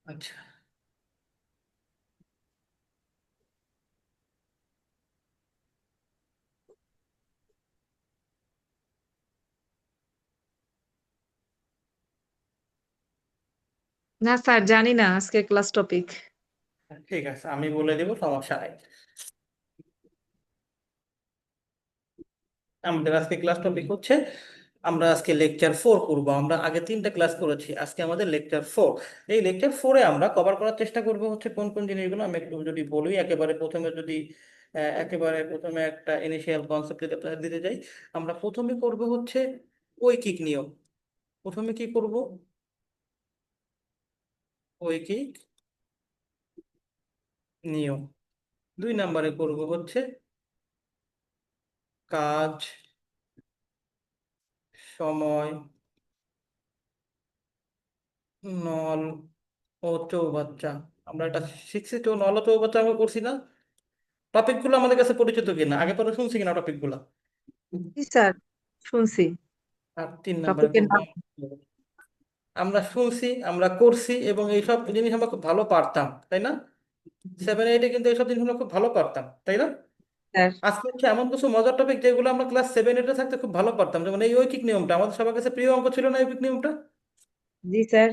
আচ্ছা, না স্যার, জানি না আজকে ক্লাস টপিক। ঠিক আছে, আমি বলে দেবো, সমস্যা নাই। আমাদের আজকে ক্লাস টপিক হচ্ছে, আমরা আজকে লেকচার 4 করব। আমরা আগে 3টা ক্লাস করেছি, আজকে আমাদের লেকচার 4। এই লেকচার 4-এ আমরা কভার করার চেষ্টা করব হচ্ছে কোন কোন জিনিসগুলো। আমি একটু যদি বলি, একেবারে প্রথমে যদি একেবারে প্রথমে একটা ইনিশিয়াল কনসেপ্ট যদি আপনাদের দিতে যাই, আমরা প্রথমে করব হচ্ছে ঐকিক নিয়ম। প্রথমে কি করব? ঐকিক নিয়ম। 2 নম্বরে করব হচ্ছে কাজ, সময়, নল ও চৌবাচ্চা। আমরা এটা শিখছি তো, নল ও চৌবাচ্চা আমরা করছি না? টপিকগুলো আমাদের কাছে পরিচিত কিনা, আগে পরে শুনছি কিনা টপিকগুলো? জি স্যার, শুনছি। আর 3 নম্বরে টপিকের করবো, নাম। আমরা শুনছি, আমরা করছি, এবং এইসব জিনিস আমরা খুব ভালো পারতাম, তাই না? 7-8-এ কিন্তু এইসব জিনিস আমরা খুব ভালো পারতাম, তাই না? স্যার। আজকে হচ্ছে এমন কিছু মজার টপিক যেগুলো আমরা ক্লাস 7-8-এ থাকতে খুব ভালো পারতাম, যেমন এই ঐকিক নিয়মটা আমাদের সবার কাছে প্রিয় অঙ্ক ছিল না? ঐকিক নিয়মটা জি স্যার।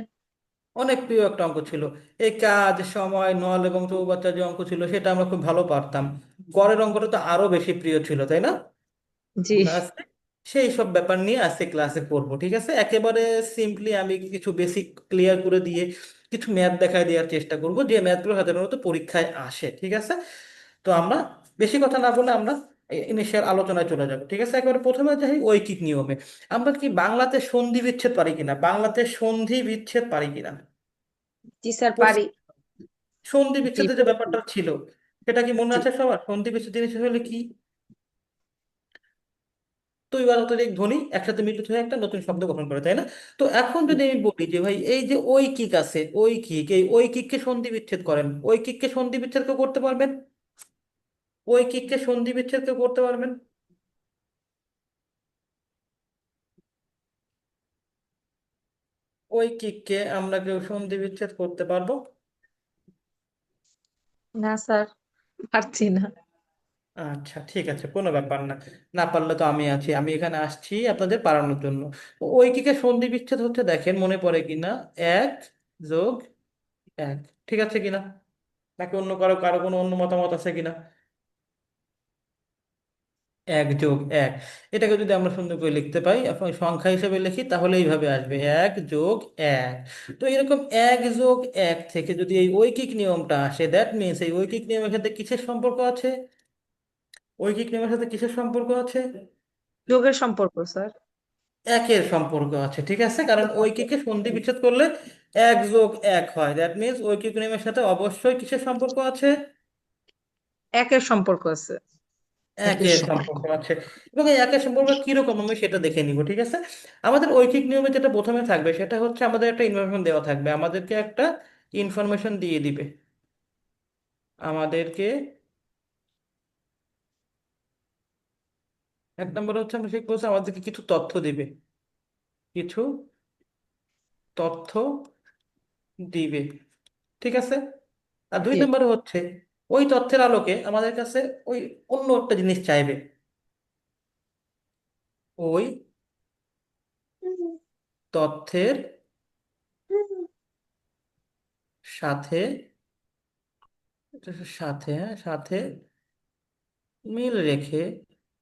অনেক প্রিয় একটা অঙ্ক ছিল। এই কাজ, সময়, নল এবং চৌবাচ্চা যে অঙ্ক ছিল সেটা আমরা খুব ভালো পারতাম। গড়ের অঙ্কটা তো আরো বেশি প্রিয় ছিল, তাই না? জি আমরা আজকে সেই সব ব্যাপার নিয়ে আজকে ক্লাসে করবো, ঠিক আছে? একেবারে সিম্পলি আমি কিছু বেসিক ক্লিয়ার করে দিয়ে কিছু ম্যাথ দেখায় দেওয়ার চেষ্টা করব, যে ম্যাথগুলো সাধারণত পরীক্ষায় আসে, ঠিক আছে? তো আমরা বেশি কথা না বলে আমরা ইনিশিয়াল আলোচনায় চলে যাব, ঠিক আছে? একেবারে প্রথমে যাই ঐকিক নিয়মে। আমরা কি বাংলাতে সন্ধি বিচ্ছেদ পারি কিনা, বাংলাতে সন্ধি বিচ্ছেদ পারি কিনা? জি স্যার, পড়ছি। পারি। সন্ধি জি বিচ্ছেদের যে পড়ছি। ব্যাপারটা ছিল, সেটা কি মনে জি। আছে সবার? সন্ধি বিচ্ছেদ জিনিস হলে কি? দুই বাজাতিক ধ্বনি একসাথে মিলিত হয়ে একটা নতুন শব্দ গঠন করে, তাই না? তো এখন যদি আমি বলি যে ভাই, এই যে ঐকিক আছে, ঐকিক, এই ঐকিককে সন্ধি বিচ্ছেদ করেন, ঐকিককে সন্ধি বিচ্ছেদ কেউ করতে পারবেন? ঐকিককে সন্ধি বিচ্ছেদ কেউ করতে পারবেন? ঐকিককে আমরা কেউ সন্ধি বিচ্ছেদ করতে পারবো? না স্যার, পারছি না। আচ্ছা, ঠিক আছে, কোনো ব্যাপার না। না পারলে তো আমি আছি, আমি এখানে আসছি আপনাদের পারানোর জন্য। ঐকিকের সন্ধি বিচ্ছেদ হচ্ছে, দেখেন মনে পড়ে কিনা, 1+1। ঠিক আছে কিনা? নাকি অন্য কারো কারো কোনো অন্য মতামত আছে কিনা? 1+1। এটাকে যদি আমরা সুন্দর করে লিখতে পাই, এখন সংখ্যা হিসেবে লিখি, তাহলে এইভাবে আসবে 1+1। তো এরকম 1+1 থেকে যদি এই ঐকিক নিয়মটা আসে, দ্যাট মিনস এই ঐকিক নিয়মের সাথে কিসের সম্পর্ক আছে? ঐকিক নিয়মের সাথে কিসের সম্পর্ক আছে? যোগের সম্পর্ক স্যার। একের সম্পর্ক আছে, ঠিক আছে? কারণ ঐকিকে সন্ধি বিচ্ছেদ করলে 1+1 হয়, দ্যাট মিনস ঐকিক নিয়মের সাথে অবশ্যই কিসের সম্পর্ক আছে? একের সম্পর্ক আছে। একের একের সম্পর্ক। সম্পর্ক আছে। এবং এই একের সম্পর্ক কিরকম আমি সেটা দেখে নিব, ঠিক আছে? আমাদের ঐকিক নিয়মে যেটা প্রথমে থাকবে সেটা হচ্ছে, আমাদের একটা ইনফরমেশন দেওয়া থাকবে, আমাদেরকে একটা ইনফরমেশন দিয়ে দিবে। আমাদেরকে 1 নম্বর হচ্ছে, আমরা ঠিক বলছি, আমাদেরকে কিছু তথ্য দিবে, কিছু তথ্য দিবে, ঠিক আছে? আর দুই জি। নম্বরে হচ্ছে, ওই তথ্যের আলোকে আমাদের কাছে ওই অন্য একটা জিনিস চাইবে। ওই তথ্যের সাথে সাথে মিল রেখে,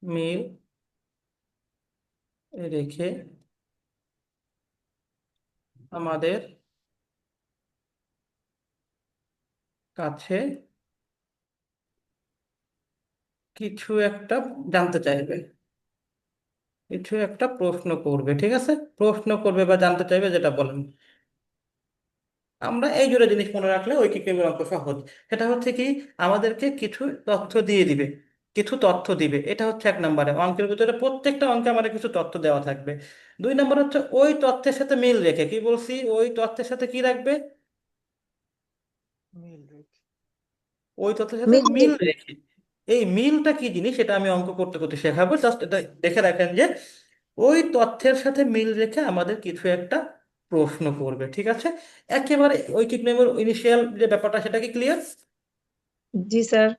মিল রেখে আমাদের কাছে কিছু একটা জানতে চাইবে, কিছু একটা প্রশ্ন করবে, ঠিক আছে? প্রশ্ন করবে বা জানতে চাইবে, যেটা বলেন। আমরা এই জোড়া জিনিস মনে রাখলে ঐকিক নিয়মের অঙ্ক সহজ। সেটা হচ্ছে কি, আমাদেরকে কিছু তথ্য দিয়ে দিবে, কিছু তথ্য দিবে। এটা হচ্ছে 1 নম্বরে, অঙ্কের ভিতরে প্রত্যেকটা অঙ্কে আমাদের কিছু তথ্য দেওয়া থাকবে। 2 নম্বর হচ্ছে, ওই তথ্যের সাথে মিল রেখে, কি বলছি, ওই তথ্যের সাথে কি রাখবে? মিল রেখে। ওই তথ্যের সাথে মিল মিল রেখে। রেখে। এই মিলটা কি জিনিস সেটা আমি অঙ্ক করতে করতে শেখাবো, জাস্ট এটা দেখে রাখেন যে ওই তথ্যের সাথে মিল রেখে আমাদের কিছু একটা প্রশ্ন করবে। ঠিক আছে, একেবারে ঐকিক নিয়মের ইনিশিয়াল যে ব্যাপারটা সেটা কি ক্লিয়ার? জি স্যার।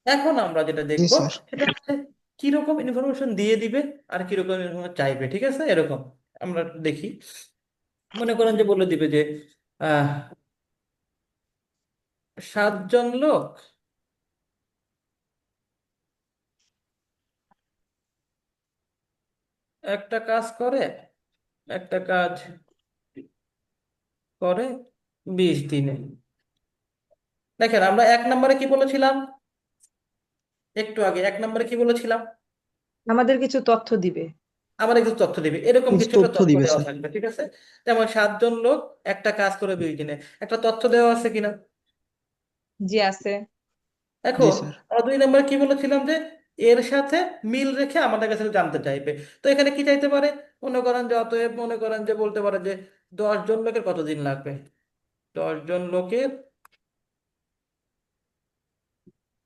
এখন আমরা যেটা জি দেখবো স্যার। সেটা হচ্ছে কিরকম ইনফরমেশন দিয়ে দিবে আর কিরকম ইনফরমেশন চাইবে। ঠিক আছে, এরকম আমরা দেখি। মনে করেন যে বলে দিবে যে আহ 7 জন লোক একটা কাজ করে, একটা কাজ করে 20 দিনে। দেখেন আমরা 1 নম্বরে কি বলেছিলাম, একটু আগে 1 নম্বরে কি বলেছিলাম, আমাদের কিছু তথ্য দিবে। আমার কিছু তথ্য দিবে, এরকম কিছু কিছু একটা তথ্য তথ্য দিবে দেওয়া স্যার। থাকবে। ঠিক আছে, যেমন 7 জন লোক একটা কাজ করে 20 দিনে, একটা তথ্য দেওয়া আছে কিনা। জি আছে। জি এখন স্যার। আমরা 2 নম্বরে কি বলেছিলাম যে এর সাথে মিল রেখে আমাদের কাছে জানতে চাইবে। তো এখানে কি চাইতে পারে, মনে করেন যে অতএব মনে করেন যে বলতে পারে যে 10 জন লোকের কতদিন লাগবে, 10 জন লোকের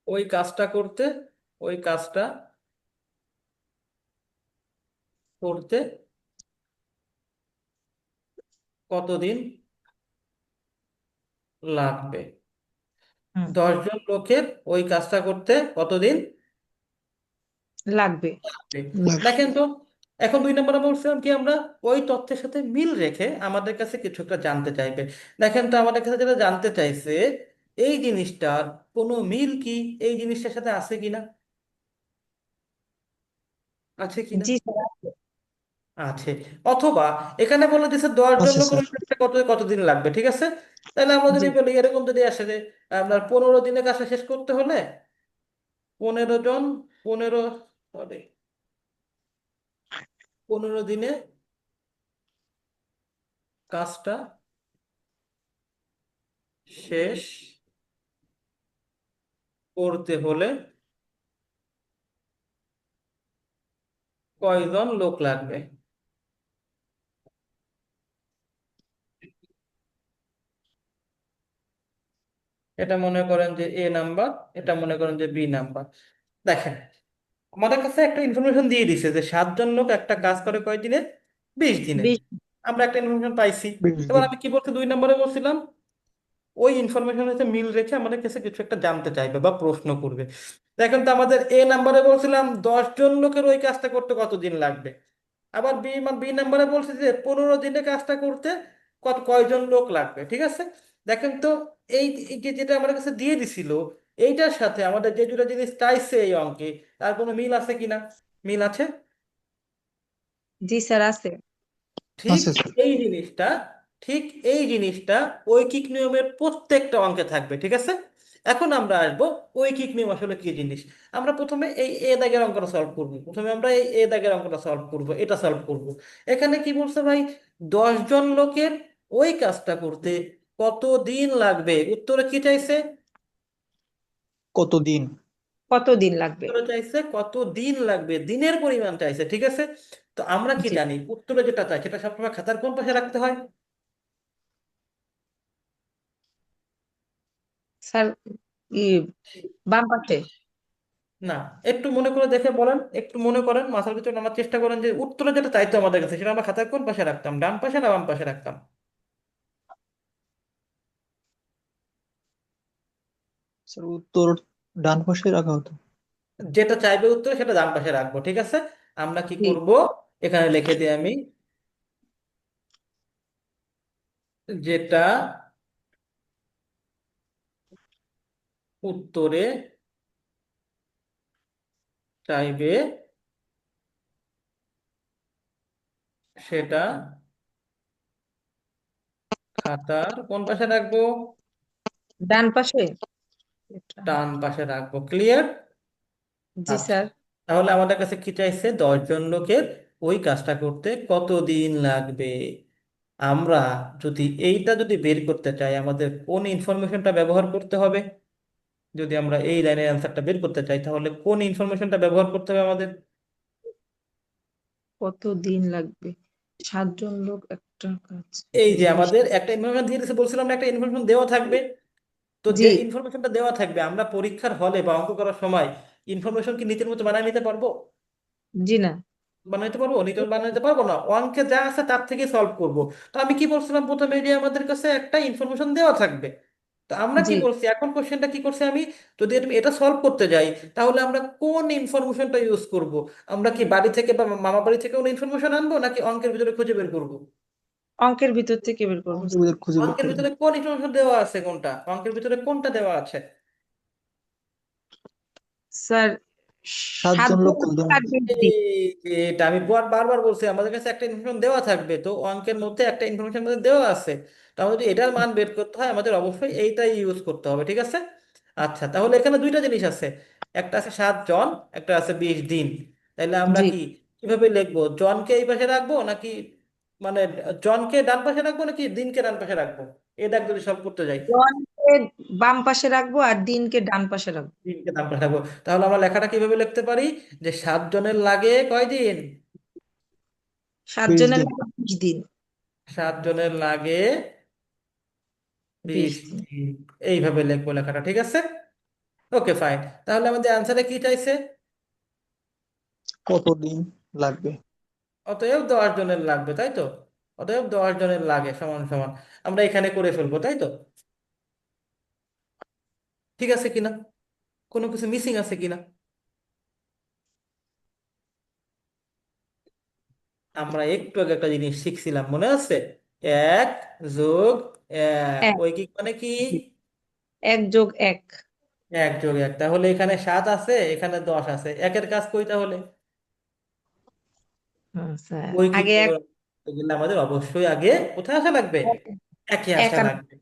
ওই কাজটা করতে, ওই কাজটা করতে কতদিন লাগবে, হুম। 10 জন লোকের ওই কাজটা করতে কতদিন লাগবে। লাগবে। লাগ- দেখেন তো, এখন 2 নম্বরে বলছিলাম কি আমরা ওই তথ্যের সাথে মিল রেখে আমাদের কাছে কিছু একটা জানতে চাইবে। দেখেন তো আমাদের কাছে যেটা জানতে চাইছে এই জিনিসটার কোনো মিল কি এই জিনিসটার সাথে আছে কিনা, আছে কিনা, জি স্যার। আছে। অথবা এখানে বলে দিচ্ছে 10 জন আছে লোকের স্যার। ওই কাজটা কতদিন লাগবে। ঠিক আছে, তাহলে আমরা জি। যদি বলি এরকম যদি আসে যে আপনার 15 দিনে কাজটা শেষ করতে হলে 15 জন, 15 সরি 15 দিনে কাজটা শেষ করতে হলে কয়জন লোক লাগবে। এটা মনে করেন যে এ নাম্বার, এটা মনে করেন যে বি নাম্বার। দেখেন আমাদের কাছে একটা ইনফরমেশন দিয়ে দিছে যে 7 জন লোক একটা কাজ করে কয়দিনে, 20 দিনে। 20। আমরা একটা ইনফরমেশন পাইছি। বিশ এবার দিন আমি কি বলছি 2 নম্বরে বলছিলাম ওই ইনফরমেশনের সাথে মিল রেখে আমাদের কাছে কিছু একটা জানতে চাইবে বা প্রশ্ন করবে। দেখেন তো আমাদের এ নাম্বারে বলছিলাম 10 জন লোকের ওই কাজটা করতে কতদিন লাগবে। আবার বি নাম্বারে বলছে যে 15 দিনে কাজটা করতে কয়জন লোক লাগবে। ঠিক আছে, দেখেন তো এই যে যেটা আমার কাছে দিয়ে দিছিল এইটার সাথে আমাদের যে দুটো জিনিস চাইছে এই অঙ্কে তার কোনো মিল আছে কিনা, মিল আছে। জি স্যার আছে। ঠিক আছে স্যার। এই জিনিসটা, ঠিক এই জিনিসটা ঐকিক নিয়মের প্রত্যেকটা অঙ্কে থাকবে। ঠিক আছে, এখন আমরা আসবো ঐকিক নিয়ম আসলে কি জিনিস। আমরা প্রথমে এই এ দাগের অঙ্কটা সলভ করব, প্রথমে আমরা এই এ দাগের অঙ্কটা সলভ করব, এটা সলভ করব। এখানে কি বলছে ভাই, 10 জন লোকের ওই কাজটা করতে কত দিন লাগবে, উত্তরে কি চাইছে, কতদিন? কতদিন লাগবে? উত্তরে চাইছে কত দিন লাগবে, দিনের পরিমাণ চাইছে। ঠিক আছে, তো আমরা কি জি জানি উত্তরে যেটা চাই সেটা সবসময় খাতার কোন পাশে রাখতে হয়। স্যার। ই বাম পাশে। না, একটু মনে করে দেখে বলেন, একটু মনে করেন মাথার ভিতরে নামার চেষ্টা করেন যে উত্তরে যেটা চাইতো আমাদের কাছে সেটা আমরা খাতায় কোন পাশে রাখতাম, ডান পাশে না বাম পাশে রাখতাম। স্যার উত্তর ডান পাশে রাখা হতো। যেটা চাইবে উত্তরে সেটা ডান পাশে রাখবো। ঠিক আছে, আমরা কি জি। করব, এখানে লিখে দিই আমি যেটা উত্তরে চাইবে সেটা খাতার কোন পাশে রাখবো, ডান পাশে। এটা। ডান পাশে রাখবো। ক্লিয়ার? জি আচ্ছা, স্যার। তাহলে আমাদের কাছে কি চাইছে 10 জন লোকের ওই কাজটা করতে কতদিন লাগবে। আমরা যদি বের করতে চাই আমাদের কোন ইনফরমেশনটা ব্যবহার করতে হবে, যদি আমরা এই লাইনের অ্যান্সারটা বের করতে চাই তাহলে কোন ইনফরমেশনটা ব্যবহার করতে হবে আমাদের। কতদিন লাগবে? 7 জন লোক একটা কাজ এই যে 20। আমাদের একটা ইনফরমেশন দিয়ে দিয়েছে, বলছিলাম না একটা ইনফরমেশন দেওয়া থাকবে। তো জি। যে ইনফরমেশনটা দেওয়া থাকবে আমরা পরীক্ষার হলে বা অঙ্ক করার সময় ইনফরমেশন কি নিজের মতো বানিয়ে নিতে পারবো? জি না। বানাইতে পারবো? নিটোল বানাইতে পারবো না, অঙ্কে যা আছে তার থেকে সলভ করব। তো আমি কি বলছিলাম প্রথমে, যে আমাদের কাছে একটা ইনফরমেশন দেওয়া থাকবে। তো আমরা জি, কি করছি এখন, কোশ্চেনটা কি করছি আমি, যদি আমি এটা সলভ করতে যাই তাহলে আমরা কোন ইনফরমেশনটা ইউজ করব? আমরা কি বাড়ি থেকে বা মামা বাড়ি থেকে কোনো ইনফরমেশন আনবো, নাকি অঙ্কের ভিতরে খুঁজে বের করব? অঙ্কের ভিতর থেকে বের করবো অঙ্কের স্যার। ভিতর খুঁজে বের অঙ্কের করবেন। ভিতরে কোন ইনফরমেশন দেওয়া আছে, কোনটা অঙ্কের ভিতরে কোনটা দেওয়া আছে? স্যার, 7 জন লোক 7 জন কত আর 20 দিন। এই যে এটা আমি বারবার বলছি, আমাদের কাছে একটা ইনফরমেশন দেওয়া থাকবে, তো অঙ্কের মধ্যে একটা ইনফরমেশন মধ্যে দেওয়া আছে। তো আমাদের যদি এটার মান বের করতে হয় আমাদের অবশ্যই এইটাই ইউজ করতে হবে, ঠিক আছে? আচ্ছা, তাহলে এখানে দুইটা জিনিস আছে, একটা আছে 7 জন, একটা আছে 20 দিন। তাহলে আমরা জি, কি কিভাবে লিখবো, জনকে এই পাশে রাখবো নাকি, মানে জনকে ডান পাশে রাখবো নাকি দিনকে ডান পাশে রাখবো? এটা যদি সব করতে যাই, জনকে বাম পাশে রাখবো আর দিনকে ডান পাশে রাখবো। দিনকে ডান পাশে রাখবো, তাহলে আমরা লেখাটা কিভাবে লিখতে পারি, যে 7 জনের লাগে কয়দিন? 7 20 জনের দিন লাগে 20 দিন। 7 জনের লাগে বিশ 20 দিন। দিন এইভাবে লিখবো লেখাটা, ঠিক আছে? ওকে ফাইন। তাহলে আমাদের অ্যান্সারে কি চাইছে? কত দিন লাগবে? অতএব 10 জনের লাগবে, তাই তো? অতএব 10 জনের লাগে সমান সমান আমরা এখানে করে ফেলবো, তাই তো? ঠিক আছে কিনা? কোনো কিছু মিসিং আছে কিনা? আমরা একটু আগে একটা জিনিস শিখছিলাম, মনে আছে? 1+1, এক, ঐকিক মানে কি? 1+1। 1+1, তাহলে এখানে 7 আছে, এখানে 10 আছে, একের কাজ কই তাহলে? হ্যাঁ, স্যার, ঐকিক আগে এক। নিয়ম করতে গেলে আমাদের অবশ্যই আগে কোথায় আসা লাগবে? একে এক আসা আর লাগবে।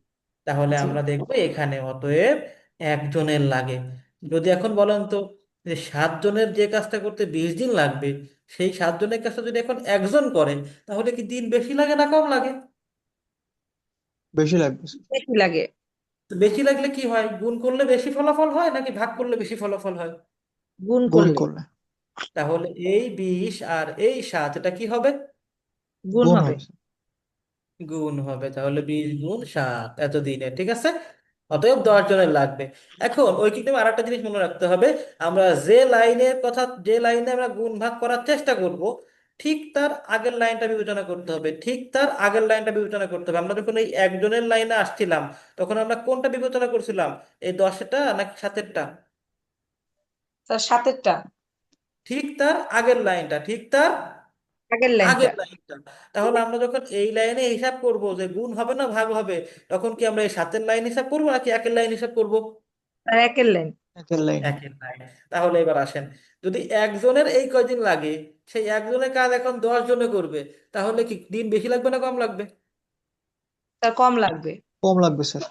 তাহলে জি, আমরা দেখবো এখানে অতএব 1 জনের লাগে। যদি এখন বলেন তো, যে 7 জনের যে কাজটা করতে 20 দিন লাগবে, সেই 7 জনের কাজটা যদি এখন একজন করে, তাহলে কি দিন বেশি লাগে না কম লাগে? বেশি লাগবে স্যার। বেশি লাগে। তো বেশি লাগলে কি হয়, গুণ করলে বেশি ফলাফল হয় নাকি ভাগ করলে বেশি ফলাফল হয়? গুণ গুণ করলে করলে তাহলে এই 20 আর এই 7, এটা কি হবে? গুণ গুণ হবে। হবে স্যার। গুণ হবে, তাহলে 20 গুণ 7 এতদিনে, ঠিক আছে? অতএব 10 জনের লাগবে। এখন ঐকিক নিয়মে আরেকটা জিনিস মনে রাখতে হবে, আমরা যে লাইনের কথা, যে লাইনে আমরা গুণ ভাগ করার চেষ্টা করব, ঠিক তার আগের লাইনটা বিবেচনা করতে হবে, ঠিক তার আগের লাইনটা বিবেচনা করতে হবে। আমরা যখন এই 1 জনের লাইনে আসছিলাম, তখন আমরা কোনটা বিবেচনা করছিলাম, এই 10টা নাকি 7-টা? স্যার, 7-টা। ঠিক তার আগের লাইনটা, ঠিক তার আগের লাইনটা। আগের লাইনটা। তাহলে আমরা যখন এই লাইনে হিসাব করব যে গুণ হবে না ভাগ হবে, তখন কি আমরা এই 7-এর লাইন হিসাব করবো নাকি একের লাইন হিসাব করব? স্যার, একের লাইন। একের লাইন। একের লাইন। তাহলে এবার আসেন, যদি 1 জনের এই কয়দিন লাগে, সেই 1 জনের কাজ এখন 10 জনে করবে, তাহলে কি দিন বেশি লাগবে না কম লাগবে? স্যার, কম লাগবে। কম লাগবে স্যার।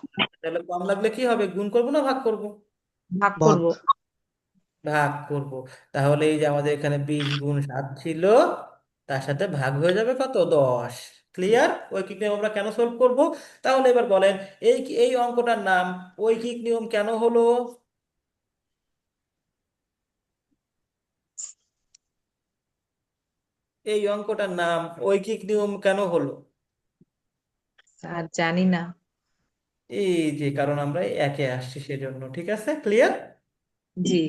তাহলে কম লাগলে কি হবে, গুণ করব না ভাগ করব? ভাগ ভাগ। করব। ভাগ করব। তাহলে এই যে আমাদের এখানে 20 গুণ 7 ছিল, তার সাথে ভাগ হয়ে যাবে কত, 10। ক্লিয়ার? ঐকিক নিয়ম আমরা কেন সলভ করব? তাহলে এবার বলেন, এই এই অঙ্কটার নাম ঐকিক নিয়ম কেন হলো? এই অঙ্কটার নাম ঐকিক নিয়ম কেন হলো? স্যার, জানি না। এই যে কারণ আমরা একে আসছি সেজন্য, ঠিক আছে? ক্লিয়ার? জি,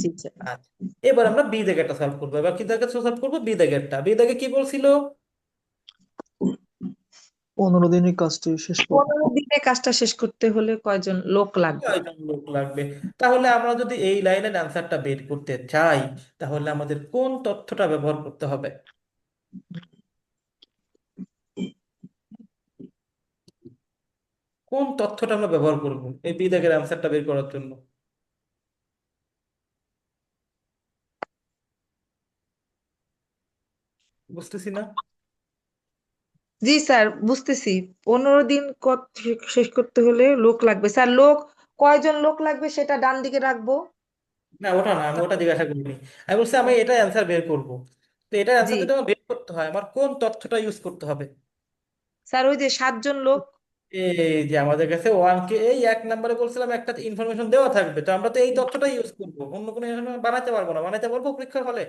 জি স্যার। আচ্ছা, এবার আমরা বি দাগেরটা সলভ করবো। এবার কি দাগে সলভ করবো, বি দাগেরটা। বি দাগে কি বলছিল? 15 দিনের কাজটি শেষ করবে। 15 দিনে কাজটা শেষ করতে হলে কয়জন লোক লাগবে? 6 জন লোক লাগবে। তাহলে আমরা যদি এই লাইনের অ্যান্সারটা বের করতে চাই, তাহলে আমাদের কোন তথ্যটা ব্যবহার করতে হবে? কোন তথ্যটা আমরা ব্যবহার করব এই বি দাগের অ্যান্সারটা বের করার জন্য? বুঝতেছি না। জি স্যার, বুঝতেছি। 15 দিন শেষ করতে হলে লোক লাগবে স্যার। লোক, কয়জন লোক লাগবে সেটা ডান দিকে রাখবো। না, ওটা না, আমি ওটা তারপর- জিজ্ঞাসা করিনি। আমি বলছি আমি এটা অ্যান্সার বের করব। তো এটার জি অ্যান্সার যদি আমার বের করতে হয়, আমার কোন তথ্যটা ইউজ করতে হবে? স্যার, ওই যে 7 জন লোক। এই যে আমাদের কাছে 1 কে এই 1 নম্বরে বলছিলাম একটা ইনফরমেশন দেওয়া থাকবে, তো আমরা তো এই তথ্যটা ইউজ করবো, অন্য কোনো information বানাতে পারবো না, বানাতে পারবো পরীক্ষার হলে?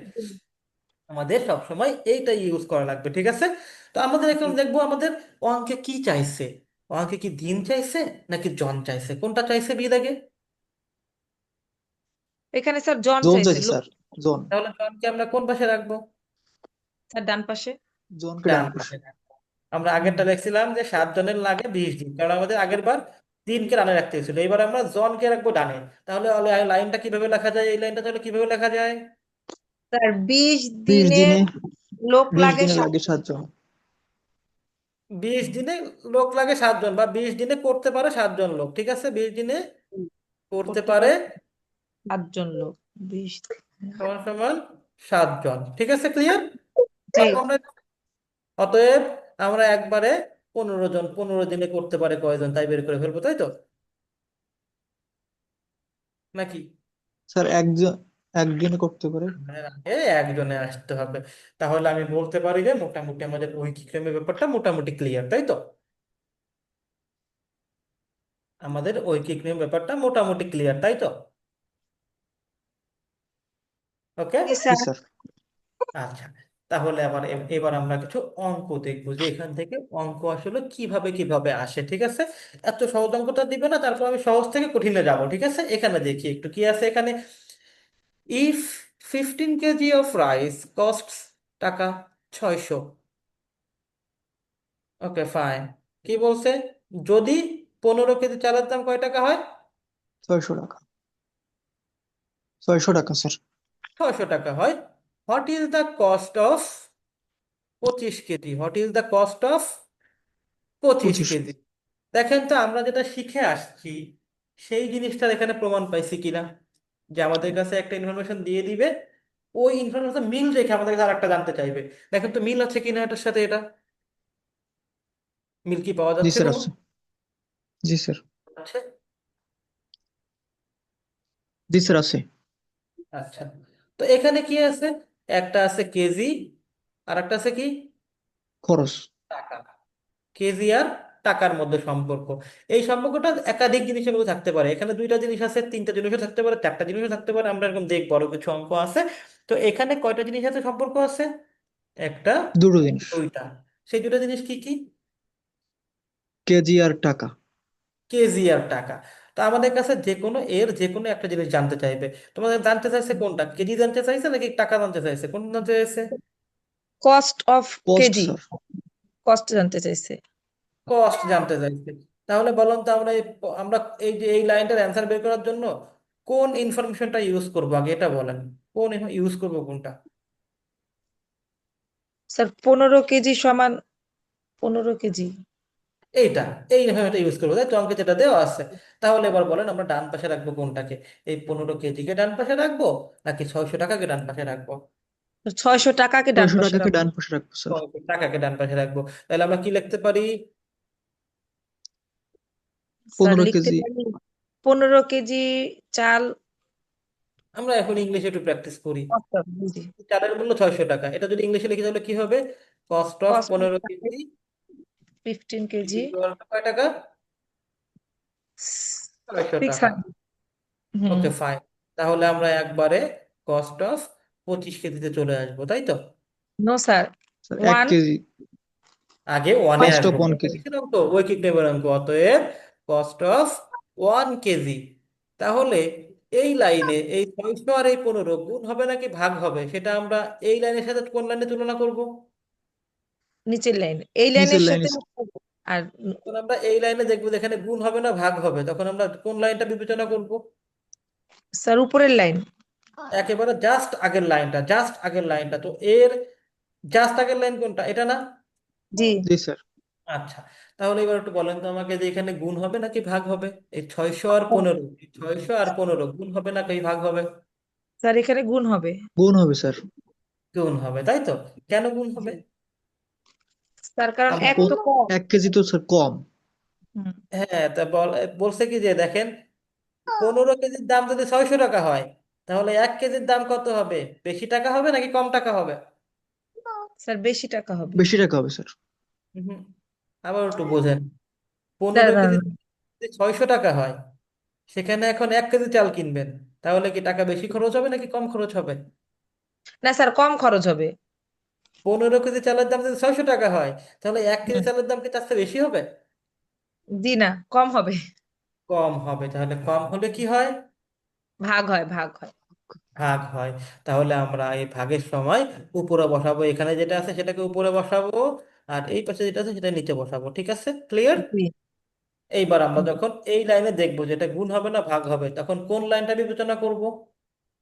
আমাদের সবসময় এইটাই ইউজ করা লাগবে, ঠিক আছে? তো আমাদের এখন জি। দেখবো আমাদের অঙ্কে কি চাইছে। অঙ্কে কি দিন চাইছে নাকি জন চাইছে, কোনটা চাইছে বিদ আগে? এখানে স্যার জন জন চাইছে, চাইছে লোক। স্যার। জন। তাহলে জনকে আমরা কোন পাশে রাখবো? স্যার ডান পাশে। জনকে ডান ডান পাশে। পাশে রাখবো। আমরা হুম আগেরটা লিখছিলাম যে 7 জনের লাগে 20 দিন, কারণ আমাদের আগের বার দিনকে ডানে রাখতে হয়েছিল, এবার আমরা জনকে রাখবো ডানে। তাহলে লাইনটা কিভাবে লেখা যায়, এই লাইনটা তাহলে কিভাবে লেখা যায়? স্যার 20 বিশ দিনে দিনে লোক বিশ লাগে দিনে 7। লাগে 7 জন। 20 দিনে লোক লাগে 7 জন, বা 20 দিনে করতে পারে 7 জন লোক, ঠিক আছে? 20 দিনে করতে করতে পারে পারে 7 জন লোক। 20। সমান সমান 7 জন, ঠিক আছে? ক্লিয়ার? জি। আমরা অতএব আমরা একবারে 15 জন 15 দিনে করতে পারে কয়জন তাই বের করে ফেলবো, তাই তো? নাকি স্যার একদিনে করতে পারে। এর আগে একজনে আসতে হবে? তাহলে আমি বলতে পারি যে মোটামুটি আমাদের ঐকিক ব্যাপারটা মোটামুটি ক্লিয়ার, তাই তো? আমাদের ঐকিক নিয়ম ব্যাপারটা মোটামুটি ক্লিয়ার, তাই তো? ওকে। জি জি স্যার। স্যার। আচ্ছা, তাহলে আবার এবার আমরা কিছু অঙ্ক দেখবো যে এখান থেকে অঙ্ক আসলে কিভাবে কিভাবে আসে, ঠিক আছে? এত সহজ অঙ্কটা দিবে না, তারপর আমি সহজ থেকে কঠিনে যাব, ঠিক আছে? এখানে দেখি একটু কি আছে এখানে। If 15 KG of rice costs টাকা 600। Okay fine. কি বলছে? যদি 15 কেজি চালের দাম কয় টাকা হয়? 600 টাকা। 600 টাকা স্যার। 600 টাকা হয়। What is the cost of 25 KG? What is the cost of পঁচিশ 25। কেজি দেখেন তো আমরা যেটা শিখে আসছি সেই জিনিসটার এখানে প্রমাণ পাইছি কিনা, যে আমাদের কাছে একটা ইনফরমেশন দিয়ে দিবে, ওই ইনফরমেশন মিল রেখে আমাদের কাছে আরেকটা জানতে চাইবে। দেখেন তো মিল আছে কিনা এটার সাথে এটা, মিল কি পাওয়া জি যাচ্ছে স্যার কোনো? আছে। জি স্যার। আছে। জি স্যার আছে। আচ্ছা, তো এখানে কি আছে? একটা আছে কেজি, আর একটা আছে কি? খরচ। টাকা। কেজি আর টাকার মধ্যে সম্পর্ক। এই সম্পর্কটা একাধিক জিনিসের মধ্যে থাকতে পারে, এখানে দুইটা জিনিস আছে, তিনটা জিনিসও থাকতে পারে, চারটা জিনিসও থাকতে পারে, আমরা এরকম দেখবো আরো কিছু অঙ্ক আছে। তো এখানে কয়টা জিনিস আছে সম্পর্ক আছে? একটা, দুটো জিনিস। দুইটা। সেই দুটো জিনিস কি কি? কেজি আর টাকা। কেজি আর টাকা। তো আমাদের কাছে যে কোনো একটা জিনিস জানতে চাইবে। তোমাদের জানতে চাইছে কোনটা, কেজি জানতে চাইছে নাকি টাকা জানতে চাইছে, কোনটা জানতে চাইছে? Cost of cost KG. Sir. Cost জানতে চাইছে। কস্ট জানতে চাইছে। তাহলে বলুন তো আমরা এই যে এই লাইনটার অ্যান্সার বের করার জন্য কোন ইনফরমেশনটা ইউজ করবো আগে এটা বলেন। কোন ইউজ করবো কোনটা? স্যার 15 কেজি সমান 15 কেজি। এইটা, এই ইনফরমেশনটা ইউজ করবো, তাই তো? অঙ্কে যেটা দেওয়া আছে। তাহলে এবার বলেন আমরা ডান পাশে রাখবো কোনটাকে? এই 15 কেজিকে ডান পাশে রাখবো নাকি 600 টাকাকে ডান পাশে রাখবো? 600 টাকাকে ডান 600 পাশে টাকাকে রাখবো। ডান পাশে রাখবো স্যার। 600 টাকাকে ডান পাশে রাখবো। তাহলে আমরা কি লিখতে পারি? Sir 15 KG. লিখতে পারি 15 কেজি চাল। আমরা এখন ইংলিশে একটু প্র্যাকটিস করি। Cost of KG. চালের মূল্য 600 টাকা, এটা যদি ইংলিশে লিখি তাহলে কি হবে? Cost of cost of 15 KG 15 KG কয় টাকা? 600 টাকা। 600। হুম। Okay fine. তাহলে আমরা একবারে কস্ট অফ 25 কেজিতে চলে আসবো, তাই তো? No sir. স্যার এক ওয়ান। কেজি আগে ওয়ানে কস্ট অফ আসবো, 1 কেজি। দেখছিলাম তো ঐকিক নেবার অঙ্ক। অতএব কস্ট অফ 1 কেজি। তাহলে এই লাইনে এই 600 আর এই 15 গুণ হবে নাকি ভাগ হবে, সেটা আমরা এই লাইনের সাথে কোন লাইনে তুলনা করব? নিচের লাইন, এই নিচের লাইনের লাইনে। সাথে। আর তখন আমরা এই লাইনে দেখবো যেখানে গুণ হবে না ভাগ হবে, তখন আমরা কোন লাইনটা বিবেচনা করব? স্যার উপরের লাইন। একেবারে জাস্ট আগের লাইনটা তো এর জাস্ট আগের লাইন কোনটা, এটা না? জি। জি স্যার। আচ্ছা, তাহলে এবার একটু বলেন তো আমাকে যে এখানে গুণ হবে নাকি ভাগ হবে? এই 600 আর 15, 600 আর 15 গুণ হবে নাকি ভাগ হবে? স্যার এখানে গুণ হবে। গুণ হবে স্যার। গুণ হবে, তাই তো? কেন গুণ হবে? স্যার কারণ আমরা এক তো কম। 1 কেজি তো স্যার কম। হুম। হ্যাঁ, তা বলছে কি যে দেখেন 15 কেজির দাম যদি 600 টাকা হয়, তাহলে 1 কেজির দাম কত হবে? বেশি টাকা হবে নাকি কম টাকা হবে? স্যার বেশি টাকা হবে। বেশি টাকা হবে স্যার। হুম, আবার একটু বোঝেন। পনেরো দাঁড়ান। কেজি যদি 600 টাকা হয়, সেখানে এখন 1 কেজি চাল কিনবেন, তাহলে কি টাকা বেশি খরচ হবে নাকি কম খরচ হবে? না স্যার কম খরচ হবে। 15 কেজি চালের দাম যদি 600 টাকা হয়, তাহলে 1 কেজি হুম। চালের দাম কি তার চেয়ে বেশি হবে? জি না, কম হবে। কম হবে। তাহলে কম হলে কি হয়? ভাগ হয়, ভাগ হয়। ভাগ হয়। তাহলে আমরা এই ভাগের সময় উপরে বসাবো, এখানে যেটা আছে সেটাকে উপরে বসাবো, আর এই পাশে যেটা আছে সেটা নিচে বসাবো। ঠিক আছে, ক্লিয়ার? জি এইবার আমরা যখন এই লাইনে দেখবো যেটা গুণ হবে না ভাগ হবে, তখন কোন লাইনটা বিবেচনা করব?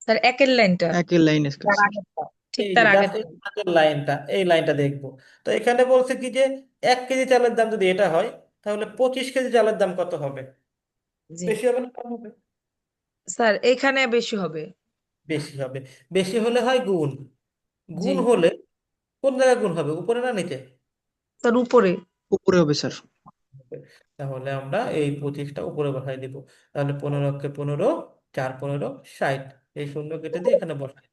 স্যার, একের লাইনটা, একের লাইন স্কেল তার স্যার। আগেরটা, ঠিক এই তার যে জাস্ট আগেরটা। এই আগের লাইনটা, এই লাইনটা দেখবো। তো এখানে বলছে কি যে 1 কেজি চালের দাম যদি এটা হয়, তাহলে 25 কেজি চালের দাম কত হবে? জি বেশি হবে না কম হবে? স্যার, এইখানে বেশি হবে। বেশি হবে। বেশি হলে হয় গুণ। জি গুণ হলে কোন জায়গায় গুণ হবে, উপরে না নিচে? স্যার, উপরে। উপরে হবে স্যার। হবে। তাহলে আমরা এই 25টা উপরে বসাই দিব। তাহলে 15 কে 15, 4 15 60, এই শূন্য কেটে দিয়ে এখানে বসাই।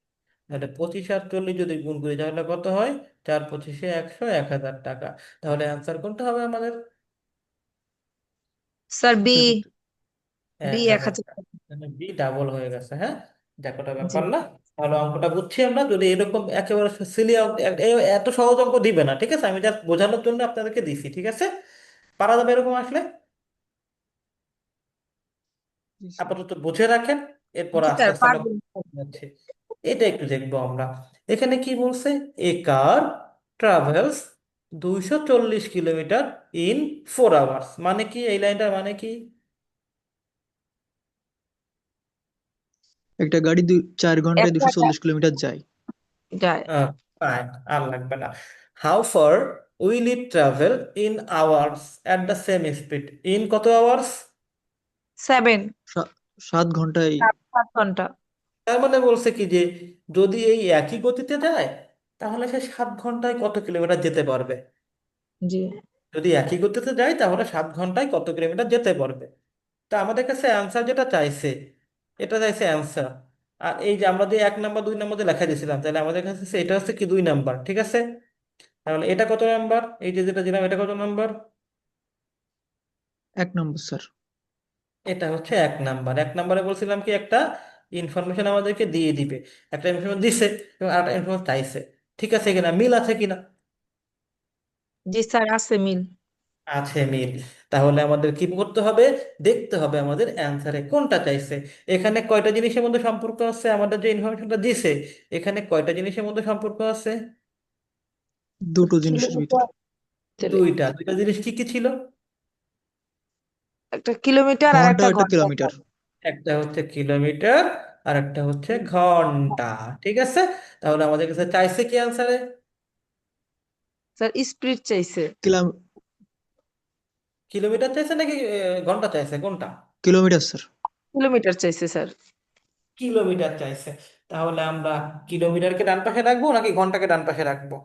তাহলে 25 আর 40 যদি গুণ করি তাহলে কত হয়? 4 25 100, 1000 টাকা। তাহলে অ্যান্সার কোনটা হবে আমাদের? Sir, B. বি এক এক হাজার হাজার টাকা বি ডাবল হয়ে গেছে, হ্যাঁ। দেখোটা জি ব্যাপার না। তাহলে অঙ্কটা বুঝছি আমরা। যদি এরকম একেবারে সিলি অঙ্ক, এত সহজ অঙ্ক দিবে না, ঠিক আছে, আমি জাস্ট বোঝানোর জন্য আপনাদেরকে দিছি, ঠিক আছে। পারা যাবে এরকম আসলে? জি স্যার। আপাতত বুঝে রাখেন, এরপর জি আস্তে স্যার, আস্তে আমরা পারবেন। যাচ্ছি। এটা একটু দেখবো আমরা। এখানে কি বলছে? এ কার ট্রাভেলস 240 কিলোমিটার ইন 4 আওয়ার্স, মানে কি এই লাইনটা মানে কি? একটা গাড়ি 4 ঘন্টায় একটা 240 কিলোমিটার যায়। যায়। ফাইন, আর লাগবে না। How far will it travel in hours at the same speed, in কত আওয়ার্স? 7। 7 ঘন্টায়। 7 ঘন্টা। তার মানে বলছে কি যে যদি এই একই গতিতে যায়, তাহলে সে 7 ঘন্টায় কত কিলোমিটার যেতে পারবে? জি যদি একই গতিতে যায় তাহলে 7 ঘন্টায় কত কিলোমিটার যেতে পারবে। তা আমাদের কাছে অ্যান্সার যেটা চাইছে, এটা চাইছে অ্যান্সার। আর এই যে আমরা যে 1 নাম্বার 2 নাম্বার যে লেখা দিয়েছিলাম, তাহলে আমাদের কাছে এটা হচ্ছে কি 2 নাম্বার, ঠিক আছে। তাহলে এটা কত নাম্বার, এই যে যেটা দিলাম এটা কত নাম্বার? 1 নম্বর স্যার। এটা হচ্ছে 1 নাম্বার। 1 নাম্বারে বলছিলাম কি একটা ইনফরমেশন আমাদেরকে দিয়ে দিবে, একটা ইনফরমেশন দিছে এবং আরেকটা ইনফরমেশন চাইছে। ঠিক আছে কিনা, মিল আছে কিনা? জি স্যার, আছে মিল। আছে মিল। তাহলে আমাদের কি করতে হবে? দেখতে হবে আমাদের অ্যান্সারে কোনটা চাইছে। এখানে কয়টা জিনিসের মধ্যে সম্পর্ক আছে, আমাদের যে ইনফরমেশনটা দিছে এখানে কয়টা জিনিসের মধ্যে সম্পর্ক আছে? দুটো জিনিসের ভিতর। কিলোমিটার ভিতরে। দুইটা। দুইটা জিনিস কি কি ছিল? একটা কিলোমিটার আর ঘন্টা একটা একটা ঘন্টা। কিলোমিটার। একটা হচ্ছে কিলোমিটার আর একটা হচ্ছে ঘন্টা। ঠিক আছে। তাহলে আমাদের কাছে চাইছে কি অ্যান্সারে? স্যার, স্পিড চাইছে। কিলো কিলোমিটার চাইছে নাকি ঘন্টা চাইছে, কোনটা? Kilometre sir. কিলোমিটার চাইছে স্যার। কিলোমিটার চাইছে। তাহলে আমরা কিলোমিটারকে ডান পাশে রাখবো নাকি ঘন্টাকে ডান পাশে রাখবো?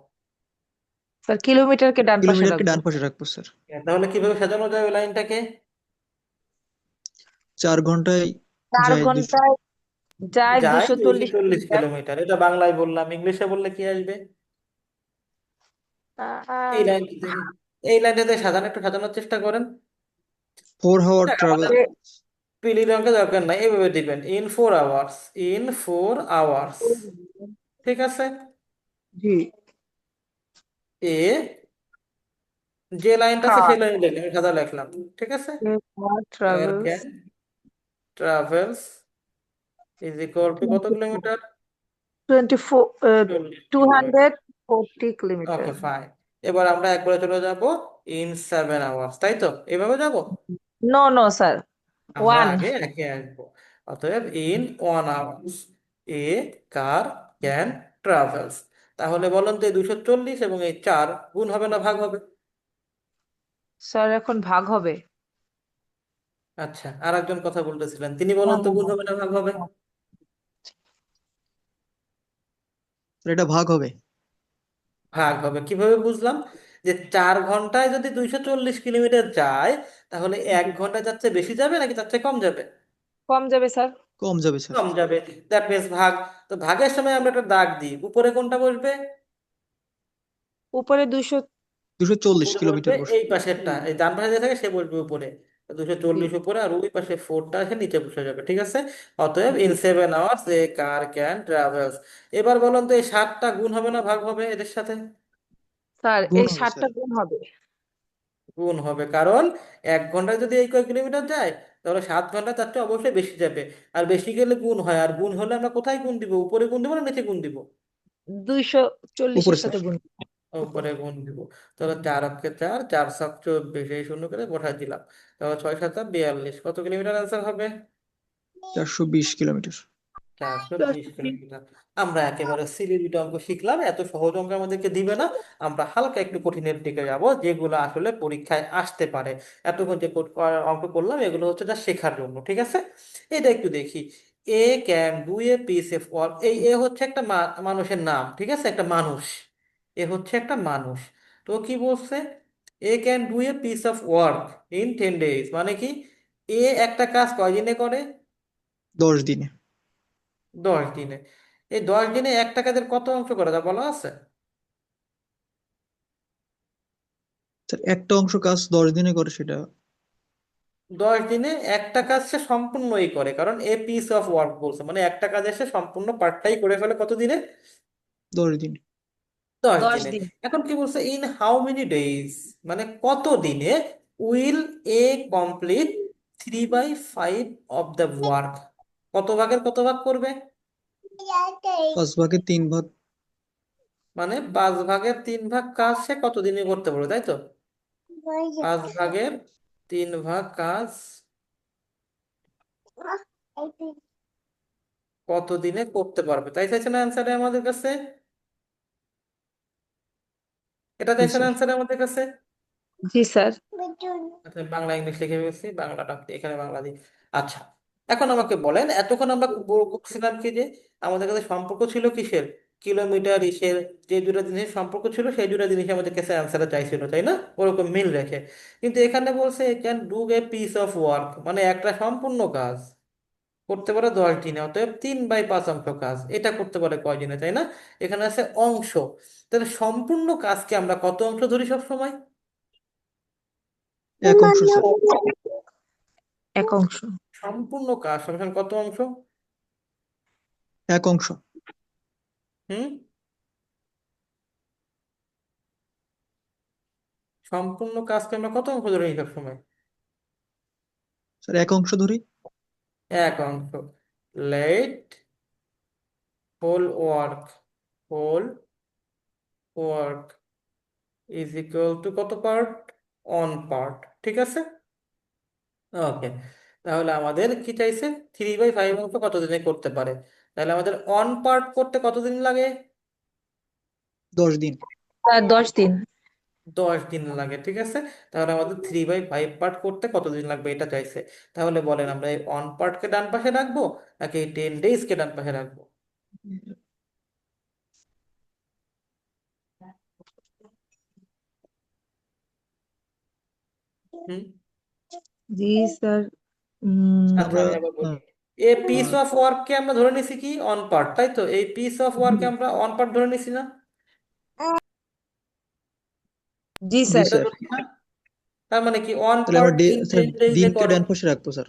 স্যার, কিলোমিটারকে ডান পাশে কিলোমিটারকে রাখবো। ডান পাশে রাখবো স্যার। তাহলে কিভাবে সাজানো যায় ওই লাইনটাকে? 4 ঘন্টায় 4 যায় ঘন্টায় যায় যায় দুশো দুইশো চল্লিশ চল্লিশ কিলোমিটার কিলোমিটার এটা বাংলায় বললাম, ইংলিশে বললে কি আসবে? এই আহ, লাইনটা থেকে, এই লাইনটাতে সাজানো, একটু সাজানোর চেষ্টা করেন। 4 hour দেখ, আমাদের ট্রাভেল। পিলি রঙের দরকার নাই, এইভাবে দিবেন ইন 4 আওয়ার্স, ইন 4 আওয়ার্স। ঠিক আছে। জি। এ যে লাইনটা আছে কার সেই লাইন লিখলাম, আমি সাদা লিখলাম। ঠিক আছে। Car travels can travels is equal to কত kilometre? 24 40 kilometre. 240 kilometre. Okay fine. এবার আমরা একবারে চলে যাব ইন 7 আওয়ার্স, তাই তো? এভাবে যাব। নো নো স্যার, আমরা ওয়ান। আগে একে আসবো। অতএব in 1 hours a car can travels. তাহলে বলেন তো এই 240 এবং এই 4 গুণ হবে না ভাগ হবে? স্যার, এখন ভাগ হবে। আচ্ছা, আর একজন কথা বলতেছিলেন, তিনি না বলেন তো না গুণ না। হবে না ভাগ হবে? স্যার এটা ভাগ হবে। ভাগ হবে কিভাবে বুঝলাম? যে 4 ঘন্টায় যদি 240 কিলোমিটার যায়, তাহলে জি। 1 ঘন্টা যাচ্ছে বেশি যাবে নাকি যাচ্ছে কম যাবে? কম যাবে স্যার। কম যাবে স্যার। কম যাবে। দ্যাট মিনস ভাগ। তো ভাগের সময় আমরা একটা দাগ দিই, উপরে কোনটা বসবে? উপরে 200। 240 উপরে বসবে কিলোমিটার বসে। এই পাশেরটা, এই ডান পাশে যে থাকে সে বসবে উপরে। দুশো জি চল্লিশ উপরে, আর ওই পাশে 4টা এসে নিচে বসে যাবে, ঠিক আছে। অতএব জি in 7 hours a car can travels. এবার বলুন তো এই 7টা গুণ হবে না ভাগ হবে এদের সাথে? স্যার, গুণ এই হবে স্যার। 7টা গুণ হবে। গুণ হবে, কারণ 1 ঘন্টায় যদি এই কয় কিলোমিটার যায়, তাহলে 7 ঘন্টা তার চেয়ে অবশ্যই বেশি যাবে। আর বেশি গেলে গুণ হয়, আর গুণ হলে আমরা কোথায় গুণ দিব? উপরে গুণ দিব না নিচে গুণ দিব? 240-এর উপরে সাথে স্যার। গুণ। উপর। উপরে গুণ দিব। তাহলে 4 অক্ষে 4, 4 7 24, এই শূন্য করে বসাই দিলাম। তাহলে 6 7 42, কত কিলোমিটার আনসার হবে? 420 কিলোমিটার। 420 কিলোমিটার। আমরা একেবারে সিলি দুটো অঙ্ক শিখলাম, এত সহজ অঙ্ক আমাদেরকে দিবে না। আমরা হালকা একটু কঠিনের দিকে যাব, যেগুলো আসলে পরীক্ষায় আসতে পারে। এতক্ষণ যে অঙ্ক করলাম এগুলো হচ্ছে যা শেখার জন্য, ঠিক আছে? এটা একটু দেখি। A can do a piece of work. এই এ হচ্ছে একটা মানুষের নাম, ঠিক আছে? একটা মানুষ। এ হচ্ছে একটা মানুষ। তো কি বলছে? A can do a piece of work in 10 days, মানে কি? এ একটা কাজ কয়দিনে করে? 10 দিনে। 10 দিনে। এই 10 দিনে একটা কাজের কত অংশ করে তা বলা আছে? স্যার একটা অংশ কাজ 10 দিনে করে, সেটা 10 দিনে একটা কাজ সে সম্পূর্ণই করে, কারণ এ পিস অফ ওয়ার্ক বলছে, মানে একটা কাজে সে সম্পূর্ণ পার্টটাই করে ফেলে কত দিনে? 10 দিনে। দশ দশ দিনে দিন এখন কি বলছে? ইন হাউ মেনি ডেইজ, মানে কত দিনে will A complete 3/5 of the work. কত ভাগের কত ভাগ করবে? 5 ভাগের 3 ভাগ। মানে 5 ভাগের 3 ভাগ কাজ সে কত দিনে করতে পারবে, তাই তো? 5 ভাগের 3 ভাগ কাজ কত দিনে করতে পারবে, তাই চাইছে না অ্যান্সারে আমাদের কাছে? এটা জি চাইছে না স্যার। অ্যান্সারে আমাদের কাছে? জি স্যার। আচ্ছা, বাংলা ইংলিশ লিখে ফেলছি, বাংলাটা এখানে বাংলা দিই। আচ্ছা, এখন আমাকে বলেন, এতক্ষণ আমরা বলছিলাম কি যে আমাদের কাছে সম্পর্ক ছিল কিসের? কিলোমিটার ইসের। যে দুটো জিনিসের সম্পর্ক ছিল সেই দুটো জিনিস আমাদের কাছে অ্যান্সারে চাইছিল, তাই না? ওরকম মিল রেখে। কিন্তু এখানে বলছে can do a piece of work, মানে একটা সম্পূর্ণ কাজ করতে পারে 10 দিনে, অতএব 3/5 অংশ কাজ এটা করতে পারে কয় দিনে, তাই না? এখানে আছে অংশ। তাহলে সম্পূর্ণ কাজকে আমরা কত অংশ ধরি সব সময়? 1 অংশ স্যার। এক অংশ। সম্পূর্ণ কাজ সমান কত অংশ? 1 অংশ। হুম? সম্পূর্ণ কাজকে আমরা কত অংশ ধরে নিই সব সময়? স্যার 1 অংশ ধরি। 1 অংশ। Let whole work, whole work is equal to কত পার্ট? অন পার্ট, ঠিক আছে? ওকে। তাহলে আমাদের কি চাইছে? 3/5 অংশ কত দিনে করতে পারে। তাহলে আমাদের অন পার্ট করতে কতদিন লাগে? 10 দিন। স্যার 10 দিন। 10 দিন লাগে, ঠিক আছে। তাহলে আমাদের 3/5 পার্ট করতে কতদিন লাগবে এটা চাইছে। তাহলে বলেন, আমরা এই অন পার্টকে ডান পাশে রাখবো নাকি এই 10 ডেজকে ডান পাশে রাখবো? হুম? জি স্যার। উম আচ্ছা, আমরা আমি আবার বলি। আহ, এ পিস আহ, অফ ওয়ার্ককে আমরা ধরে নিছি কি অন পার্ট, তাই তো? এই পিস অফ ওয়ার্ককে আমরা অন পার্ট ধরে নিছি না? জি জি স্যার। এটা স্যার। ধরছি না? তার মানে কি অন তাহলে আমরা পার্ট ইন স্যার 10 ডেজে দিনকে করো। ডান পাশে রাখবো স্যার।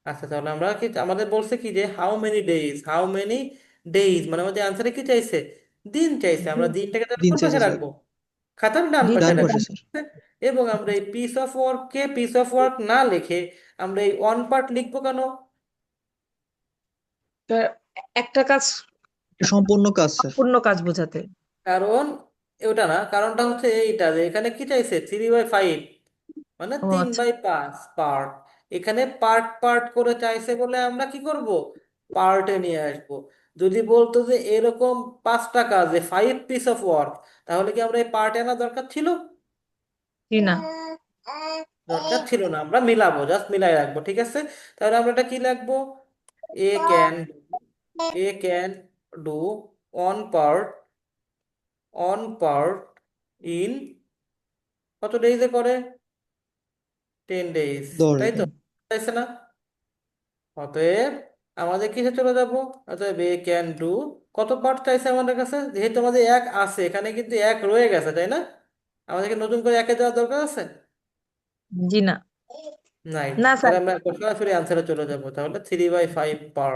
আচ্ছা, তাহলে আমরা কি আমাদের বলছে কি যে how many days, how many days, মানে আমাদের আনসারে কি চাইছে? দিন চাইছে। আমরা দিনটাকে তাহলে দিন কোন পাশে শেষে স্যার। রাখবো? খাতার ডান পাশে ডান রাখবো। পাশে স্যার। এবং আমরা এই পিস অফ ওয়ার্ককে পিস অফ ওয়ার্ক না লিখে আমরা এই অন পার্ট লিখবো কেন? স্যার, একটা কাজ এটা সম্পূর্ণ কাজ স্যার। সম্পূর্ণ কাজ বোঝাতে। কারণ ওটা না, কারণটা হচ্ছে এইটা যে এখানে কি চাইছে? 3/5, মানে ও তিন আচ্ছা। বাই পাঁচ পার্ট। এখানে পার্ট পার্ট করে চাইছে বলে আমরা কি করব? পার্টে নিয়ে আসবো। যদি বলতো যে এরকম 5টা কাজে 5 পিস অফ ওয়ার্ক, তাহলে কি আমরা এই পার্টে আনা দরকার ছিল? জি না। দরকার ছিল না। আমরা মিলাবো, জাস্ট মিলাই রাখবো, ঠিক আছে? তাহলে আমরা এটা কি লিখবো? A can A can do one part, one part in কত ডেইজে করে? 10 ডেজ, দশ তাই তো? দিন তাইছে না? অতএব আমাদের কিসে চলে যাব? অতএব এ ক্যান ডু কত পার্ট চাইছে আমাদের কাছে? যেহেতু আমাদের এক আছে, এখানে কিন্তু এক রয়ে গেছে, তাই না? আমাদেরকে নতুন করে একে যাওয়ার দরকার আছে? জি না। নাই। না স্যার। তাহলে আমরা সরাসরি আনসারে চলে যাব। তাহলে 3/5 পার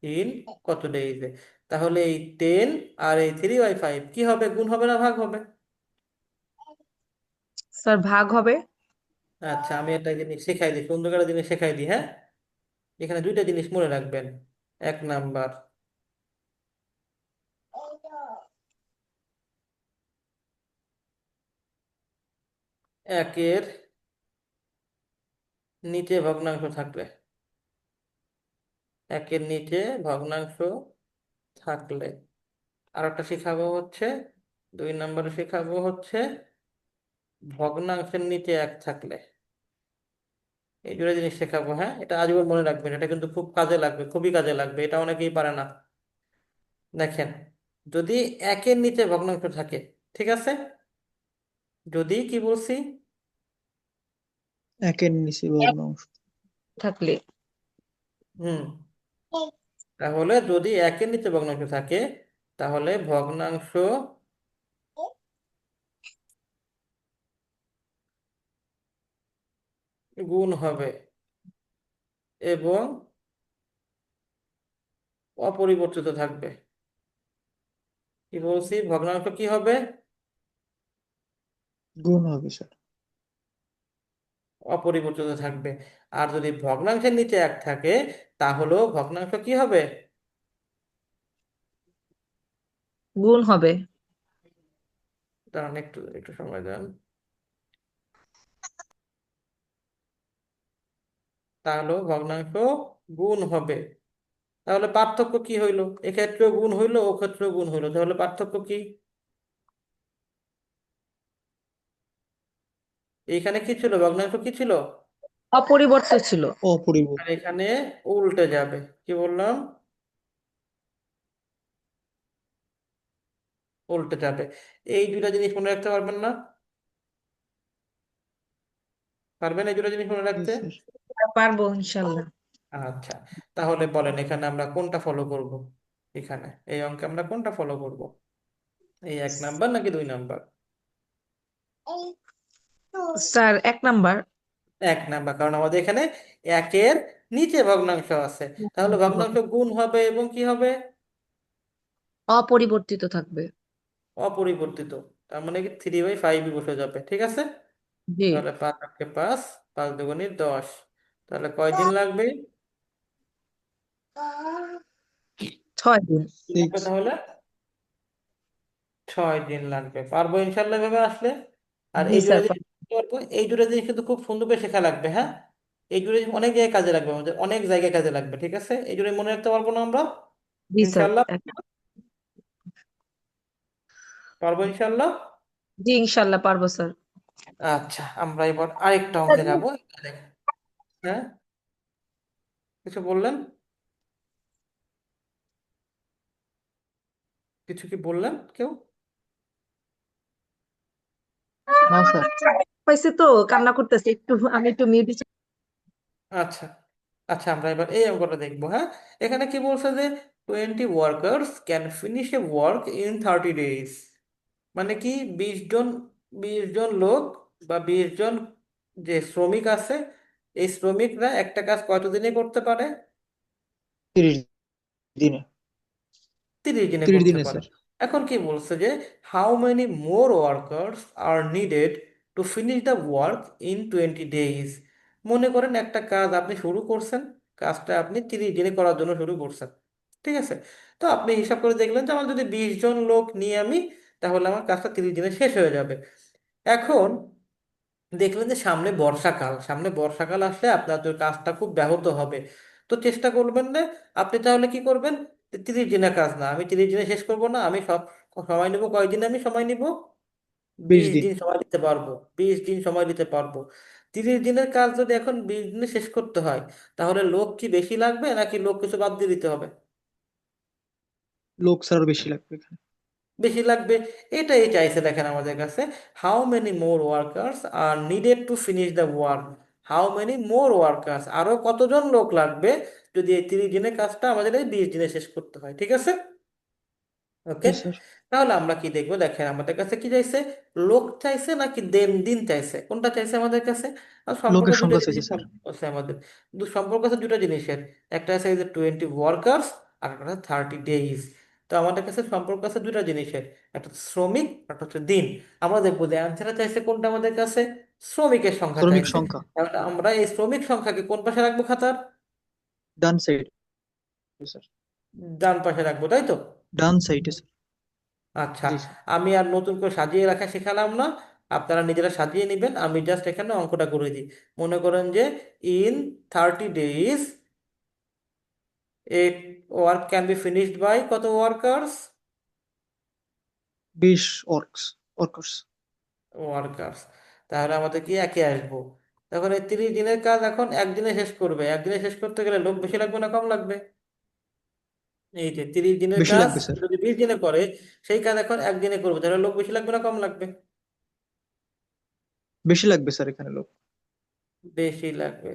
ইন কত ডেইজে। তাহলে এই 10 আর এই 3/5 কি হবে? গুণ হবে না ভাগ হবে? স্যার ভাগ হবে। আচ্ছা, আমি একটা জিনিস শেখাই দিই, সুন্দর একটা জিনিস শেখাই দিই, হ্যাঁ। এখানে দুইটা জিনিস মনে রাখবেন। এক নাম্বার, একের নিচে ভগ্নাংশ থাকলে, একের নিচে ভগ্নাংশ থাকলে। আর একটা শেখাবো হচ্ছে, 2 নম্বরে শেখাবো হচ্ছে ভগ্নাংশের নিচে এক থাকলে। এই দুটো জিনিস শেখাবো, হ্যাঁ। এটা আজীবন মনে রাখবেন, এটা কিন্তু খুব কাজে লাগবে, খুবই কাজে লাগবে, এটা অনেকেই পারে না। দেখেন, যদি একের নিচে ভগ্নাংশ থাকে, ঠিক আছে, যদি কি বলছি, একের নিচে এক ভগ্নাংশ। থাকলে হুম, তাহলে যদি একের নিচে ভগ্নাংশ থাকে, তাহলে ভগ্নাংশ গুণ হবে এবং অপরিবর্তিত থাকবে। কি বলছি, ভগ্নাংশ কি হবে, গুণ হবে স্যার। অপরিবর্তিত থাকবে। আর যদি ভগ্নাংশের নিচে এক থাকে, তাহলেও ভগ্নাংশ কি হবে, গুণ হবে। দাঁড়ান একটু একটু সময় দেন, তাহলেও ভগ্নাংশ গুণ হবে। তাহলে পার্থক্য কি হইলো, এক্ষেত্রেও গুণ হইলো, ও ক্ষেত্রেও গুণ হইলো, তাহলে পার্থক্য কি, এইখানে কি ছিল, ভগ্নাংশ কি ছিল, অপরিবর্তিত ছিল। আর অপরিবর্তিত। এখানে উল্টে যাবে। কি বললাম, উল্টে যাবে। এই দুইটা জিনিস মনে রাখতে পারবেন না, পারবেন এই দুটো জিনিস মনে জি রাখতে? স্যার। পারবো ইনশাল্লাহ। আচ্ছা, তাহলে বলেন এখানে আমরা কোনটা ফলো করব, এখানে এই অঙ্কে আমরা কোনটা ফলো করব, এই 1 নাম্বার নাকি 2 নাম্বার? Sir 1 number. 1 নাম্বার, কারণ আমাদের এখানে একের নিচে ভগ্নাংশ আছে, তাহলে ভগ্নাংশ গুণ হবে এবং কি হবে, অপরিবর্তিত থাকবে। অপরিবর্তিত। তার মানে কি 3/5 বসে যাবে, ঠিক আছে। জি। তাহলে 5 × 5, 5 × 2 = 10। তাহলে কয়দিন লাগবে, 6 দিন। লাগবে সিক্স। তাহলে 6 দিন লাগবে। পারবো ইনশাল্লাহ এভাবে আসলে। আর জি এই দুটো স্যার। জিনিস করতে পারবো, এই দুটো জিনিস কিন্তু খুব সুন্দর করে শেখা লাগবে, হ্যাঁ। এই দুটো জিনিস অনেক জায়গায় কাজে লাগবে, আমাদের অনেক জায়গায় কাজে লাগবে, ঠিক আছে। এই জন্য মনে রাখতে পারবো না আমরা, জি স্যার। ইনশাল্লাহ পারবো ইনশাল্লাহ। জি ইনশাল্লাহ পারবো স্যার। আচ্ছা, আমরা এবার আরেকটা অঙ্কে যাবো। হ্যাঁ, কিছু বললেন, কিছু কি বললেন কেউ? না স্যার। পাইছে তো, কান্না করতেছে একটু, আমি একটু মিউট। আচ্ছা, আচ্ছা, আমরা এবার এই অঙ্কটা দেখবো, হ্যাঁ। এখানে কি বলছে যে 20 workers can finish A work in 30 days. মানে কি, 20 জন, 20 জন লোক বা 20 জন যে শ্রমিক আছে, এই শ্রমিকরা একটা কাজ কত দিনে করতে পারে, 30 দিনে। 30 দিনে 30 করতে দিনে পারে। স্যার। এখন কি বলছে যে how many more workers are needed to finish the work in 20 days. মনে করেন একটা কাজ আপনি শুরু করছেন, কাজটা আপনি 30 দিনে করার জন্য শুরু করছেন, ঠিক আছে। তো আপনি হিসাব করে দেখলেন যে আমার যদি 20 জন লোক নিয়ে আমি, তাহলে আমার কাজটা 30 দিনে শেষ হয়ে যাবে। এখন দেখলেন যে সামনে বর্ষাকাল, সামনে বর্ষাকাল আসলে আপনার তো কাজটা খুব ব্যাহত হবে। তো চেষ্টা করবেন না, আপনি তাহলে কি করবেন, 30 দিনের কাজ না, আমি 30 দিনে শেষ করব না, আমি সব সময় নেব, কয়দিন আমি সময় নিব, বিশ বিশ দিন দিন সময় দিতে পারবো, 20 দিন সময় দিতে পারবো। 30 দিনের কাজ যদি এখন 20 দিনে শেষ করতে হয়, তাহলে লোক কি বেশি লাগবে নাকি লোক কিছু বাদ দিয়ে দিতে হবে? লোক স্যার আরো বেশি লাগবে এখানে। বেশি লাগবে। এটাই চাইছে দেখেন আমাদের কাছে, how many more workers are needed to finish the work. How many more workers, আরো কতজন লোক লাগবে যদি এই 30 দিনের কাজটা আমাদের এই 20 দিনে শেষ করতে হয়, ঠিক আছে। ওকে, জি স্যার। তাহলে আমরা কি দেখবো, দেখেন আমাদের কাছে কি চাইছে, লোক চাইছে নাকি দিন দিন চাইছে, কোনটা চাইছে আমাদের কাছে। আর সম্পর্ক লোকের দুইটা সংখ্যা জিনিস চাইছে স্যার। আছে আমাদের, সম্পর্ক আছে দুটো জিনিসের, একটা আছে এই যে 20 ওয়ার্কার্স, আর একটা হচ্ছে 30 ডেজ। তো আমাদের কাছে সম্পর্ক আছে দুটো জিনিসের, একটা হচ্ছে শ্রমিক, একটা হচ্ছে দিন। আমরা দেখবো যে অ্যান্সারটা চাইছে কোনটা আমাদের কাছে, শ্রমিকের সংখ্যা শ্রমিক চাইছে। সংখ্যা। তাহলে আমরা এই শ্রমিক সংখ্যাকে কোন পাশে রাখবো খাতার? ডান সাইডে স্যার। ডান পাশে রাখবো, তাই তো? ডান সাইডে স্যার। আচ্ছা, জি স্যার। আমি আর নতুন করে সাজিয়ে রাখা শেখালাম না, আপনারা নিজেরা সাজিয়ে নেবেন। আমি জাস্ট এখানে অঙ্কটা করে দিই। মনে করেন যে ইন 30 days এ work can be finished by কত ওয়ার্কার্স? 20 ওয়ার্কার্স। ওয়ার্কার্স। তাহলে আমাদের কি একে আসবো। তখন এই 30 দিনের কাজ এখন একদিনে শেষ করবে। একদিনে শেষ করতে গেলে লোক বেশি লাগবে না কম লাগবে? এই যে 30 দিনের বেশি কাজ লাগবে স্যার। যদি 20 দিনে করে, সেই কাজ এখন একদিনে করবে, তাহলে লোক বেশি লাগবে না কম লাগবে? বেশি লাগবে স্যার এখানে লোক। বেশি লাগবে।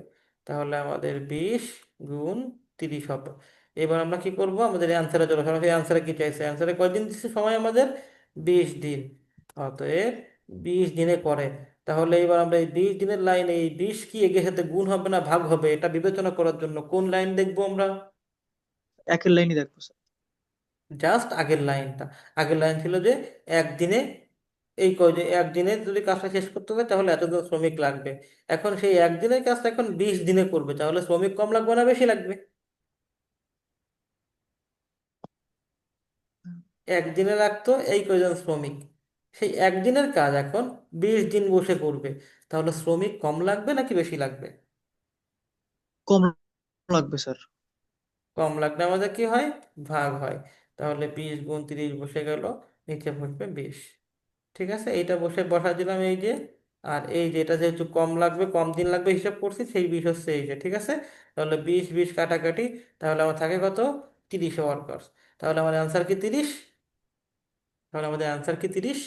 তাহলে আমাদের 20 গুণ 30 হবে। এবার আমরা কি করব, আমাদের অ্যান্সারে চলো, সরাসরি অ্যান্সারে কি চাইছে, অ্যান্সারে কয়দিন দিচ্ছে সময় আমাদের? 20 দিন। অতএব 20 দিনে করে। তাহলে এবার আমরা এই 20 দিনের লাইনে এই 20 কি এগিয়ে সাথে গুণ হবে না ভাগ হবে, এটা বিবেচনা করার জন্য কোন লাইন দেখবো আমরা? একের লাইনই দেখবো স্যার। জাস্ট আগের লাইনটা। আগের লাইন ছিল যে একদিনে, এই কয় যে একদিনে যদি কাজটা শেষ করতে হবে তাহলে এতজন শ্রমিক লাগবে। এখন সেই একদিনের কাজটা এখন 20 দিনে করবে, তাহলে শ্রমিক কম লাগবে না বেশি লাগবে? একদিনে লাগতো এই কয়জন শ্রমিক, সেই একদিনের কাজ এখন 20 দিন বসে করবে, তাহলে শ্রমিক কম লাগবে নাকি বেশি লাগবে? কম লাগবে স্যার। কম লাগলে আমাদের কি হয়, ভাগ হয়। তাহলে 20 গুণ 30 বসে গেল, নিচে বসবে 20। ঠিক আছে, এইটা বসা দিলাম এই যে। আর এই যে এটা যেহেতু কম লাগবে, কম দিন লাগবে হিসাব করছি, সেই 20 হচ্ছে এই যে, ঠিক আছে। তাহলে 20 20 কাটাকাটি, তাহলে আমার থাকে কত, 30 ওয়ার্কার্স। তাহলে আমার অ্যান্সার কি 30? তাহলে আমাদের অ্যান্সার কি 30?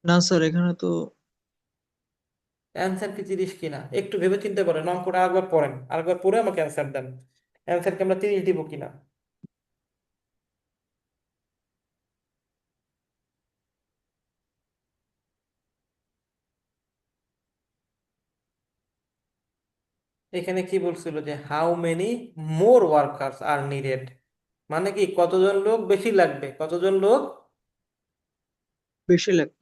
না স্যার এখানে তো। অ্যান্সার কি 30 কিনা একটু ভেবে চিন্তে করেন, অঙ্কটা আরেকবার পড়েন, আরেকবার পড়ে আমাকে অ্যান্সার দেন। অ্যান্সার কি আমরা 30 দিব কিনা? এখানে কি বলছিল যে how many more workers are needed, মানে কি কতজন লোক বেশি লাগবে, কতজন লোক বেশি লাগবে।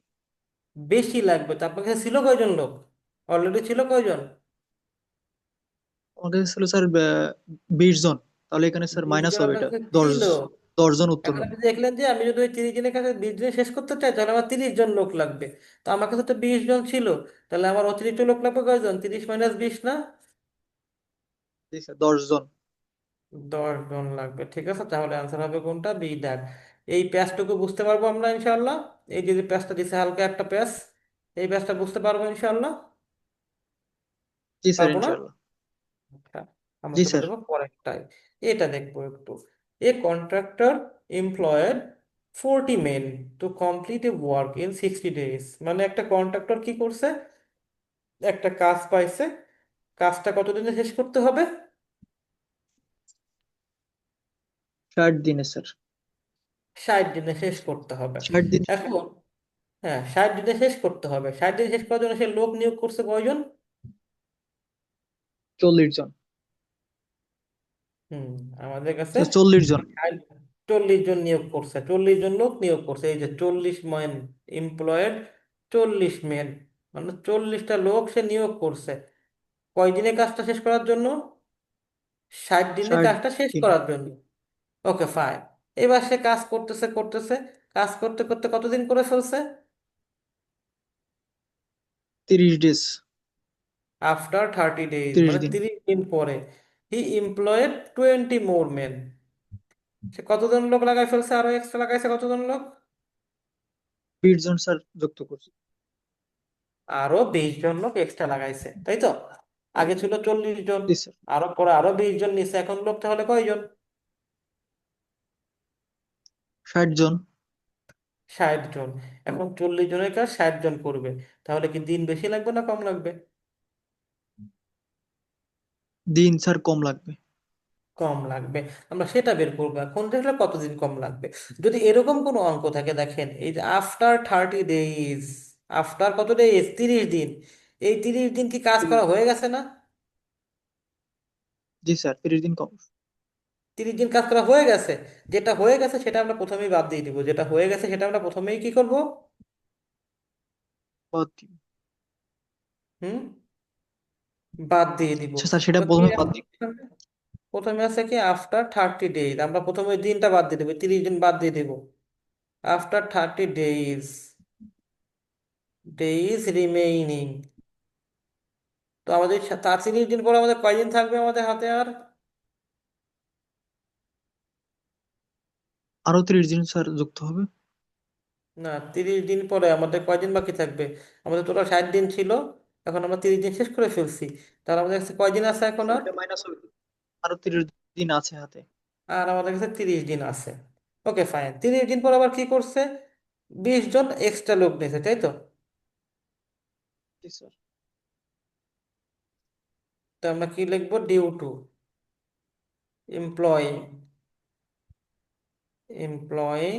বেশি লাগবে। তো আপনার কাছে ছিল কয়জন লোক, অলরেডি ছিল কয়জন? আমাদের ছিল স্যার 20 জন। তাহলে এখানে স্যার 20 মাইনাস জন হবে, আপনার এটা কাছে 10। ছিল। 10 জন উত্তর এখন হবে। আপনি দেখলেন যে আমি যদি ওই 30 দিনের কাছে 20 দিনে শেষ করতে চাই তাহলে আমার 30 জন লোক লাগবে। তো আমার কাছে তো 20 জন ছিল, তাহলে আমার অতিরিক্ত লোক লাগবে কয়জন, 30 - 20 না? জি স্যার 10 জন। 10 জন লাগবে, ঠিক আছে। তাহলে আনসার হবে কোনটা, বি, দেখ। এই প্যাচটুকু বুঝতে পারবো আমরা ইনশাল্লাহ। এই যে প্যাচটা দিছে হালকা একটা প্যাচ, এই প্যাচটা বুঝতে পারবো ইনশাল্লাহ? জি স্যার পারবো না? ইনশাল্লাহ। আচ্ছা, আমরা জি চলে স্যার। যাবো পরেরটায়। এটা দেখবো একটু। A contractor employed 40 men to complete a work in 60 days। মানে একটা কন্ট্রাক্টর কি করছে, একটা কাজ পাইছে, কাজটা কতদিনে শেষ করতে হবে? 60 দিনে স্যার। 60 দিনে শেষ করতে হবে। 60 দিন। এখন হ্যাঁ, 60 দিনে শেষ করতে হবে। 60 দিন শেষ করার জন্য সে লোক নিয়োগ করছে কয়জন? 40 জন। হুম, আমাদের কাছে স্যার 40 জন। 40 জন নিয়োগ করছে, 40 জন লোক নিয়োগ করছে, এই যে 40 মেন এমপ্লয়েড, 40 মেন, মানে 40টা লোক সে নিয়োগ করছে। কয়দিনে কাজটা শেষ করার জন্য? 60 দিনে ষাট কাজটা শেষ দিন করার জন্য। ওকে ফাইন। এবার সে কাজ করতেছে, কাজ করতে করতে কতদিন করে ফেলছে? 30 ডেজ। আফটার 30 days, 30 মানে দিন 30 দিন পরে হি এমপ্লয়েড 20 more men। সে কতজন লোক লাগাই ফেলছে, আরো এক্সট্রা লাগাইছে কতজন লোক? 20 জন স্যার যুক্ত করছি। আরো 20 জন লোক এক্সট্রা লাগাইছে, তাই তো? আগে ছিল 40 জন, জি স্যার। আরো পরে আরো 20 জন নিচ্ছে, এখন লোক তাহলে কয়জন? 60 জন। 60 জন। এখন 40 জনের কাজ 60 জন করবে, তাহলে কি দিন বেশি লাগবে না কম লাগবে? দিন স্যার কম লাগবে। কম লাগবে। আমরা সেটা বের করবো এখন, দেখলে কতদিন কম লাগবে। যদি এরকম কোনো অঙ্ক থাকে, দেখেন এই যে আফটার 30 days, আফটার কত ডেজ, 30 দিন, এই 30 দিন কি কাজ করা হয়ে গেছে না? জি স্যার 30 দিন কম। 30 দিন কাজ করা হয়ে গেছে। যেটা হয়ে গেছে সেটা আমরা প্রথমেই বাদ দিয়ে দিব, যেটা হয়ে গেছে সেটা আমরা প্রথমেই কি করব, বাদ দিই। হুম, বাদ দিয়ে দিব। আচ্ছা স্যার, সেটা তো কি প্রথমে বাদ এখন দিই। প্রথমে আছে কি আফটার 30 ডেজ, আমরা প্রথমে ওই দিনটা বাদ দিয়ে দেবো, 30 দিন বাদ দিয়ে দেবো। আফটার 30 ডেজ, ডেইজ রিমেইনিং, তো আমাদের তার 30 দিন পরে আমাদের কয়দিন থাকবে আমাদের হাতে আর? আরো 30 দিন স্যার যুক্ত হবে। না, 30 দিন পরে আমাদের কয়দিন বাকি থাকবে? আমাদের টোটাল 60 দিন ছিল, এখন আমরা 30 দিন শেষ করে ফেলছি, তাহলে আমাদের কাছে কয়দিন আছে এখন স্যার আর? ওটা মাইনাস হবে, আরো 30 দিন আছে হাতে। আর আমাদের কাছে 30 দিন আছে। ওকে ফাইন, 30 দিন পর আবার কি করছে? 20 জন এক্সট্রা লোক নিয়েছে, তাই তো? জি স্যার। তো আমরা কি লিখবো? Due to employing, employing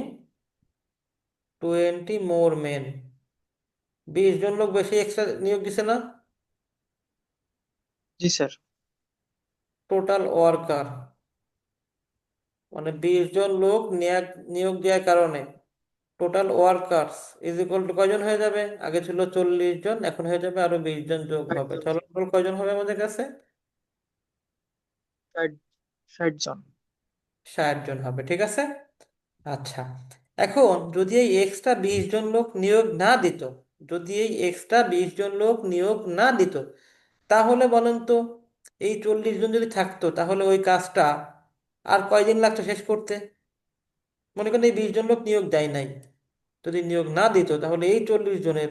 20 more men, 20 জন লোক বেশি এক্সট্রা নিয়োগ দিছে না? জি স্যার। টোটাল ওয়ার্কার, মানে 20 জন লোক নিয়োগ নিয়োগ দেওয়ার কারণে total workers is equal two কয়জন হয়ে যাবে? আগে ছিল 40 জন, এখন হয়ে যাবে আরো 20 জন যোগ 60 হবে, জন তাহলে স্যার। টোটাল কয়জন হবে আমাদের কাছে? 60 60 জন। 60 জন হবে, ঠিক আছে। আচ্ছা, এখন যদি এই এক্সট্রা 20 জন লোক নিয়োগ না দিত, যদি এই এক্সট্রা 20 জন লোক নিয়োগ না দিত, তাহলে বলেন তো, এই 40 জন যদি থাকতো তাহলে ওই কাজটা আর কয়দিন লাগতো শেষ করতে? মনে করেন এই 20 জন লোক নিয়োগ দেয় নাই, যদি নিয়োগ না দিত তাহলে এই 40 জনের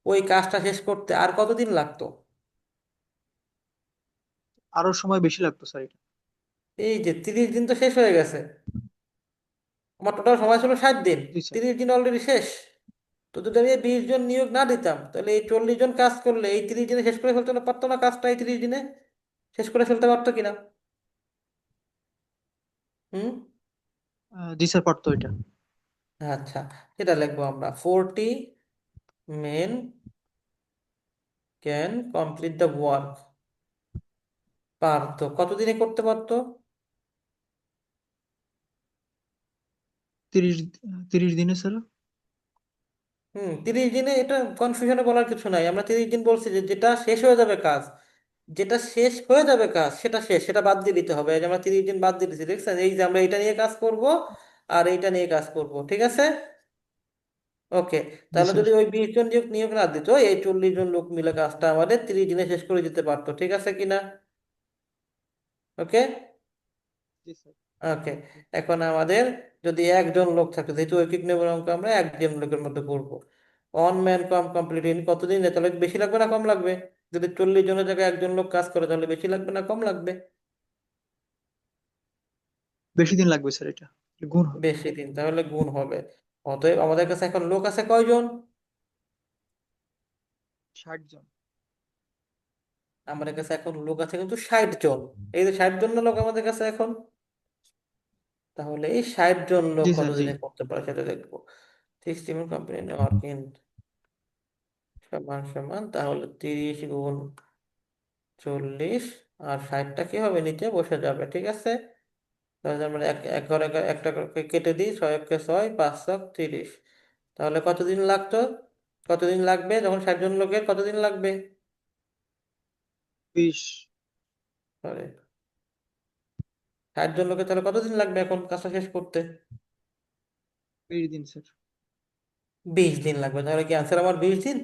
ওই কাজটা শেষ করতে আর কতদিন লাগতো? আরো সময় বেশি লাগতো স্যার এটা। এই যে 30 দিন তো শেষ হয়ে গেছে, আমার টোটাল সময় ছিল 60 দিন, জি স্যার। 30 দিন অলরেডি শেষ। তো যদি আমি এই 20 জন নিয়োগ না দিতাম তাহলে এই 40 জন কাজ করলে এই 30 দিনে শেষ করে ফেলতে পারতো না কাজটা? এই 30 দিনে শেষ করে ফেলতে পারতো কিনা? হুম। জি স্যার, পারতো এটা। আচ্ছা, এটা লিখবো আমরা 40 men can complete the work. পারতো, কতদিনে করতে পারতো? 30 30 দিনে স্যার। 30 দিনে, এটা কনফিউশনে বলার কিছু নাই, আমরা 30 দিন বলছি যে যেটা শেষ হয়ে যাবে কাজ, যেটা শেষ হয়ে যাবে কাজ সেটা শেষ, সেটা বাদ দিয়ে দিতে হবে। এই যে আমরা 30 দিন বাদ দিয়ে দিচ্ছি, দেখছেন? এই যে আমরা এটা নিয়ে কাজ করব আর এইটা নিয়ে কাজ করব, ঠিক আছে। ওকে, জি তাহলে স্যার। যদি ওই 20 জন নিয়োগ নিয়োগ না দিত, এই 40 জন লোক মিলে কাজটা আমাদের 30 দিনে শেষ করে দিতে পারতো, ঠিক আছে কিনা? ওকে। জি স্যার। ওকে, এখন আমাদের যদি একজন লোক থাকে, যেহেতু ঐকিক নিয়মের অঙ্ক আমরা একজন লোকের মধ্যে করবো, 1 man কমপ্লিট ইন কতদিন? তাহলে বেশি লাগবে না কম লাগবে? যদি 40 জনের জায়গায় একজন লোক কাজ করে তাহলে বেশি লাগবে না কম লাগবে? বেশি দিন লাগবে স্যার, এটা গুণ হবে। বেশি দিন, তাহলে গুণ হবে। অতএব আমাদের কাছে এখন লোক আছে কয়জন? 60 জন। আমাদের কাছে এখন লোক আছে কিন্তু 60 জন। এই যে 60 জন না লোক আমাদের কাছে এখন, তাহলে এই 60 জন লোক জি স্যার। জি। কতদিনে করতে পারে সেটা দেখবো। 60 কোম্পানি ওয়ার্কিং সমান সমান, তাহলে 30 গুণ 40, আর 60টা কি হবে? নিচে বসে যাবে, ঠিক আছে। তাহলে আমরা এক এক ঘরে একটা করে কেটে দিই, 6 × 6 5 × 30, তাহলে কতদিন লাগতো? কতদিন লাগবে যখন 60 জন লোকের কতদিন লাগবে? 20। সরি, 60 জন লোকের তাহলে কতদিন লাগবে এখন কাজটা শেষ করতে? 20 দিন স্যার। 20 দিন লাগবে, তাহলে কি আনসার আমার 20 দিন?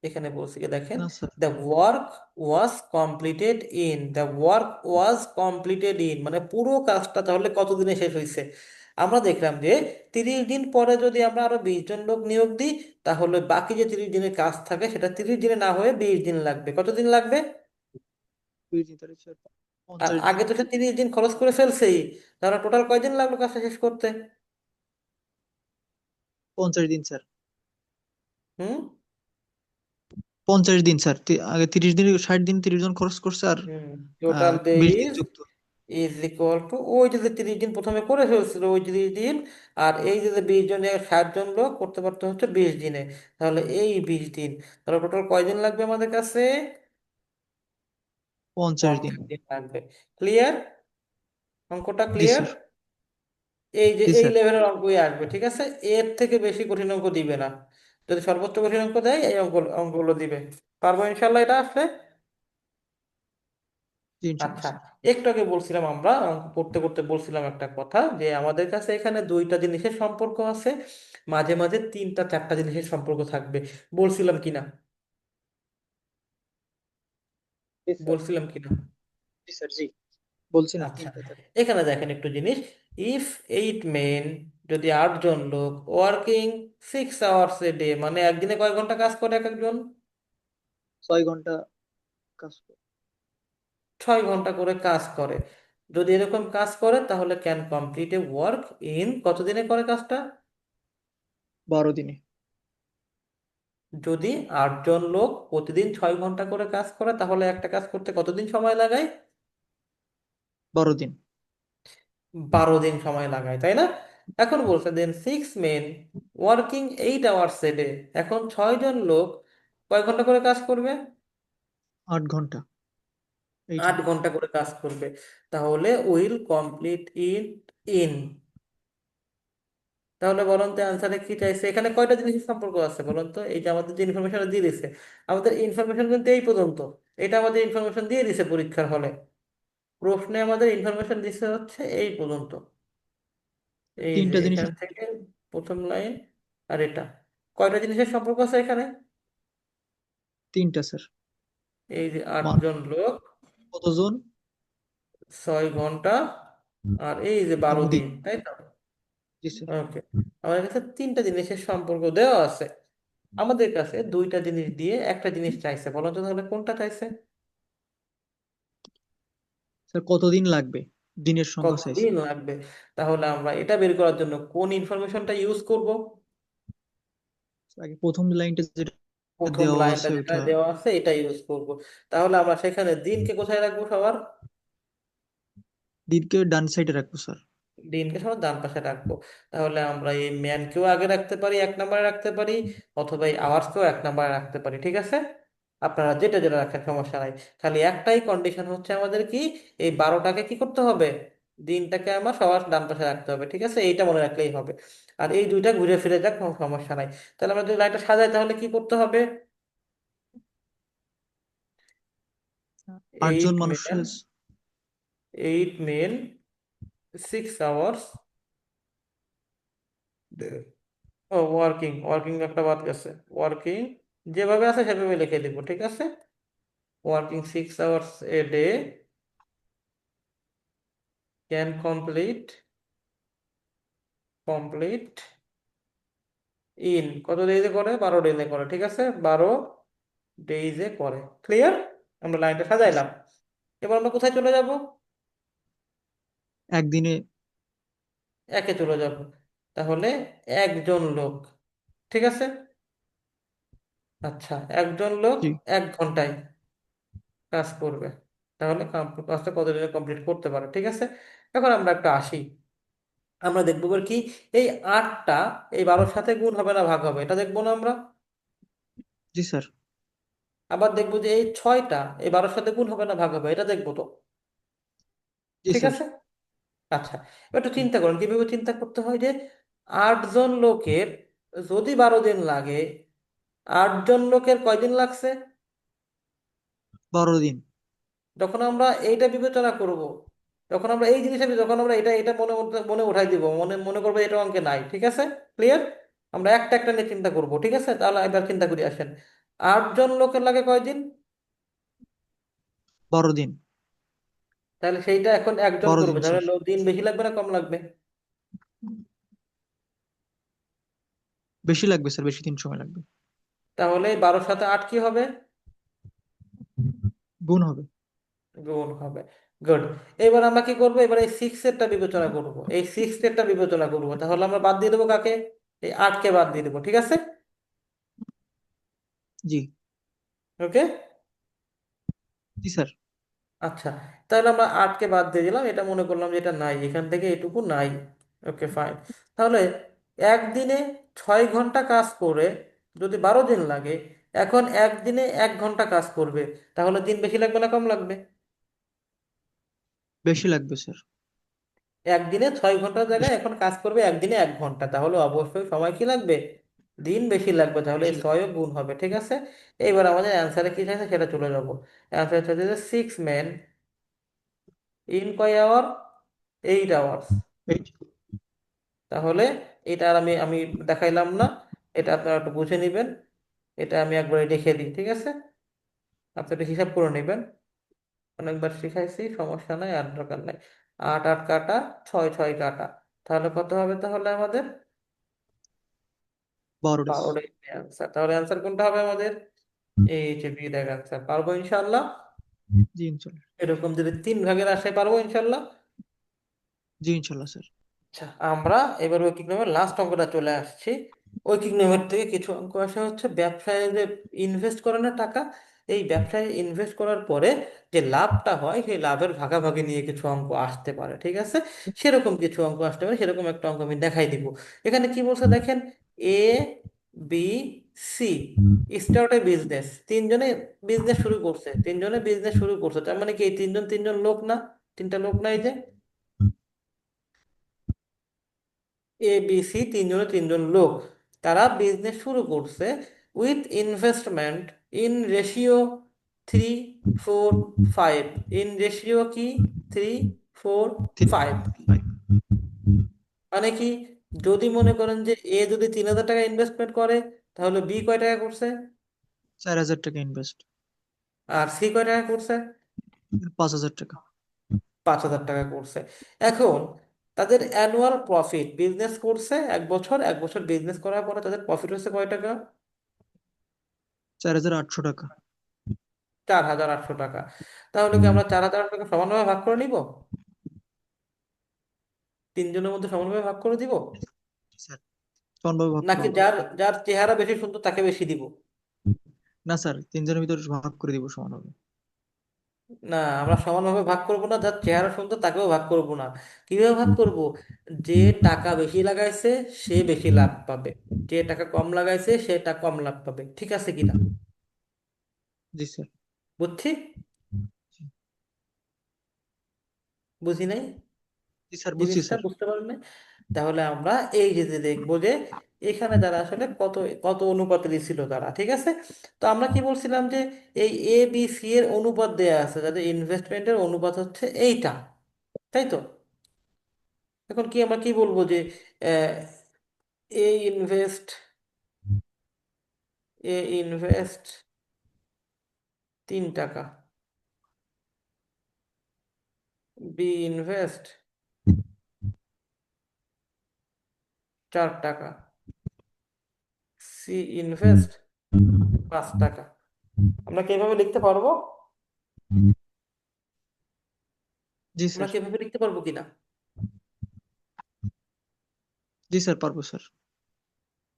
এখানে বলছি কি দেখেন, না sir. The work was completed in, মানে পুরো কাজটা তাহলে কতদিনে শেষ হয়েছে? আমরা দেখলাম যে 30 দিন পরে যদি আমরা আরো 20 জন লোক নিয়োগ দিই, তাহলে বাকি যে 30 দিনের কাজ থাকে সেটা 30 দিনে না হয়ে 20 দিন লাগবে। কতদিন লাগবে? 20 দিন তাহলে স্যার আর 50 দিন। আগে তো সে 30 দিন খরচ করে ফেলছেই, তাহলে টোটাল কয়দিন লাগলো কাজটা শেষ করতে? 50 দিন স্যার। হুম। 50 দিন স্যার। আগে 30 দিন, 60 দিন 30 জন খরচ করছে, আর হুম, টোটাল 20 দিন ডেইজ যুক্ত। ইজ ইকুয়াল টু ওই যে 30 দিন প্রথমে করে ফেলছিল ওই 30 দিন, আর এই যে 20 জন 60 জন লোক করতে পারতে হচ্ছে 20 দিনে, তাহলে এই 20 দিন, তাহলে টোটাল কয়দিন লাগবে আমাদের কাছে? 50 দিন। 50 দিন লাগবে। ক্লিয়ার? অঙ্কটা জি ক্লিয়ার? স্যার। এই যে জি এই স্যার। লেভেলের অঙ্কই আসবে, ঠিক আছে। এর থেকে বেশি কঠিন অঙ্ক দিবে না। যদি সর্বোচ্চ কঠিন অঙ্ক দেয় এই অঙ্কগুলো দিবে। পারবো ইনশাল্লাহ এটা আসলে। জি ইনশাল্লাহ আচ্ছা, স্যার। একটু আগে বলছিলাম আমরা অঙ্ক করতে করতে বলছিলাম একটা কথা, যে আমাদের কাছে এখানে দুইটা জিনিসের সম্পর্ক আছে, মাঝে মাঝে তিনটা চারটা জিনিসের সম্পর্ক থাকবে। বলছিলাম কিনা? জি স্যার। বলছিলাম কিনা? জি স্যার, জি বলছিলেন আচ্ছা, তিনটা চারটা। এখানে দেখেন একটু জিনিস। ইফ 8 মেন, যদি 8 জন লোক ওয়ার্কিং 6 আওয়ার্স এ ডে, মানে একদিনে কয় ঘন্টা কাজ করে এক একজন? 6 ঘন্টা কাজ করে। 6 ঘন্টা করে কাজ করে। যদি এরকম কাজ করে তাহলে can complete a work in কতদিনে করে কাজটা? 12 দিনে। যদি 8 জন লোক প্রতিদিন 6 ঘন্টা করে কাজ করে তাহলে একটা কাজ করতে কতদিন সময় লাগায়? 12 দিন। 12 দিন সময় লাগায়, তাই না? এখন বলছে then 6 men working 8 hours a day, এখন 6 জন লোক কয় ঘন্টা করে কাজ করবে? 8 ঘন্টা। 8 আট আওয়ার ঘন্টা করে কাজ করবে। তাহলে উইল কমপ্লিট ইন ইন তাহলে বলুন তো অ্যান্সারে কি চাইছে? এখানে কয়টা জিনিসের সম্পর্ক আছে বলুন তো? এই যে আমাদের যে ইনফরমেশন দিয়ে দিছে, আমাদের ইনফরমেশন কিন্তু এই পর্যন্ত। এটা আমাদের ইনফরমেশন দিয়ে দিছে পরীক্ষার হলে, প্রশ্নে আমাদের ইনফরমেশন দিছে হচ্ছে এই পর্যন্ত। এই যে তিনটা এখান জিনিসের। থেকে প্রথম লাইন আর এটা, কয়টা জিনিসের সম্পর্ক আছে এখানে? তিনটা স্যার। এই যে আট মান জন লোক, কতজন? 6 ঘন্টা, আর এই যে 12 দিন, দিন। তাই তো? জি স্যার। ওকে, আমাদের কাছে তিনটা জিনিসের সম্পর্ক দেওয়া আছে। আমাদের কাছে দুইটা জিনিস দিয়ে একটা জিনিস চাইছে, বলো তো তাহলে কোনটা চাইছে? স্যার কতদিন লাগবে? দিনের সংখ্যা চাইছে। কতদিন লাগবে। তাহলে আমরা এটা বের করার জন্য কোন ইনফরমেশনটা ইউজ করব? আগে প্রথম লাইনটা যেটা প্রথম দেওয়া লাইনটা আছে যেটা ওইটা। দেওয়া আছে এটা ইউজ করব। তাহলে আমরা সেখানে দিনকে কোথায় রাখবো সবার? দিনকে ডান সাইডে রাখবো স্যার। দিনকে সবার ডান পাশে রাখবো। তাহলে আমরা এই ম্যানকেও আগে রাখতে পারি, 1 নম্বরে রাখতে পারি, অথবা এই আওয়ার্সকেও 1 নম্বরে রাখতে পারি, ঠিক আছে? আপনারা যেটা যেটা রাখেন সমস্যা নাই। খালি একটাই কন্ডিশন হচ্ছে আমাদের কি, এই 12টাকে কি করতে হবে? দিনটাকে আমার সবার ডান পাশে রাখতে হবে, ঠিক আছে? এইটা মনে রাখলেই হবে। আর এই দুইটা ঘুরে ফিরে যাক, কোনো সমস্যা নাই। তাহলে আমরা যদি লাইনটা সাজাই তাহলে কি করতে হবে? 8 জন এইট মেন মানুষের। 8 মেন 6 আওয়ার্স, ও ওয়ার্কিং, ওয়ার্কিং একটা বাদ গেছে। ওয়ার্কিং যেভাবে আছে সেভাবে লিখে দিব, ঠিক আছে? Working 6 hours a day can complete in কত ডেজে করে? 12 ডেজে করে, ঠিক আছে? 12 ডেজে করে। ক্লিয়ার? আমরা লাইনটা সাজাইলাম। এবার আমরা কোথায় চলে যাব? একদিনে। একে চলে যাব। তাহলে একজন লোক, ঠিক আছে? আচ্ছা, একজন লোক জি 1 ঘন্টায় কাজ করবে, তাহলে কাজটা কত দিনে কমপ্লিট করতে পারে, ঠিক আছে? এখন আমরা একটা আসি, আমরা দেখবো এবার কি, এই 8টা এই 12-র সাথে গুণ হবে না ভাগ হবে, এটা দেখবো না আমরা? জি স্যার। আবার দেখবো যে এই 6টা এই 12-র সাথে গুণ হবে না ভাগ হবে, এটা দেখবো তো, জি ঠিক স্যার। আছে? আচ্ছা, এবার একটু জি। চিন্তা করেন কিভাবে চিন্তা করতে হয়, যে 8 জন লোকের যদি 12 দিন লাগে, 8 জন লোকের কয়দিন লাগছে? 12 দিন। যখন আমরা এইটা বিবেচনা করব, তখন আমরা এই জিনিসটা যখন আমরা এটা এটা মনে উঠাই দিব, মনে মনে করবো এটা অঙ্কে নাই, ঠিক আছে? ক্লিয়ার? আমরা একটা একটা নিয়ে চিন্তা করব, ঠিক আছে? তাহলে এবার চিন্তা করি আসেন, 8 জন লোকের লাগে কয়দিন? 12 দিন। তাহলে সেইটা এখন একজন বারো করবে, দিন তাহলে স্যার। দিন বেশি লাগবে না কম লাগবে? বেশি লাগবে স্যার, বেশি দিন সময় লাগবে। তাহলে 12-র সাথে 8 কি হবে? গুণ হবে। গুণ হবে। গুড। এবার আমরা কি করবো, এবার এই 6-এরটা বিবেচনা করব, এই 6-এরটা বিবেচনা করব, তাহলে আমরা বাদ দিয়ে দেবো কাকে? এই 8কে বাদ দিয়ে দেবো, ঠিক আছে? জি। ওকে। জি স্যার। আচ্ছা, তাহলে আমরা 8কে বাদ দিয়ে দিলাম, এটা মনে করলাম যে এটা নাই, এখান থেকে এটুকু নাই। ওকে, ফাইন। তাহলে একদিনে 6 ঘন্টা কাজ করে যদি 12 দিন লাগে, এখন একদিনে 1 ঘন্টা কাজ করবে, তাহলে দিন বেশি লাগবে না কম লাগবে? বেশি লাগবে স্যার। একদিনে 6 ঘন্টার জায়গায় এখন কাজ করবে একদিনে 1 ঘন্টা, তাহলে অবশ্যই সময় কি লাগবে? দিন বেশি লাগবে, তাহলে এই বেশি লাগে। 6ও গুণ হবে, ঠিক আছে। এইবার আমাদের অ্যান্সারে কি চাইছে সেটা চলে যাবো। অ্যান্সার চাইছে যে 6 men ইন কয় আওয়ার? 8 hours। এই তাহলে এটা আর আমি আমি দেখাইলাম না, এটা আপনারা একটু বুঝে নেবেন। এটা আমি একবারে লিখে দিই, ঠিক আছে। আপনারা হিসাব করে নেবেন, অনেকবার শিখাইছি, সমস্যা নাই, আর দরকার নাই। 8 8 কাটা, 6 6 কাটা, তাহলে কত হবে তাহলে আমাদের? 12 days। 12টাই অ্যান্সার। তাহলে অ্যান্সার কোনটা হবে আমাদের? এই যে বি এর অ্যান্সার। পারবো ইনশাল্লাহ? জি ইনশাল্লাহ। এরকম যদি 3 ভাগের আসে পারবো ইনশাল্লাহ। জি ইনশাল্লাহ স্যার। আচ্ছা, আমরা এবার ঐকিক নিয়মের লাস্ট অঙ্কটা চলে আসছি। ঐকিক নিয়মের থেকে কিছু অঙ্ক আসা হচ্ছে ব্যবসায় যে ইনভেস্ট করে না টাকা, এই ব্যবসায় ইনভেস্ট করার পরে যে লাভটা হয় সেই লাভের ভাগাভাগি নিয়ে কিছু অঙ্ক আসতে পারে, ঠিক আছে। সেরকম কিছু অঙ্ক আসতে পারে, সেরকম একটা অঙ্ক আমি দেখাই দিব। এখানে কি বলছে দেখেন, A, B, C start a business. তিনজনে বিজনেস শুরু করছে, তিনজনে বিজনেস শুরু করছে, তার মানে কি এই তিনজন তিনজন লোক না? তিনটা লোক না এই যে এ বি সি, তিনজনে তিনজন লোক, তারা বিজনেস শুরু করছে with investment in ratio 3 4 5। In ratio কি? 3 4 5। 5। মানে কি, যদি মনে করেন যে এ যদি 3,000 টাকা ইনভেস্টমেন্ট করে, তাহলে বি কয় টাকা করছে? 4,000 টাকা ইনভেস্ট। আর সি কয় টাকা করছে? 5,000 টাকা। 5,000 টাকা করছে। এখন তাদের অ্যানুয়াল প্রফিট, বিজনেস করছে 1 বছর, 1 বছর বিজনেস করার পরে তাদের প্রফিট হচ্ছে কয় টাকা? 4,800 টাকা। 4,800 টাকা। তাহলে কি আমরা 4,000 টাকা সমানভাবে ভাগ করে নিব? তিনজনের মধ্যে সমানভাবে ভাগ করে দিব? স্যার সমানভাবে ভাগ নাকি করবো। যার যার চেহারা বেশি সুন্দর তাকে বেশি দিব? না স্যার, তিনজনের ভিতরে ভাগ করে দিব সমানভাবে। না, আমরা সমানভাবে ভাগ করব না, যার চেহারা সুন্দর তাকেও ভাগ করব না। কিভাবে ভাগ করব? যে টাকা বেশি লাগাইছে সে বেশি লাভ পাবে, যে টাকা কম লাগাইছে সে টাকা কম লাভ পাবে, ঠিক আছে কিনা? জি স্যার। বুঝছি? বুঝি নাই জি স্যার, বুঝছি জিনিসটা, স্যার। বুঝতে পারেন নাই? তাহলে আমরা এই যে যে দেখবো যে এখানে যারা আসলে কত কত অনুপাতে ছিল তারা, ঠিক আছে। তো আমরা কি বলছিলাম যে এই এ বি সি এর অনুপাত দেয়া আছে, যাদের ইনভেস্টমেন্টের অনুপাত হচ্ছে এইটা, তাই তো। এখন কি আমরা কি বলবো যে এ ইনভেস্ট, এ ইনভেস্ট 3 টাকা, বি ইনভেস্ট 4 টাকা, সি ইনভেস্ট 5 টাকা। আমরা কি এভাবে লিখতে পারবো? জি আমরা স্যার। কি এভাবে লিখতে পারবো কিনা? জি স্যার, পারবো স্যার।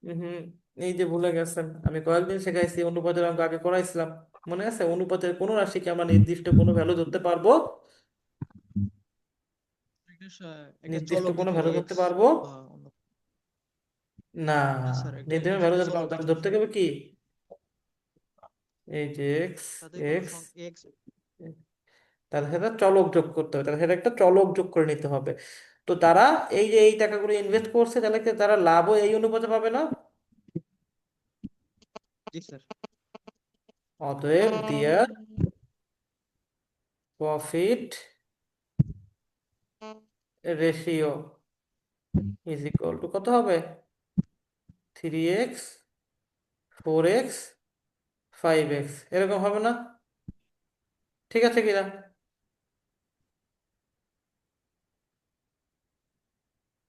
হুম। এই যে ভুলে গেছেন, আমি কয়েকদিন শেখাইছি অনুপাতের অঙ্ক আগে করাইছিলাম, মনে আছে? অনুপাতের কোন রাশিকে আমরা নির্দিষ্ট কোনো ভ্যালু ধরতে পারবো? একটা একটা নির্দিষ্ট চলক কোনো দিতে ভ্যালু হবে ধরতে এক্স পারবো বা অন্য। না? না স্যার, একটা নির্দিষ্ট ভ্যালু একটা ধরতে পারবো, চলক তাহলে দিতে ধরতে হবে। হবে কি? এই যে এক্স, তাতে কোনো এক্স, এক্স। তার সাথে চলক যোগ করতে হবে, তার সাথে একটা চলক যোগ করে নিতে হবে। তো তারা এই যে এই টাকাগুলো ইনভেস্ট করছে, তাহলে কি তারা লাভও এই অনুপাতে পাবে না? জি স্যার। অতএব their profit ratio is equal to কত হবে? 3x, 4x, 5x, এরকম হবে না? ঠিক আছে কিনা?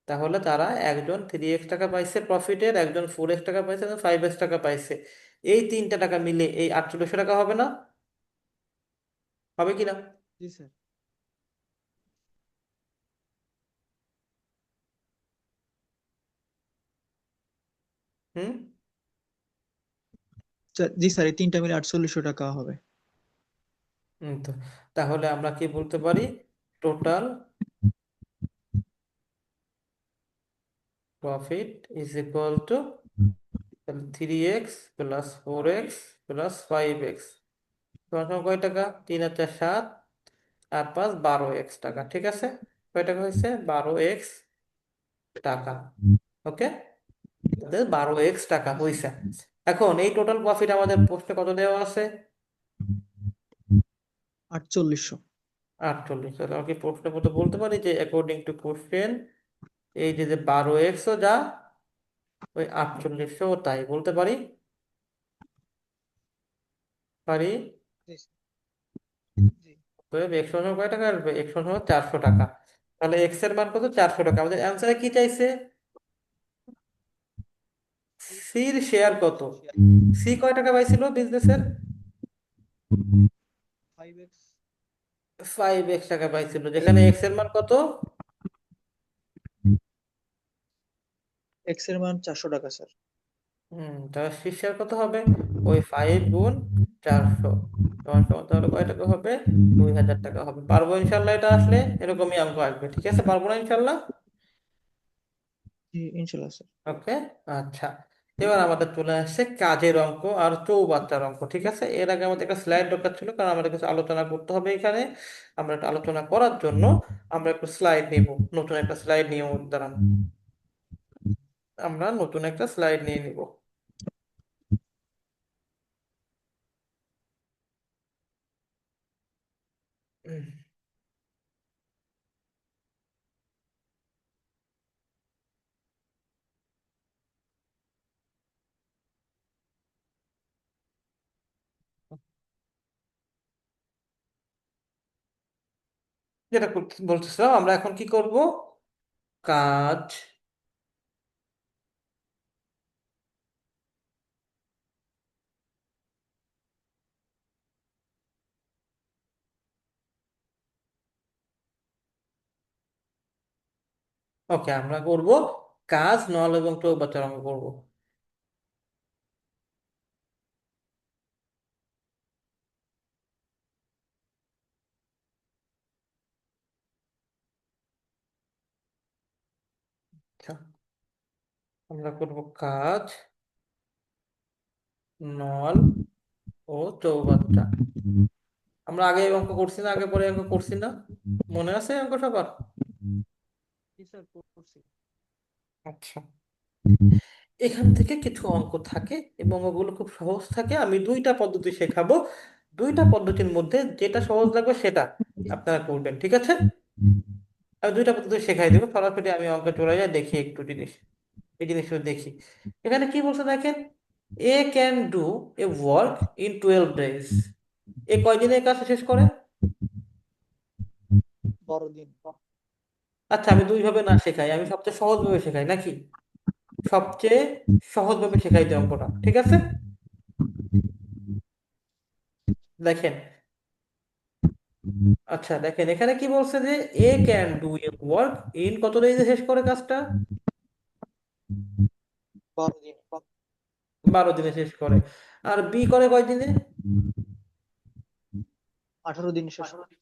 তাহলে তারা একজন 3x টাকা পাইছে প্রফিটের, একজন 4x টাকা পাইছে, একজন 5x টাকা পাইছে। এই 3টা টাকা মিলে এই 4800 টাকা হবে না? হবে কিনা? জি স্যার। হুম। জি স্যার, এই তিনটা মিলে 4,800 টাকা হবে। তো তাহলে আমরা কি বলতে পারি? Total profit is equal two 3x + 4x + 5x তোমার সময় কয় টাকা? 3 আর 4 7, আর 5 12x টাকা, ঠিক আছে। কয় টাকা হয়েছে? 12x টাকা। ওকে, 12x টাকা হয়েছে। এখন এই টোটাল প্রফিট আমাদের প্রশ্নে কত দেওয়া আছে? 4800। 48। তাহলে আমাকে প্রশ্ন মতো বলতে পারি যে অ্যাকর্ডিং টু কোশ্চেন এই যে 12x-ও যা, ওই 4800 তাই বলতে পারি? পারি। জি জি। এক্স সমান কয় টাকা আসবে? এক্স সমান 400 টাকা। তাহলে এক্স এর মান কত? 400 টাকা। আমাদের অ্যান্সারে কি চাইছে? সির শেয়ার কত? সি কয় টাকা পাইছিল বিজনেসের? 5x। 5x টাকা পাইছিল, যেখানে এক্স এর মান কত? এক্স এর মান 400 টাকা স্যার। তাহলে সি শেয়ার কত হবে? ওই 5 গুণ 400 তাহলে কয় টাকা হবে? 2000 টাকা হবে। পারবো ইনশাল্লাহ এটা আসলে? এরকমই অঙ্ক আসবে, ঠিক আছে? পারবো না ইনশাল্লাহ? জি ইনশাল্লাহ স্যার। ওকে, আচ্ছা। এবার আমাদের চলে আসছে কাজের অঙ্ক আর চৌবাচ্চার অঙ্ক, ঠিক আছে? এর আগে আমাদের একটা স্লাইড দরকার ছিল, কারণ আমাদের কিছু আলোচনা করতে হবে এখানে। আমরা একটা আলোচনা করার জন্য আমরা একটু স্লাইড নিব, নতুন একটা স্লাইড নিয়ে দাঁড়ান। আমরা নতুন একটা স্লাইড নিয়ে নিব। উম, যেটা বলতেছিলাম, আমরা এখন কি করব? কাজ ওকে, আমরা করব কাজ, নল এবং চৌবাচ্চার অঙ্ক করব। আচ্ছা, আমরা করব কাজ, নল ও চৌবাচ্চা। আমরা আগে এই অঙ্ক করছি না? আগে পরে অঙ্ক করছি না? মনে আছে এই অঙ্ক সবার? জি স্যার করছি। আচ্ছা, এখান থেকে কিছু অঙ্ক থাকে এবং ওগুলো খুব সহজ থাকে। আমি দুইটা পদ্ধতি শেখাবো, দুইটা পদ্ধতির মধ্যে যেটা সহজ লাগবে সেটা আপনারা করবেন, ঠিক আছে? আমি দুইটা পদ্ধতি শেখাই দেবো। সরাসরি আমি অঙ্কে চলে যাই, দেখি একটু জিনিস, এই জিনিসগুলো দেখি। এখানে কি বলছে দেখেন, A can do a work in 12 days। A কয়দিনে এই কাজটা শেষ করে? 12 দিন। আচ্ছা, আমি দুইভাবে না শেখাই, আমি সবচেয়ে সহজভাবে শেখাই নাকি? সবচেয়ে সহজভাবে শেখাই দিই অঙ্কটা, ঠিক আছে? দেখেন, আচ্ছা দেখেন এখানে কি বলছে যে A can do a work in কত ডেজে শেষ করে কাজটা? 12 দিন। 12 দিনে শেষ করে। আর বি করে কয় দিনে? 18 দিন শেষ করে।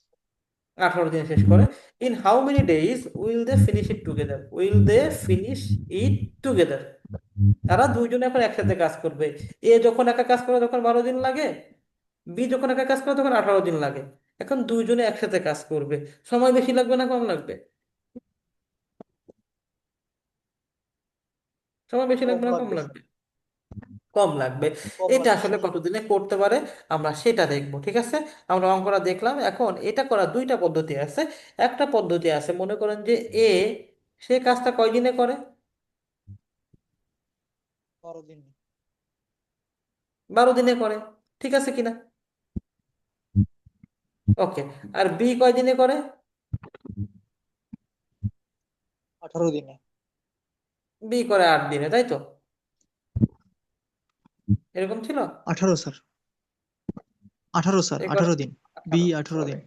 18 দিনে শেষ করে। In how many days will they finish it together? Will they finish it together? তারা দুইজনে এখন একসাথে কাজ করবে। এ যখন একা কাজ করে তখন 12 দিন লাগে, বি যখন একা কাজ করে তখন 18 দিন লাগে। এখন দুইজনে একসাথে কাজ করবে, সময় বেশি লাগবে না কম লাগবে? সময় বেশি কম লাগবে না কম লাগবে স্যার। লাগবে? কম লাগবে। কম এটা লাগবে আসলে স্যার। কতদিনে করতে পারে আমরা সেটা দেখবো, ঠিক আছে? আমরা অঙ্কটা দেখলাম। এখন এটা করার দুইটা পদ্ধতি আছে। একটা পদ্ধতি আছে, মনে করেন যে এ, সে কাজটা কয় দিনে করে? 12 দিন। 12 দিনে করে, ঠিক আছে কিনা? ওকে। আর বি কয় দিনে করে? 18 দিনে। বি করে 8 দিনে, তাই তো? এরকম ছিল? 18 স্যার। 18 স্যার, এ করে 18 দিন। বি 18, 18 সরি, দিন।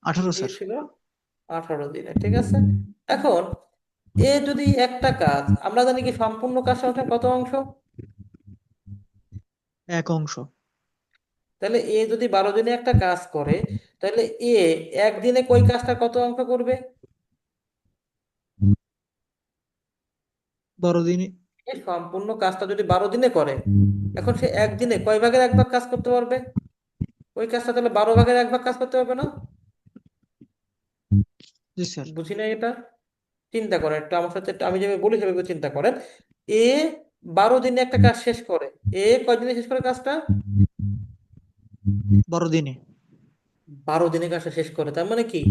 18 বি স্যার। ছিল 18 দিনে, ঠিক আছে? এখন এ যদি একটা কাজ, আমরা জানি কি সম্পূর্ণ কাজটা ওঠে কত অংশ? এক অংশ। তাহলে এ যদি 12 দিনে একটা কাজ করে, তাহলে এ একদিনে কই কাজটা কত অংশ করবে? 12 দিনে। এ সম্পূর্ণ কাজটা যদি 12 দিনে করে, এখন সে একদিনে কয় ভাগের এক ভাগ কাজ করতে পারবে? ওই কাজটা তাহলে 12 ভাগের এক ভাগ কাজ করতে পারবে না? জি স্যার। বুঝি না এটা। চিন্তা করেন একটু আমার সাথে, আমি যেভাবে বলি সেভাবে চিন্তা করেন। এ 12 দিনে একটা কাজ শেষ করে। এ কয়দিনে শেষ করে কাজটা? 12 দিনে। 12 দিনে কাজটা শেষ করে, তার মানে কি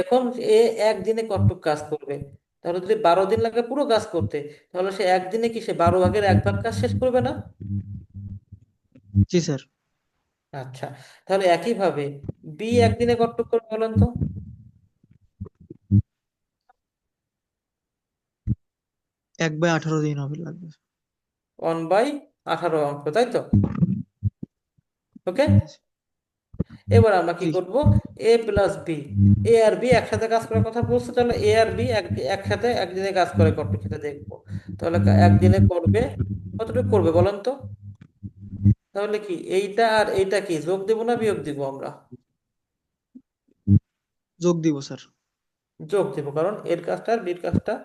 এখন এ একদিনে কতটুকু কাজ করবে? তাহলে যদি 12 দিন লাগে পুরো কাজ করতে, তাহলে সে একদিনে কি সে 12 ভাগের 1 ভাগ কাজ শেষ করবে না? জি স্যার। আচ্ছা, তাহলে একইভাবে বি একদিনে কতটুকু করবে বলেন তো? 1/18 দিন হবে লাগবে। 1/18 অঙ্ক, তাই তো? ওকে। জি স্যার। এবার আমরা কি জি। করব? এ প্লাস বি, এ আর বি একসাথে কাজ করার কথা বলছে, তাহলে এ আর বি একসাথে একদিনে কাজ করে কতটুকু সেটা দেখবো। তাহলে একদিনে করবে কতটুকু করবে বলেন তো? তাহলে কি এইটা আর এইটা কি যোগ দেবো না বিয়োগ দিব আমরা? যোগ দিব স্যার। যোগ দেবো, কারণ এর কাজটা আর বির কাজটা।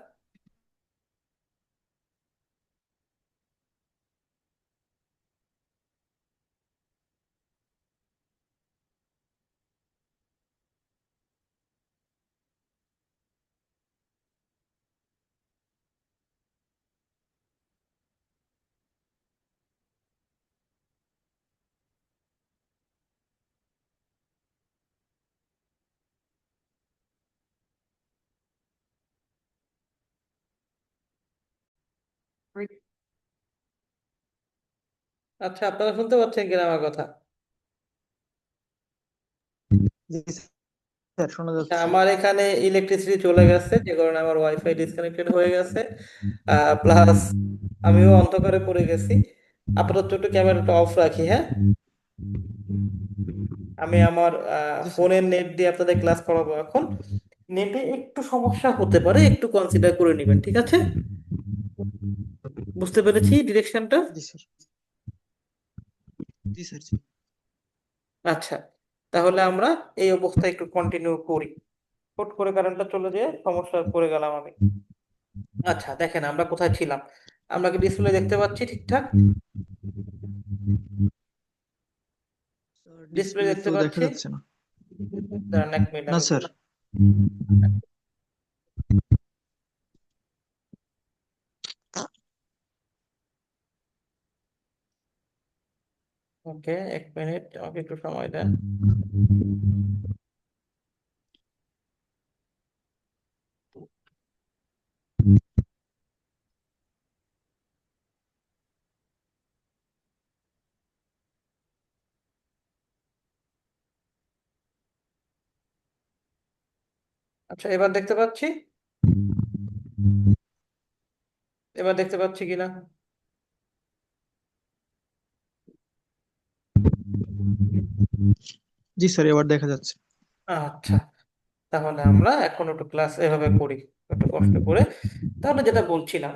আচ্ছা, আপনারা শুনতে পাচ্ছেন কিনা আমার কথা? জি স্যার, শোনা আচ্ছা, যাচ্ছে। আমার এখানে ইলেকট্রিসিটি চলে গেছে, যে কারণে আমার ওয়াইফাই ডিসকানেক্টেড হয়ে গেছে। প্লাস আমিও অন্ধকারে পড়ে গেছি। আপাতত একটু ক্যামেরাটা অফ রাখি, হ্যাঁ। আমি আমার জি স্যার। ফোনের নেট দিয়ে আপনাদের ক্লাস করাবো এখন। নেটে একটু সমস্যা হতে পারে, একটু কনসিডার করে নেবেন, ঠিক আছে? বুঝতে পেরেছি ডিরেকশনটা। জি স্যার। জি স্যার। জি। আচ্ছা, তাহলে আমরা এই অবস্থায় একটু কন্টিনিউ করি। হুট করে কারেন্টটা চলে যেয়ে সমস্যায় পড়ে গেলাম আমি। আচ্ছা, দেখেন আমরা কোথায় ছিলাম। আমরা কি ডিসপ্লে দেখতে পাচ্ছি ঠিকঠাক? স্যার, ডিসপ্লে ডিসপ্লে দেখতে তো দেখা পাচ্ছি। যাচ্ছে না। দাঁড়ান 1 মিনিট, না আমি একটু। স্যার। ওকে, 1 মিনিট আমাকে একটু সময় দেন। আচ্ছা, এবার দেখতে পাচ্ছি। এবার দেখতে পাচ্ছি কিনা? জি স্যার, এবার দেখা যাচ্ছে। আচ্ছা, তাহলে আমরা এখন একটু ক্লাস এভাবে করি, একটু কষ্ট করে। তাহলে যেটা বলছিলাম,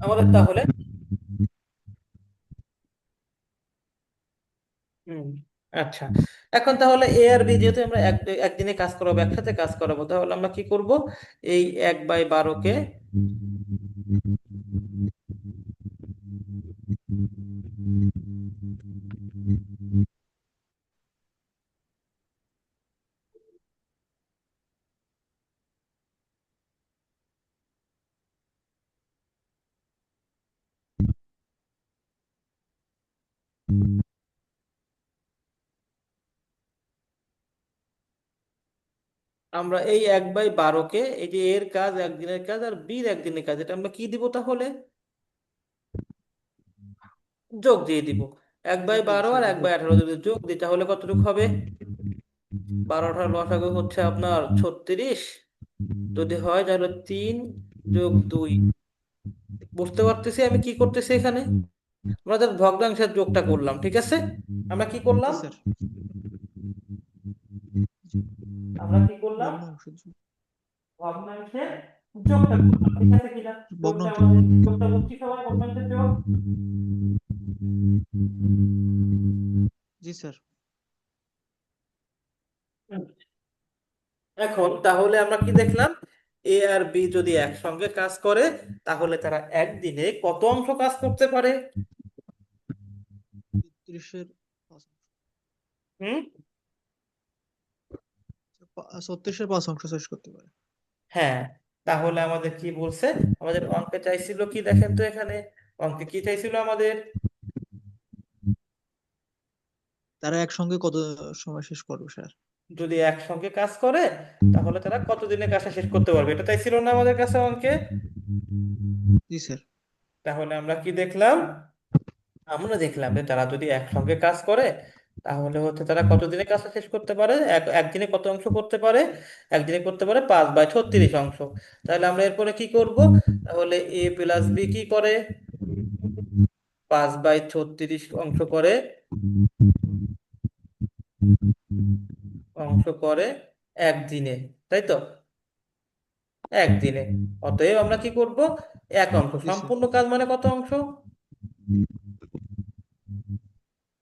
আমাদের তাহলে হুম আচ্ছা, এখন তাহলে এ আর বি যেহেতু আমরা একদিনে কাজ করাবো, একসাথে কাজ করাবো, তাহলে আমরা কি করব? এই 1/12কে আমরা এই 1/12কে, এই যে এর কাজ একদিনের কাজ আর বির একদিনের কাজ, এটা আমরা কি দিব তাহলে? যোগ দিয়ে দিব। এক বাই যোগ দিব বারো আর স্যার, এক যোগ। বাই আঠারো যদি যোগ দিই তাহলে কতটুকু হবে? 12 18 হচ্ছে আপনার 36। যদি হয় তাহলে 3 + 2। বুঝতে পারতেছি আমি কি করতেছি এখানে। আমরা তার ভগ্নাংশের যোগটা করলাম, ঠিক আছে? আমরা কি জি করলাম? স্যার। আমরা কি করলাম? ভগ্নাংশ যোগ। ভগ্নাংশের যোগটা করলাম, ঠিক আছে কিনা? যোগটা ভগ্নাংশ। আমাদের যোগটা বুঝছি সবাই, ভগ্নাংশের যোগ। জি স্যার। এখন তাহলে আমরা কি দেখলাম? এ আর বি যদি একসঙ্গে কাজ করে, তাহলে তারা একদিনে কত অংশ কাজ করতে পারে? 33-এর 5 অংশ। হুম 36-এর 5 অংশ শেষ করতে পারে। হ্যাঁ, তাহলে আমাদের কি বলছে? আমাদের অঙ্কে চাইছিল কি, দেখেন তো এখানে অঙ্কে কি চাইছিল আমাদের? তারা একসঙ্গে কত সময় শেষ করবে স্যার? যদি একসঙ্গে কাজ করে তাহলে তারা কতদিনে কাজটা শেষ করতে পারবে, এটা চাইছিল না আমাদের কাছে অঙ্কে? জি স্যার। তাহলে আমরা কি দেখলাম? আমরা দেখলাম যে তারা যদি একসঙ্গে কাজ করে তাহলে হচ্ছে তারা কতদিনে কাজটা শেষ করতে পারে, একদিনে কত অংশ করতে পারে? একদিনে করতে পারে 5/36 অংশ। তাহলে আমরা এরপরে কি করব? তাহলে A+B কি করে? 5/36 করে, অংশ করে একদিনে, তাই তো? একদিনে। অতএব আমরা কি করব? এক অংশ। জি স্যার। সম্পূর্ণ কাজ মানে কত অংশ?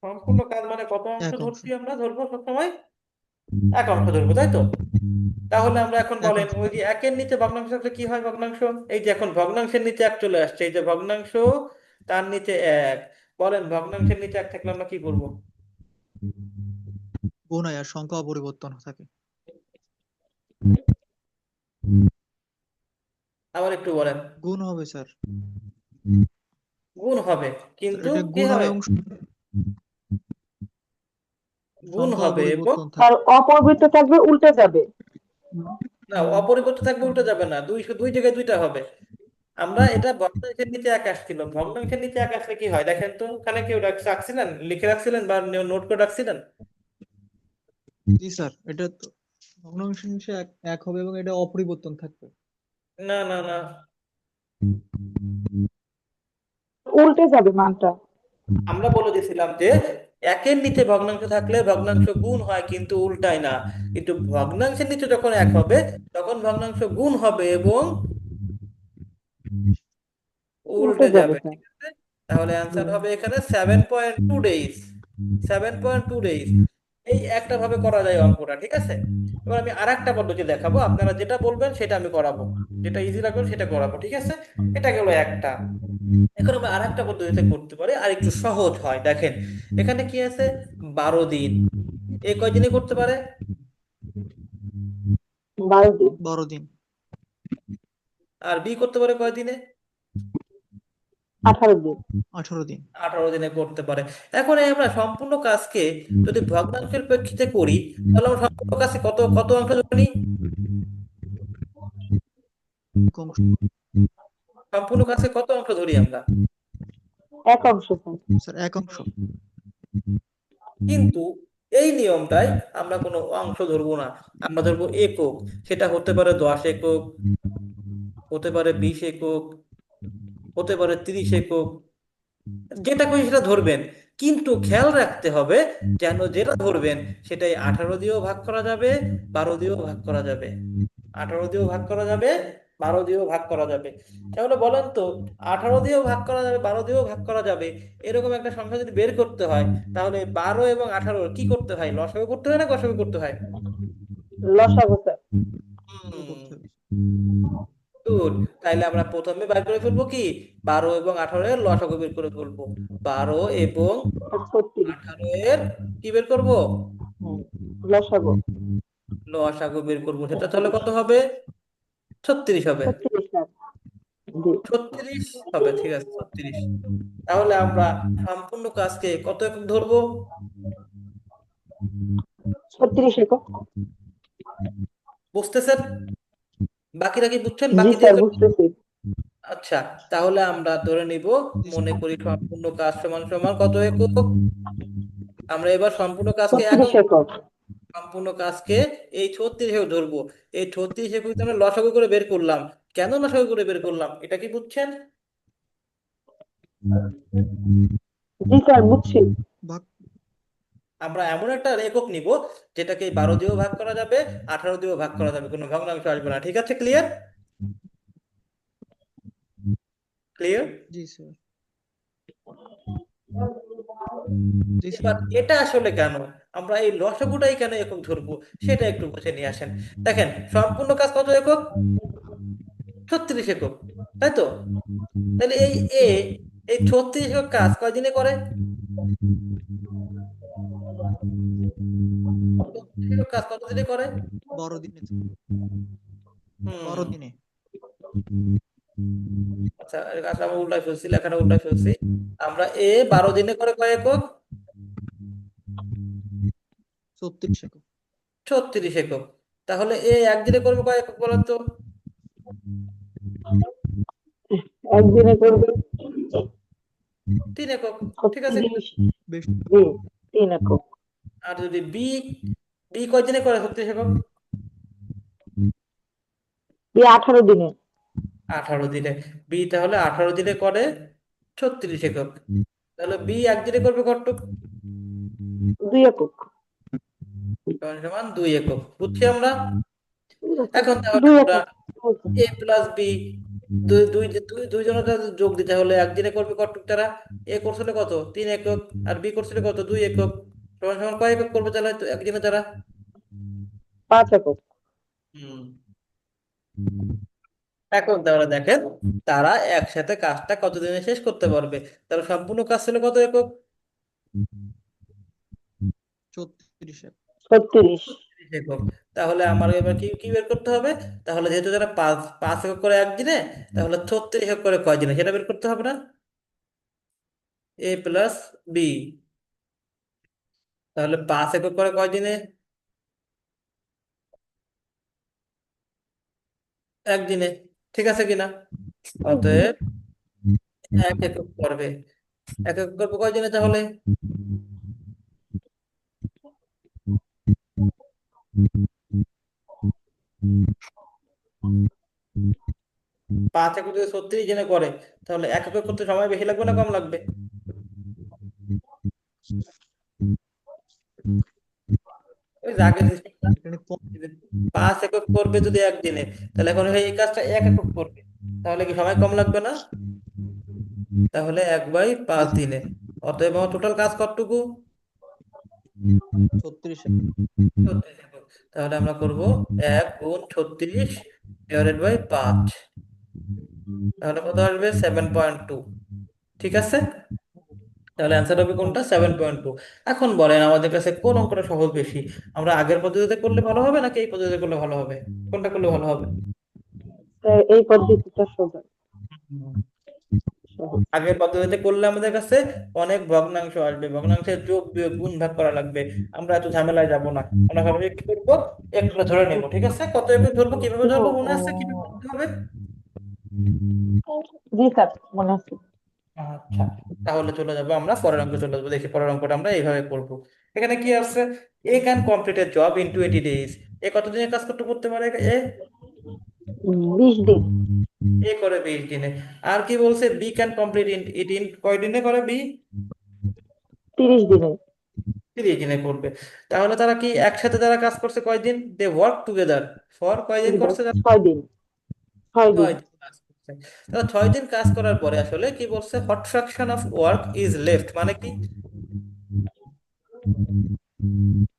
সম্পূর্ণ কাজ মানে কত অংশ এক অংশ। ধরছি, আমরা ধরবো সবসময় এক অংশ ধরবো, তাই তো? তাহলে আমরা এখন এক বলেন, অংশ। ওই যে একের নিচে ভগ্নাংশ থাকলে কি হয় ভগ্নাংশ? এই যে এখন ভগ্নাংশের নিচে এক চলে আসছে, এই যে ভগ্নাংশ, তার নিচে এক। বলেন ভগ্নাংশের নিচে এক থাকলে আমরা কি করব? গুণ হয় আর সংখ্যা অপরিবর্তন থাকে। আবার একটু বলেন। গুণ হবে স্যার। গুণ হবে, স্যার কিন্তু এটা কি গুণ হবে হবে? অংশ, গুণ সংখ্যা হবে এবং অপরিবর্তন আর থাকে। অপরিবর্তিত থাকবে উল্টে যাবে। না, অপরিবর্তিত থাকবে, উল্টো যাবে না, দুই দুই জায়গায় দুইটা হবে। আমরা এটা ভগ্নাংশের নিচে এক আসছিল, ভগ্নাংশের নিচে এক আসলে কি হয় দেখেন তো, ওখানে কেউ রাখছিলেন, লিখে রাখছিলেন বা নোট করে রাখছিলেন? জি স্যার, এটা তো ভগ্নাংশ নিচে এক এক হবে এবং এটা অপরিবর্তন থাকবে। না না না, উল্টে যাবে মানটা। আমরা বলে দিয়েছিলাম যে একের নিচে ভগ্নাংশ থাকলে ভগ্নাংশ গুণ হয়, কিন্তু উল্টায় না। কিন্তু ভগ্নাংশের নিচে যখন এক হবে তখন ভগ্নাংশ গুণ হবে এবং উল্টে উল্টে যাবে যাবে, স্যার। ঠিক আছে? তাহলে অ্যান্সার হবে এখানে 7.2 ডেজ। 7.2 ডেজ। এই একটা ভাবে করা যায় অঙ্কটা, ঠিক আছে? এবার আমি আর একটা পদ্ধতি দেখাবো, আপনারা যেটা বলবেন সেটা আমি করাবো, যেটা ইজি লাগবে সেটা করাবো, ঠিক আছে? এটা গেল একটা। এখন আমরা আর একটা পদ্ধতিতে করতে পারি, আর একটু সহজ হয়, দেখেন এখানে কি আছে? 12 দিন। এ কয়দিনে করতে পারে? 12 দিন। 12 দিন। আর বি করতে পারে কয়দিনে? 18 দিন। 18 দিন। 18 দিনে করতে পারে। এখন এই আমরা সম্পূর্ণ কাজকে যদি ভগ্নাংশের প্রেক্ষিতে করি তাহলে আমরা সম্পূর্ণ কাজকে কত কত অংশ ধরে নিই? এক অংশ। সম্পূর্ণ কাজকে কত অংশ ধরি আমরা? এক অংশ স্যার। স্যার এক অংশ। কিন্তু এই নিয়মটাই আমরা কোনো অংশ ধরবো না, আমরা ধরবো একক। সেটা হতে পারে 10 একক, হতে পারে 20 একক, হতে পারে 30 একক, যেটা খুশি সেটা ধরবেন। কিন্তু খেয়াল রাখতে হবে যেন যেটা ধরবেন সেটাই 18 দিয়েও ভাগ করা যাবে, 12 দিয়েও ভাগ করা যাবে। 18 দিয়েও ভাগ করা যাবে, 12 দিয়েও ভাগ করা যাবে। তাহলে বলেন তো, 18 দিয়েও ভাগ করা যাবে, 12 দিয়েও ভাগ করা যাবে, এরকম একটা সংখ্যা যদি বের করতে হয় তাহলে 12 এবং 18 কি করতে হয়? লসাগু করতে হয় না গসাগু করতে হয়? লসাগু স্যার। লসাগু করতে হুম, হবে। গুড। তাইলে আমরা প্রথমে বের করে ফেলবো কি? 12 এবং 18 এর লসাগু বের করে ফেলবো। 36। 12 এবং 18 এর কি বের করব? হুম, লসাগু। লসাগু বের করবো, সেটা তাহলে 36। কত হবে? 36 হবে। 36 স্যার। জি। 36 হবে, ঠিক আছে, 36। তাহলে আমরা সম্পূর্ণ কাজকে কত একক ধরবো? 36 একক। বুঝতেছেন? বাকিরা কি বুঝছেন? জি বাকি দিয়ে স্যার, বুঝতেছি। আচ্ছা, তাহলে আমরা ধরে নিব, জি মনে স্যার। করি সম্পূর্ণ কাজ সমান সমান কত একক? আমরা এবার সম্পূর্ণ কাজকে এক 36 একক। সম্পূর্ণ কাজকে এই 36 ধরবো। এই 36 আমরা লসাগু করে বের করলাম। কেন লসাগু করে বের করলাম এটা কি বুঝছেন? জি স্যার, বুঝছি। ভাগ। আমরা এমন একটা একক নিব যেটাকে 12 দিয়েও ভাগ করা যাবে, 18 দিয়েও ভাগ করা যাবে, কোনো ভগ্নাংশ আসবে না, ঠিক আছে? ক্লিয়ার? ক্লিয়ার? জি স্যার। জি স্যার। এবার এটা আসলে কেন আমরা এই লসাগুটাই কেন একক ধরবো সেটা একটু বুঝে নিয়ে আসেন। দেখেন সম্পূর্ণ কাজ কত একক? 36 একক, তাই তো? তাহলে এই এ, এই 36 একক কাজ কয়দিনে করে? কাজ কতদিনে করে? 12 দিনে, হুম 12 দিনে। আচ্ছা, এই কাজটা আমরা উল্টাই ফেলছি, লেখাটা উল্টাই ফেলছি। আমরা 12 দিনে করে কয় একক? 36 একক। 36 একক। তাহলে একদিনে করবে কয় একক বলেন তো? একদিনে করবে 3 একক। ঠিক আছে কিনা? 36। বেশ, জি, 3 একক। আর যদি বি, বি কয় দিনে করে 36 একক? দিয়ে 18 দিনে। 18 দিনে। বি তাহলে 18 দিনে করে 36 একক। তাহলে বি একদিনে করবে কতটুক? 2 একক। সমান সমান 2 একক, বুঝছি আমরা। এখন তাহলে দুই আমরা একক এ প্লাস বি, দুই দুই দুই দুইজনের কাছে যোগ দিতে হলে একদিনে করবে কতটুক তারা? এ করছিল কত? 3 একক। আর বি করছিল কত? 2 একক। সমান সমান কয় একক করবে তাহলে একদিনে তারা? 5 একক। হুম। এখন তাহলে দেখেন, তারা একসাথে কাজটা কতদিনে শেষ করতে পারবে। তারা সম্পূর্ণ কাজ ছিল কত একক? 36 একক। 36। 30 একক। তাহলে আমার এবার কি কি বের করতে হবে? তাহলে যেহেতু তারা পাঁচ পাঁচ একক করে একদিনে, তাহলে 36 একক করে কয় দিনে সেটা বের করতে হবে না? এ প্লাস বি। তাহলে 5 একক করে কয় দিনে? একদিনে। ঠিক আছে কিনা? অতএব 1 একক করবে। 1 একক করবে কয় দিনে তাহলে? 5 একক যদি 36 দিনে করে, তাহলে 1 একক করতে সময় বেশি লাগবে না কম লাগবে? ওই যে আগের সিস্টেমটা। এখানে কম। 5 একক করবে যদি একদিনে, তাহলে এখন এই কাজটা 1 একক করবে, তাহলে কি সময় কম লাগবে না? তাহলে 1/5 দিনে। অতএব আমার টোটাল কাজ কতটুকু? 36 একক। 36 একক। তাহলে আমরা করব 1 গুণ 36 ÷ 5। তাহলে কত আসবে? 7.2। ঠিক আছে, তাহলে অ্যান্সার হবে কোনটা? 7.2। এখন বলেন আমাদের কাছে কোন অঙ্কটা সহজ বেশি? আমরা আগের পদ্ধতিতে করলে ভালো হবে নাকি এই পদ্ধতিতে করলে ভালো হবে? কোনটা করলে ভালো হবে? এই পদ্ধতিটা সোজা, সহজ। আগের পদ্ধতিতে করলে আমাদের কাছে অনেক ভগ্নাংশ আসবে, ভগ্নাংশের যোগ বিয়োগ গুণ ভাগ করা লাগবে। আমরা এত ঝামেলায় যাব না। আমরা ভাবে কি করবো? একটু ধরে নেবো। ঠিক আছে, কত একটু ধরবো, কিভাবে ধরবো মনে আছে কিভাবে করতে হবে? জি স্যার, মনে আছে। আচ্ছা, তাহলে চলে যাবো আমরা পরের অঙ্কে চলে যাবো। দেখি পরের অঙ্কটা আমরা এইভাবে করবো। এখানে কি আছে? A can complete a job in 20 days। A কতদিনে কাজ করতে করতে পারে? এ 20 দিন। এ করে 20 দিনে। আর কি বলছে? B can complete it in কয় দিনে করে বি? 30 দিনে। 30 দিনে করবে। তাহলে তারা কি একসাথে তারা কাজ করছে কয়দিন? দে ওয়ার্ক টুগেদার ফর কয়দিন করছে তারা? 6 দিন। 6 দিন। 6 দিন কাজ করছে। তাহলে 6 দিন কাজ করার পরে আসলে কি বলছে? Hot fraction of work is left, মানে কি?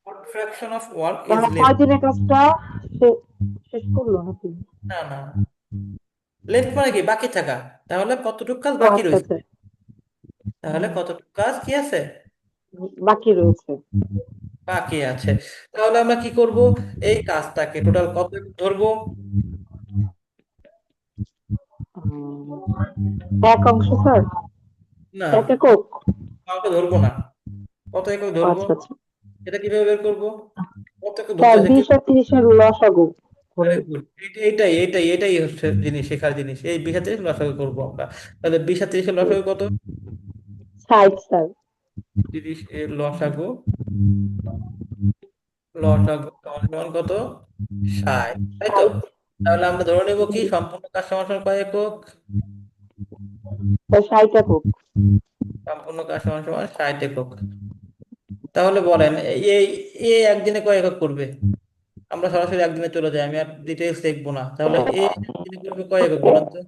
Hot fraction of work is মানে লেফট। 6 দিনের কাজটা শে- শেষ করলো নাকি? না না, লেফট মানে কি? বাকি থাকা। তাহলে কতটুকু কাজ ও বাকি আচ্ছা রয়েছে? আচ্ছা, তাহলে কতটুকু কাজ কি আছে? বাকি রয়েছে। বাকি আছে। তাহলে আমরা কি করব? এই কাজটাকে টোটাল কত ধরবো? এক অংশ স্যার, না, 1 একক। অঙ্ক ধরবো না। কত একক ধরবো? আচ্ছা আচ্ছা এটা কিভাবে বের করবো? কত একক স্যার, ধরতেছে কি? 20 আর 30-এর লসাগু আরে করবে। good. এটাই হচ্ছে জিনিস, শেখার জিনিস। এই 20 আর 30 লসাগু করবো আমরা। তাহলে 20 আর 30 এর লসাগু কত? 60 স্যার। 30 এর লসাগু, লসাগু সমান সমান কত? 60, তাই তো? 60। তাহলে আমরা ধরে নেবো কি সম্পূর্ণ কাজ সমান সমান কয় একক? 60 একক। সম্পূর্ণ কাজ সমান সমান 60 একক। তাহলে বলেন এই এ একদিনে কয় একক করবে? আমরা সরাসরি একদিনে চলে যাই, আমি আর ডিটেলস দেখবো না। তাহলে একদিনে করবে কয় একক বলেন তো?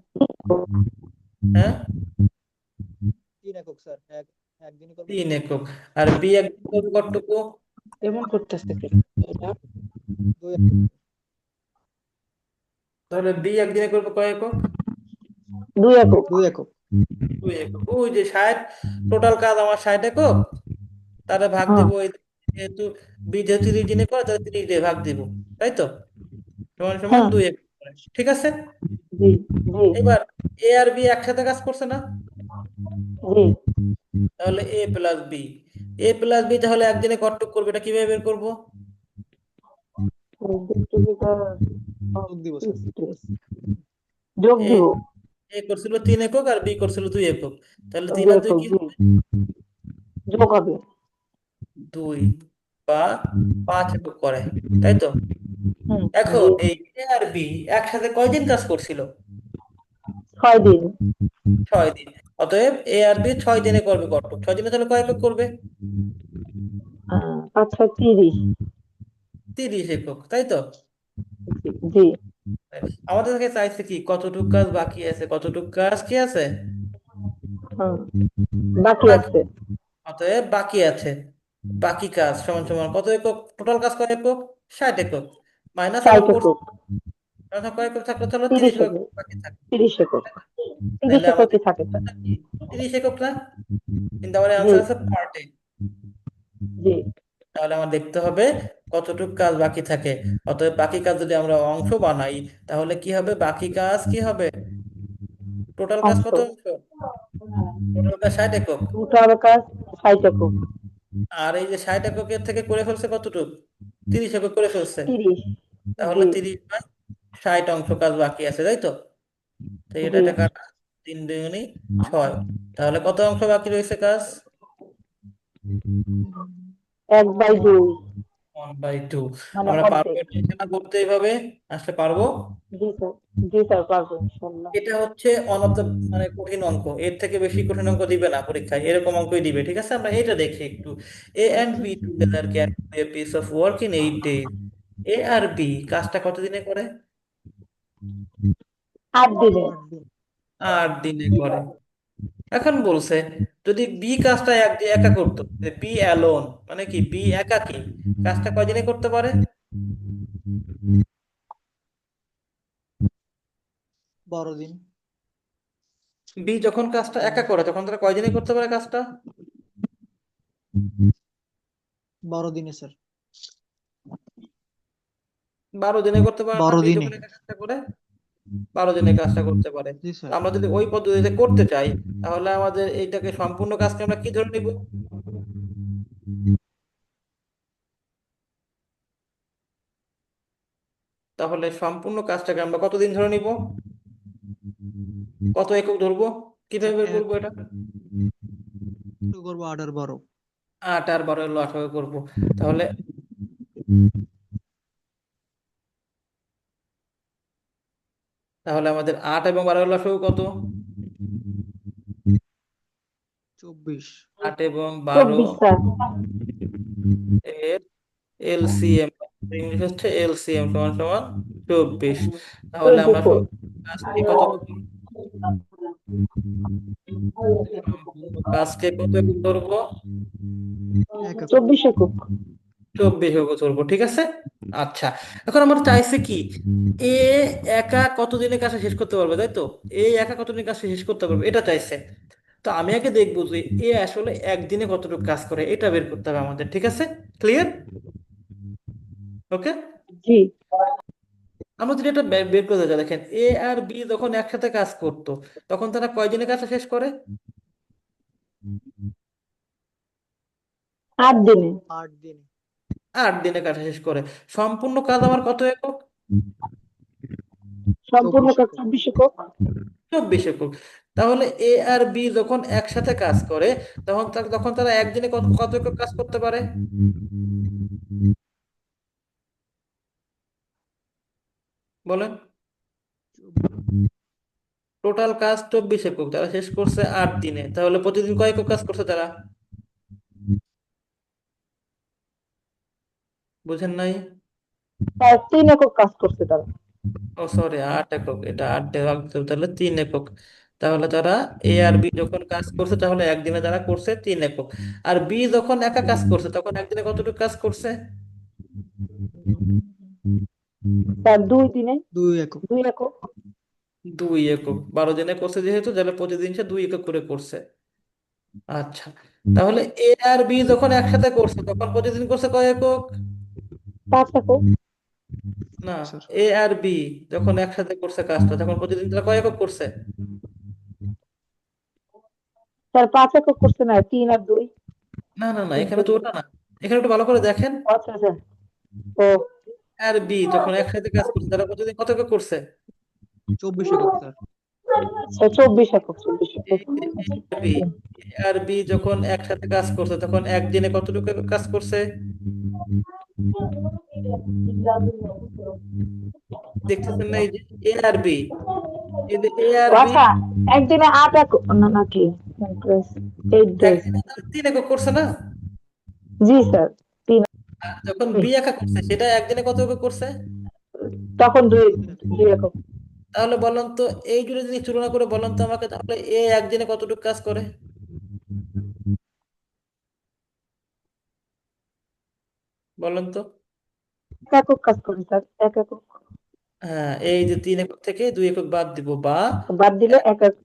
হ্যাঁ, 3 একক স্যার। একদিনই করবে 3 একক। আর বি একদিন করবে কতটুকু? এমন করতেছে কেন এটা? 2 একক। তাহলে বি একদিনে করবে কয় একক? 2 একক। 2 একক। 2 একক। ওই যে 60, টোটাল কাজ আমার 60 একক, তাহলে ভাগ হ্যাঁ। দেবো এই যেহেতু বি যেহেতু 30 দিনে করে, তাহলে 30 দিয়ে ভাগ দিব, তাই তো? সমান সমান হ্যাঁ 2 একক করে, ঠিক আছে। জি জি এবার এ আর বি একসাথে কাজ করছে না? জি তাহলে এ প্লাস বি, এ প্লাস বি তাহলে একদিনে কতটুক করবে, এটা কিভাবে বের করবো? ডিস্ট্রিবিউটর অফ যোগ দিব স্যার। স্ট্রেস যোগ এ দিব এ করছিল 3 একক আর বি করছিল 2 একক, তাহলে 3 আর 2 2 একক কি জি হবে? যোগ হবে 2 বা 5 একক করে, তাই তো? হুম এখন জি এই এ আর বি একসাথে কয়দিন কাজ করছিল? 6 দিন 6 দিন। অতএব এ আর বি 6 দিনে করবে কত? 6 দিনে তাহলে কয় একক করবে? 5 6 30 30 একক, তাই তো? জি জি আমাদের কাছে চাইছে কি, কতটুক কাজ বাকি আছে, কতটুক কাজ কি আছে, হুম বাকি বাকি। আছে অতএব বাকি আছে, বাকি কাজ সমান সমান কত একক? টোটাল কাজ কয় একক? 60 একক। মাইনাস আমরা 60 করছি একক কয় একক থাকলো, তাহলে 30 30 একক একক বাকি থাকলো। 30 একক তাহলে 30 আমাদের এককই থাকে স্যার 30 একক না, কিন্তু আমাদের জি অ্যান্সার আছে পার ডে। জি তাহলে আমার দেখতে হবে কতটুকু কাজ বাকি থাকে। অতএব বাকি কাজ যদি আমরা অংশ বানাই, তাহলে কি হবে? বাকি কাজ কি হবে? টোটাল কাজ কত 500 অংশ? টোটাল কাজ 60 একক। টোটাল কাজ 60 একক আর এই যে 60 এককের থেকে করে ফেলছে কতটুকু? 30 একক করে ফেলছে। 30 তাহলে জি 30/60 অংশ কাজ বাকি আছে, তাই তো? তো এটা জি এটা কাটা, 3 2 6। তাহলে কত অংশ বাকি রয়েছে কাজ? 1/2 1/2। মানে আমরা পারবো অর্ধেক এটা হিসাব করতে এইভাবে? আসলে পারবো? জি স্যার জি স্যার পারবো ইনশাল্লাহ এটা হচ্ছে অন অফ দ্য মানে কঠিন অঙ্ক, এর থেকে বেশি কঠিন অঙ্ক দিবে না পরীক্ষায়, এরকম অঙ্কই দিবে, ঠিক আছে। আমরা এটা দেখি একটু। A and B together can do a piece of work in 8 days। A আর বি কাজটা কতদিনে করে? 8 দিনে 8 দিন। 8 দিনে করে। এখন বলছে যদি বি কাজটা একা করতো, বি অ্যালোন, মানে কি বি একাকী, কাজটা কয়দিনে করতে পারে? 12 দিন। বি যখন কাজটা একা করে তখন তারা কয়দিনে করতে পারে কাজটা? 12 দিনে স্যার। 12 দিনে করতে পারে না? 12 বি দিনে। যখন একা কাজটা করে 12 দিনে কাজটা করতে পারে। জি তো স্যার। আমরা যদি ওই পদ্ধতিতে করতে চাই, তাহলে আমাদের এইটাকে সম্পূর্ণ কাজকে আমরা কি ধরে নিব? তাহলে সম্পূর্ণ কাজটাকে আমরা কতদিন ধরে নিব? কত একক ধরবো? স্যার কিভাবে বের এক করবো এটা? করবো 8 আর 12। 8 আর 12 হলো 18 করবো। তাহলে তাহলে আমাদের 8 এবং 12 হলো কত? 24। 8 এবং 12 24 স্যার এর এলসিএম, ইংলিশ হচ্ছে এলসিএম সমান সমান 24। তাহলে আমরা 24 কাজকে কত ধরবো? সম্পূর্ণ কাজকে কত একক ধরবো? 1 একক। 24 একক 24 একক ধরবো, ঠিক আছে। আচ্ছা, এখন আমরা চাইছে কি, এ একা কতদিনে কাজটা শেষ করতে পারবে, তাই তো? এ একা কতদিনে কাজটা শেষ করতে পারবে এটা চাইছে। তো আমি আগে দেখবো যে এ আসলে একদিনে কতটুকু কাজ করে, এটা বের করতে হবে আমাদের, ঠিক আছে। ক্লিয়ার? ওকে। জি আমরা যদি এটা বের করতে চাই, দেখেন এ আর বি যখন একসাথে কাজ করতো, তখন তারা কয়দিনে কাজটা শেষ করে? 8 দিনে 8 দিনে। 8 দিনে কাজটা শেষ করে। সম্পূর্ণ কাজ আমার কত একক? সম্পূর্ণ 24 কাজ একক। 24 একক 24 একক। তাহলে এ আর বি যখন একসাথে কাজ করে, তখন তারা একদিনে কত কত একক কাজ করতে পারে? বলেন। টোটাল কাজ 24 একক, তারা শেষ করছে 8 দিনে, তাহলে প্রতিদিন কয় একক কাজ করছে তারা? বুঝেন নাই? স্যার 3 একক কাজ করছে তারা ও সরি, 8 একক, এটা 8 দিয়ে ভাগ দিতে হবে, তাহলে 3 একক। তাহলে তারা এ আর বি যখন কাজ করছে, তাহলে একদিনে তারা করছে 3 একক। আর বি যখন একা কাজ করছে, তখন একদিনে কতটুকু কাজ করছে? স্যার 2 দিনে 2 একক। 2 একক 2 একক। 12 দিনে করছে যেহেতু, তাহলে প্রতিদিন সে 2 একক করে করছে। আচ্ছা, তাহলে এ আর বি যখন একসাথে করছে তখন প্রতিদিন করছে কয় একক? 5 একক। না, স্যার এ আর বি যখন একসাথে করছে কাজটা তখন প্রতিদিন তারা কয় একক করছে? স্যার 5 একক করছে না, 3 আর 2। না না না, তিন এখানে তো তিন। ওটা না, এখানে একটু ভালো করে দেখেন। আচ্ছা আচ্ছা। ও আর বি যখন একসাথে কাজ করছে তারা প্রতিদিন কত একক করছে? 24 একক স্যার। 24 একক, 24 একক। বি আর বি যখন একসাথে কাজ করছে তখন একদিনে কতটুকু একক কাজ করছে? দেখতেছেন না, এই যে এ আর বি, এই যে এ আর বি আচ্ছা, একদিনে 8 একক না নাকি? 8 ডেজ। একদিনে তারা 3 একক করছে না? জি স্যার। তিন। আর যখন বি একা করছে সেটা একদিনে কত একক করছে? তখন দুই। 3 একক। 2 একক। তাহলে বলেন তো, এই দুটো জিনিস তুলনা করে বলেন তো আমাকে, তাহলে এ একদিনে কতটুকু কাজ করে? বলেন তো। 1 একক কাজ করে স্যার, 1 একক। হ্যাঁ, এই যে 3 একক থেকে 2 একক বাদ দিব বা বাদ দিলে এক- 1 একক।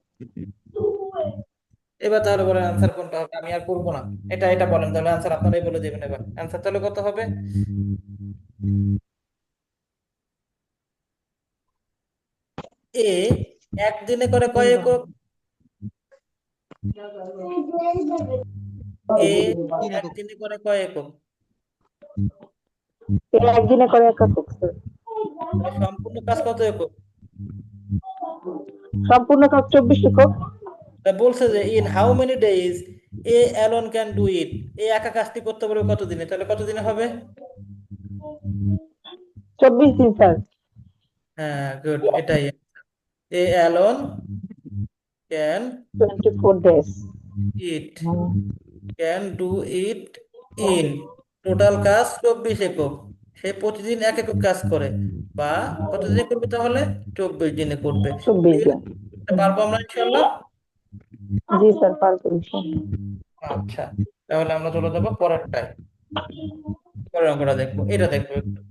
এবার তাহলে বলেন আনসার কোনটা হবে? আমি আর করবো না, এটা এটা বলেন তাহলে আনসার আপনারাই বলে দেবেন। এবার আনসার তাহলে কত হবে? এ একদিনে করে কয় একক? এ 3 একক। একদিনে করে কয় একক? এটা একদিনে করে 1 একক স্যার। তাহলে সম্পূর্ণ কাজ কত একক? সম্পূর্ণ কাজ 24 একক। তা বলছে যে in how many days A alone can do it, A একা কাজটি করতে পারবে কত দিনে? তাহলে কত দিনে হবে? 24 দিন স্যার। হ্যাঁ, গুড, এটাই। A alone can 24 days. It, can do it in, total কাজ 24 একক। সে প্রতিদিন 1 একক কাজ করে, বা কতদিনে করবে তাহলে? 24 দিনে করবে। 24 দিন। পারবো আমরা ইনশাল্লাহ। জি স্যার, পারবো ইনশাআল্লাহ। আচ্ছা, তাহলে আমরা চলে যাবো পরেরটায়। পরের অঙ্কটা দেখবো, এটা দেখবো একটু।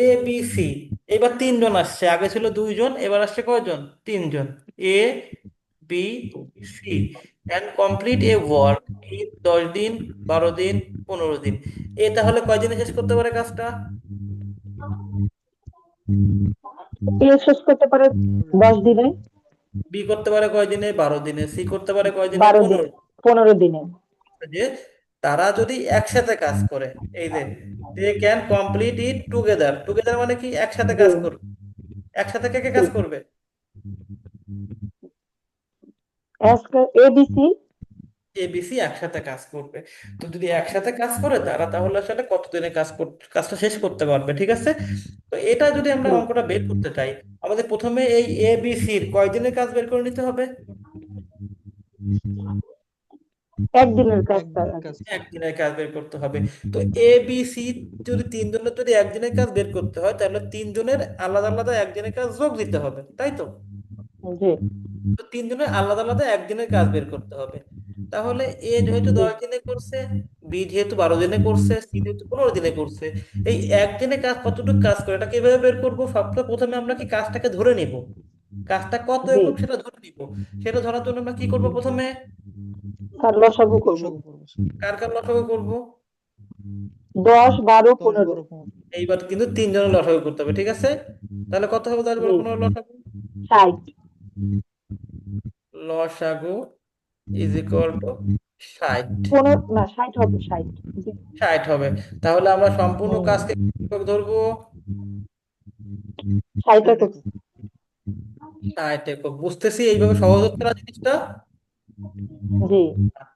এ বি সি, এবার তিনজন আসছে, আগে ছিল দুইজন, এবার আসছে কয়জন? তিনজন। A B C and complete a work in 10 দিন, 12 দিন, 15 দিন। এ তাহলে কয় দিনে শেষ করতে পারে কাজটা? এ শেষ করতে পারে 10 দিনে। বি করতে পারে কয় দিনে? 12 দিনে। সি করতে পারে কয় দিনে? 12 দিনে। 15। 15 দিনে। যে তারা যদি একসাথে কাজ করে, এই যে they can complete it together, together মানে কি? একসাথে জি কাজ করবে। একসাথে কে কে জি। কাজ করবে? এবিসি। এবিসি একসাথে কাজ করবে। তো যদি একসাথে কাজ করে তারা, তাহলে আসলে কতদিনে কাজটা শেষ করতে পারবে, ঠিক আছে? তো এটা যদি আমরা অঙ্কটা বের করতে চাই, আমাদের প্রথমে এই এবিসির কয়দিনের কাজ বের করে নিতে হবে? একদিনের কাজ স্যার একদিনের আগে। কাজ। একদিনের কাজ বের করতে হবে। তো এ বি সি যদি তিনজনের যদি একদিনের কাজ বের করতে হয়, তাহলে তিনজনের আলাদা আলাদা একদিনের কাজ যোগ দিতে হবে, তাই তো? জি তো তিনজনের আলাদা আলাদা একদিনের কাজ বের করতে হবে। তাহলে এ যেহেতু জি। 10 দিনে করছে, বি যেহেতু 12 দিনে করছে, সি যেহেতু 15 দিনে করছে, এই একদিনে কাজ কতটুকু কাজ করে এটা কিভাবে বের করবো? সবচেয়ে প্রথমে আমরা কি কাজটাকে ধরে নিব, কাজটা কত জি একক সেটা ধরে নিব। সেটা ধরার জন্য আমরা কি করব প্রথমে? স্যার, লসাগু করবো। লসাগু করবো স্যার। কার কার লসাগু করব? 10, 12, 10, 15। 12, 15। এইবার কিন্তু তিনজনের লসাগু করতে হবে, ঠিক আছে? তাহলে কত হবে 10, জি। 12, 15 লসাগু? 60। লসাগু ইজ ইকুয়াল টু 60। 15 না, 60 হবে, 60। জি। 60 হবে। তাহলে আমরা সম্পূর্ণ হুম। কাজকে একক ধরবো। 60 একক। 60 একক। 60 একক, বুঝতেছি এইভাবে সহজ হচ্ছে না জিনিসটা। জি।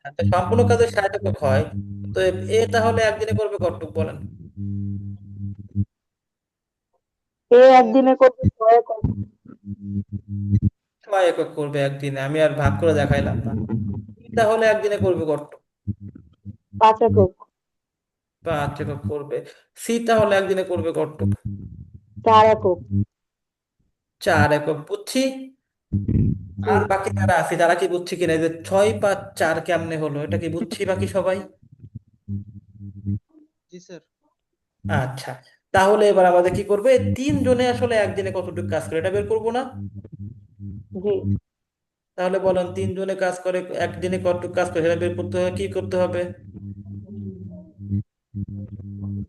আচ্ছা, সম্পূর্ণ কাজে 60 একক হয়। তো এ তাহলে একদিনে করবে কতটুকু বলেন? এ 6 একদিনে একক। করবে 6 একক। 6 একক করবে একদিনে, আমি আর ভাগ করে দেখাইলাম না। ই তাহলে একদিনে করবে কত? 5 একক। 5 একক করবে। সি তাহলে একদিনে করবে কতটুকু? 4 একক। 4 একক, বুঝছি। জি আর বাকি যারা আছে তারা কি বুঝছি কিনা, এই যে 6 5 4 কেমনে হলো, এটা কি বুঝছি বাকি সবাই? জি স্যার। আচ্ছা, তাহলে এবার আমাদের কি করবে, তিনজনে আসলে একদিনে কতটুকু কাজ করে এটা বের করবো না? জি। তাহলে বলেন তিনজনে কাজ করে একদিনে কতটুকু কাজ করে সেটা বের করতে হবে, কি করতে হবে?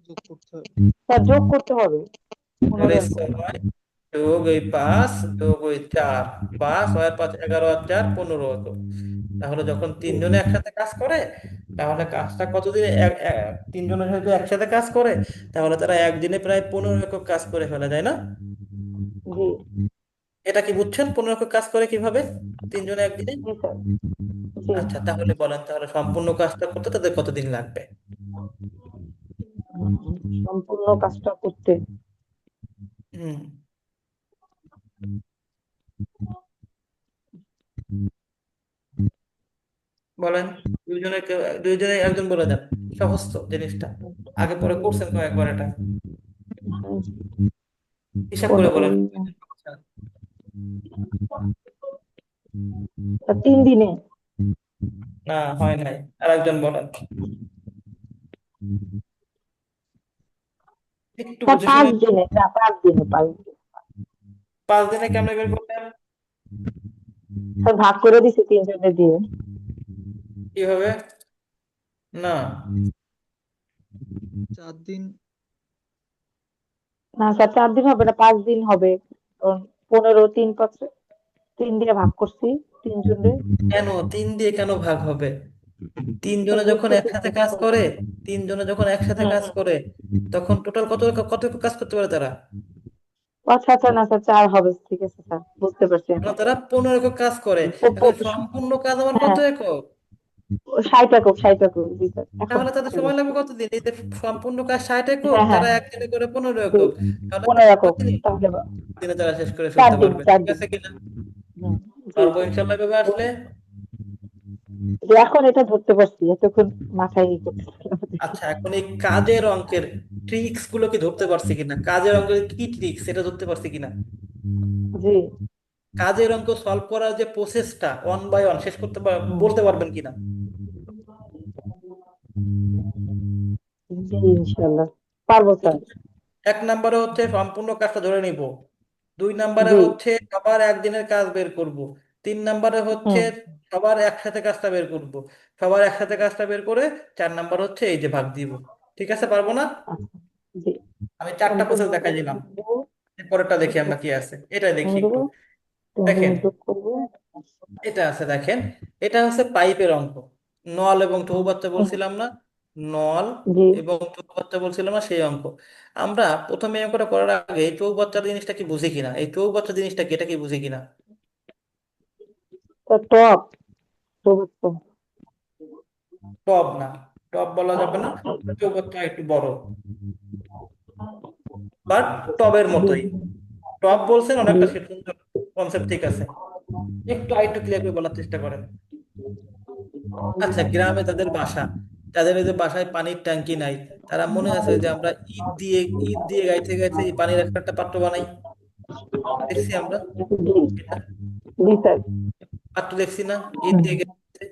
যোগ করতে হবে। স্যার যোগ করতে হবে তাহলে 15 6 যোগ ওই 5 যোগ ওই 4, 5 6 5 11 আর 4 15 হতো। তাহলে যখন তিনজনে একসাথে কাজ করে তাহলে কাজটা কতদিনে তিনজনে যেহেতু একসাথে কাজ করে তাহলে তারা একদিনে প্রায় 15 একক কাজ করে ফেলে, তাই না? জি এটা কি বুঝছেন 15 একক কাজ করে কিভাবে তিনজনে একদিনে? জি স্যার জি আচ্ছা, তাহলে বলেন তাহলে সম্পূর্ণ কাজটা করতে তাদের কতদিন লাগবে? সম্পূর্ণ কাজটা করতে হুম, বলেন। দুইজনে একজন বলে দেন, সহজ তো জিনিসটা, আগে পরে করছেন কয়েকবার এটা, হিসাব করে বলেন। 3 দিনে না, হয় নাই, আর একজন বলেন, একটু স্যার বুঝে পাঁচ শুনে। দিনে না 5 দিনে 5 দিনে 5 দিনে কেমনে বের করবেন? স্যার ভাগ করে দিছি 3 জনে দিয়ে কিভাবে? না, 4 দিন। না স্যার 4 দিন হবে না 5 দিন হবে কারণ 15 3 দিয়ে ভাগ করছি 3 জনে কেন 3 দিয়ে কেন ভাগ হবে? স্যার তিনজনে যখন বুঝতেছি একসাথে না কাজ স্যার করে, তিনজনে যখন একসাথে কাজ হুম করে তখন টোটাল কত কত কাজ করতে পারে তারা? আচ্ছা আচ্ছা না স্যার 4 হবে ঠিক আছে স্যার বুঝতে পারছি না, এখন তারা 15 একক কাজ করে। এখন সম্পূর্ণ কাজ আমার কত হ্যাঁ একক? 60 একক জি স্যার এখন তাহলে তাদের বুঝতে সময় পারছি লাগবে কতদিন? এই যে সম্পূর্ণ কাজ 60 একক, হ্যাঁ হ্যাঁ তারা একদিনে করে 15 জি একক, তাহলে 15 একক কতদিনে তাহলে দিনে তারা শেষ করে চার ফেলতে দিন পারবে, চার ঠিক দিন আছে কিনা? হুম জি পারবো ইনশাল্লাহ এভাবে আসলে। জি, এখন এটা ধরতে পারছি এতক্ষণ মাথায় ই করতেছিলাম আচ্ছা, এখন এই কাজের অঙ্কের ট্রিক্স গুলো কি ধরতে পারছি কিনা, কাজের অঙ্কের কি ট্রিক্স এটা ধরতে পারছি কিনা? জি কাজের অঙ্ক সলভ করার যে প্রসেসটা ওয়ান বাই ওয়ান শেষ করতে হুম বলতে পারবেন কিনা? জি ইনশাল্লাহ পারবো স্যার প্রথমে 1 নম্বরে হচ্ছে সম্পূর্ণ কাজটা ধরে নিব, 2 নম্বরে জি হচ্ছে সবার একদিনের কাজ বের করব, 3 নম্বরে হচ্ছে হুম সবার একসাথে কাজটা বের করব, সবার একসাথে কাজটা বের করে 4 নম্বর হচ্ছে এই যে ভাগ দিব। ঠিক আছে, পারবো না? আচ্ছা জি আমি 4টা সম্পূর্ণ প্রসেস দেখাই কাজ দিলাম, করবো পরেরটা দেখি আমরা কি আছে, এটা দেখি করবো একটু। 3 জনে দেখেন, যোগ করবো এটা আছে দেখেন, এটা হচ্ছে পাইপের অঙ্ক। নল এবং চৌবাচ্চা হুম, বলছিলাম না, নল জি এবং চৌবাচ্চা বলছিলাম না, সেই অঙ্ক। আমরা প্রথমে এই অঙ্কটা করার আগে এই চৌবাচ্চা জিনিসটা কি বুঝি কিনা, এই চৌবাচ্চা জিনিসটা কি, এটা কি বুঝি কিনা? তো টপ চতুর্থ টব না, টব বলা যাবে না, চৌবাচ্চা একটু বড়, বাট টবের মতোই। টব বলছেন জি অনেকটা সে সুন্দর কনসেপ্ট, ঠিক আছে, একটু আরেকটু ক্লিয়ার করে বলার চেষ্টা করেন। আচ্ছা, গ্রামে তাদের বাসা, তাদের এই যে বাসায় পানির ট্যাঙ্কি নাই, তারা মনে আছে যে আমরা ইট দিয়ে গাইতে গাইতে এই পানির একটা একটা পাত্র বানাই, দেখছি আমরা জি এটা, জি স্যার পাত্র দেখছি না, ইট হুম, দিয়ে গাইতে।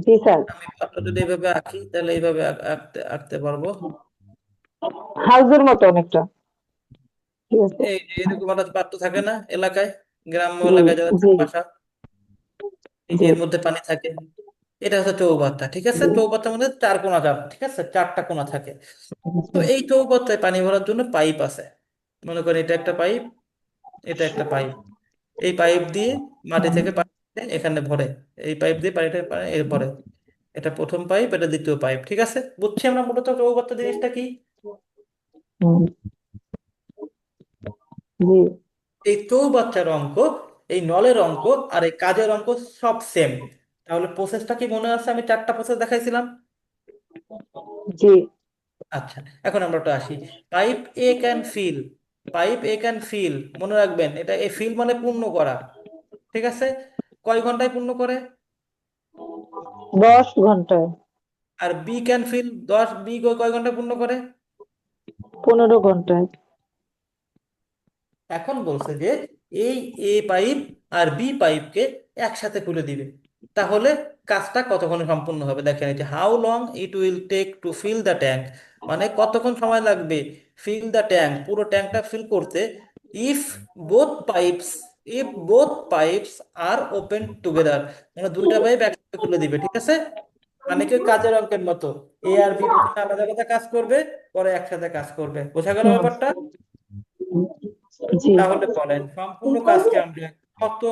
জি স্যার আমি পাত্র যদি এইভাবে আঁকি তাহলে এইভাবে আঁকতে আঁকতে পারবো। হাউসের মতো অনেকটা ঠিক আছে এই যে এরকম একটা পাত্র থাকে না এলাকায়, গ্রাম্য জি এলাকায় যাদের জি বাসা, এই যে জি এর মধ্যে পানি থাকে, এটা হচ্ছে চৌবাচ্চা। ঠিক আছে, জি চৌবাচ্চার মধ্যে 4 কোণা যাবে, ঠিক আছে, 4টা কোণা থাকে। তো আচ্ছা, এই চৌবাচ্চায় পানি ভরার জন্য পাইপ আছে, মনে করেন এটা একটা পাইপ, এটা একটা পাইপ, এই পাইপ দিয়ে মাটি হুম, থেকে পানি এনে এখানে ভরে, এই পাইপ দিয়ে পানিটা এর ভরে, এটা প্রথম পাইপ, এটা দ্বিতীয় পাইপ, ঠিক আছে, বুঝছি আমরা মূলত চৌবাচ্চা জিনিসটা কি। হুম, জি এই চৌবাচ্চার অঙ্ক, এই নলের অঙ্ক আর এই কাজের অঙ্ক সব সেম। তাহলে প্রসেসটা কি মনে আছে? আমি 4টা প্রসেস দেখাইছিলাম। জি আচ্ছা, এখন আমরা ওটা আসি। Pipe A can fill, pipe A can fill, মনে রাখবেন এটা এ ফিল মানে পূর্ণ করা, ঠিক আছে, কয় ঘন্টায় পূর্ণ করে? 10 ঘন্টায় আর বি ক্যান ফিল 10, বি কয় ঘন্টায় পূর্ণ করে? 15 ঘন্টায় এখন বলছে যে এই এ পাইপ আর বি পাইপকে একসাথে খুলে দিবে, তাহলে কাজটা কতক্ষণে সম্পূর্ণ হবে? দেখেন এই যে how long it will take to fill the tank, মানে কতক্ষণ সময় লাগবে ফিল দ্য ট্যাঙ্ক, পুরো ট্যাঙ্কটা ফিল করতে, if both pipes if both pipes are open together, মানে দুইটা পাইপ একসাথে খুলে দিবে, ঠিক আছে? মানে কি ওই কাজের অঙ্কের মতো, এ আর বি প্রথমে আলাদা আলাদা কাজ করবে, পরে একসাথে কাজ করবে। বোঝা গেল হুম, ব্যাপারটা? জি। তাহলে বলেন সম্পূর্ণ কাজকে আমরা কত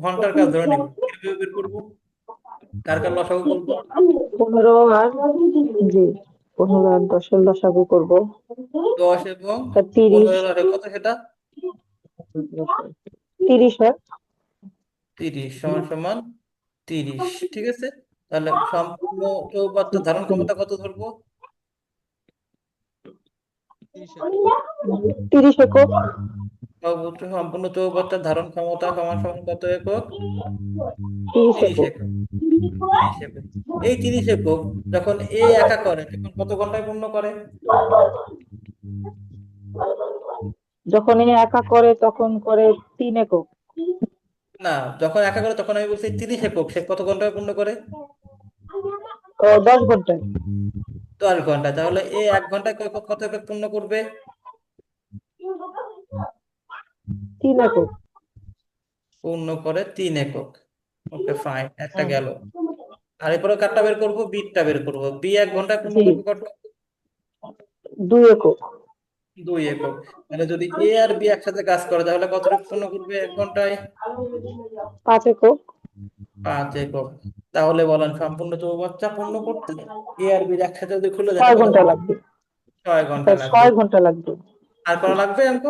ঘন্টার কাজ ধরে নিব, কিভাবে বের করবো, কার কার লসাগু করবো? 15 আর জি 15 আর 10-এর লসাগু করবো। 10 এবং তা 30, 15 কত সেটা? 30 হয়। 30 = 30, ঠিক আছে। তাহলে সম্পূর্ণ চৌবাচ্চার ধারণ ক্ষমতা কত ধরবো? 30 একক। 30 একক। সর্বোচ্চ সম্পূর্ণ চৌবাচ্চার ধারণ ক্ষমতা সমান সমান কত একক? 30 তিরিশ একক। একক 30 একক। এই 30 একক যখন এ একা করে তখন কত ঘন্টায় পূর্ণ করে? যখন এ একা করে তখন করে 3 একক। না, যখন একা করে তখন আমি বলছি 30 একক, সে কত ঘন্টায় পূর্ণ করে? 10 ঘন্টায়। 10 ঘন্টায়। তাহলে এ 1 ঘন্টায় কত একক পূর্ণ করবে? 3 একক। পূর্ণ করে 3 একক। ওকে ফাইন, একটা হুম, গেল। আর এরপরে কারটা বের করবো, বিটটা বের করবো। বি 1 ঘন্টায় পূর্ণ জি করবে কত? 2 একক। 2 একক। মানে যদি এ আর বি একসাথে কাজ করে তাহলে কতটুকু পূর্ণ করবে 1 ঘন্টায়? 5 একক। 5 একক। তাহলে বলেন সম্পূর্ণ চৌবাচ্চা পূর্ণ করতে এ আর বি একসাথে যদি খুলে দেয় 6 কত ঘন্টা ঘন্টা? লাগবে। 6 ঘন্টা স্যার লাগবে। 6 ঘন্টা লাগবে। আর করা লাগবে অঙ্ক?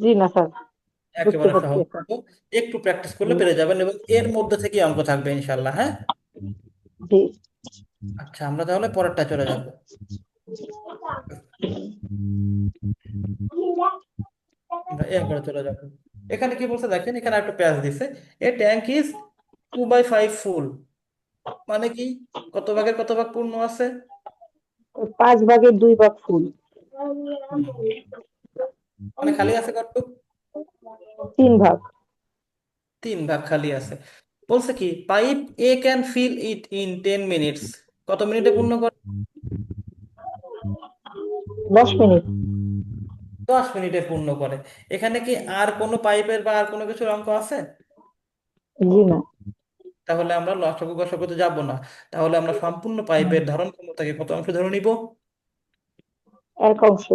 জি না স্যার, বুঝতে একেবারে পারছি সহজ স্যার। অঙ্ক। একটু প্র্যাকটিস করলে জি পেরে যাবেন, এবং এর মধ্যে থেকে অঙ্ক থাকবে ইনশাল্লাহ, হ্যাঁ। জি। আচ্ছা, আমরা তাহলে পরেরটা চলে যাব। আমরা এই অঙ্কটা চলে যাব। এখানে কি বলছে দেখেন, এখানে একটা প্যাচ দিছে, এ ট্যাঙ্ক ইজ 2/5 ফুল। মানে কি, কত ভাগের কত ভাগ পূর্ণ আছে? 5 ভাগের 2 ভাগ ফুল। হুম, মানে খালি আছে কত? 3 ভাগ। 3 ভাগ খালি আছে। বলছে কি pipe A can fill it in 10 minutes. কত মিনিটে পূর্ণ করে? 10 মিনিট। 10 মিনিটে পূর্ণ করে। এখানে কি আর কোনো পাইপের বা আর কোনো কিছুর অঙ্ক আছে? জি না। তাহলে আমরা লসাগু গসাগুতে যাব না। তাহলে আমরা সম্পূর্ণ পাইপের ধারণ ক্ষমতাকে কত অংশ ধরে নিব? 1 অংশ।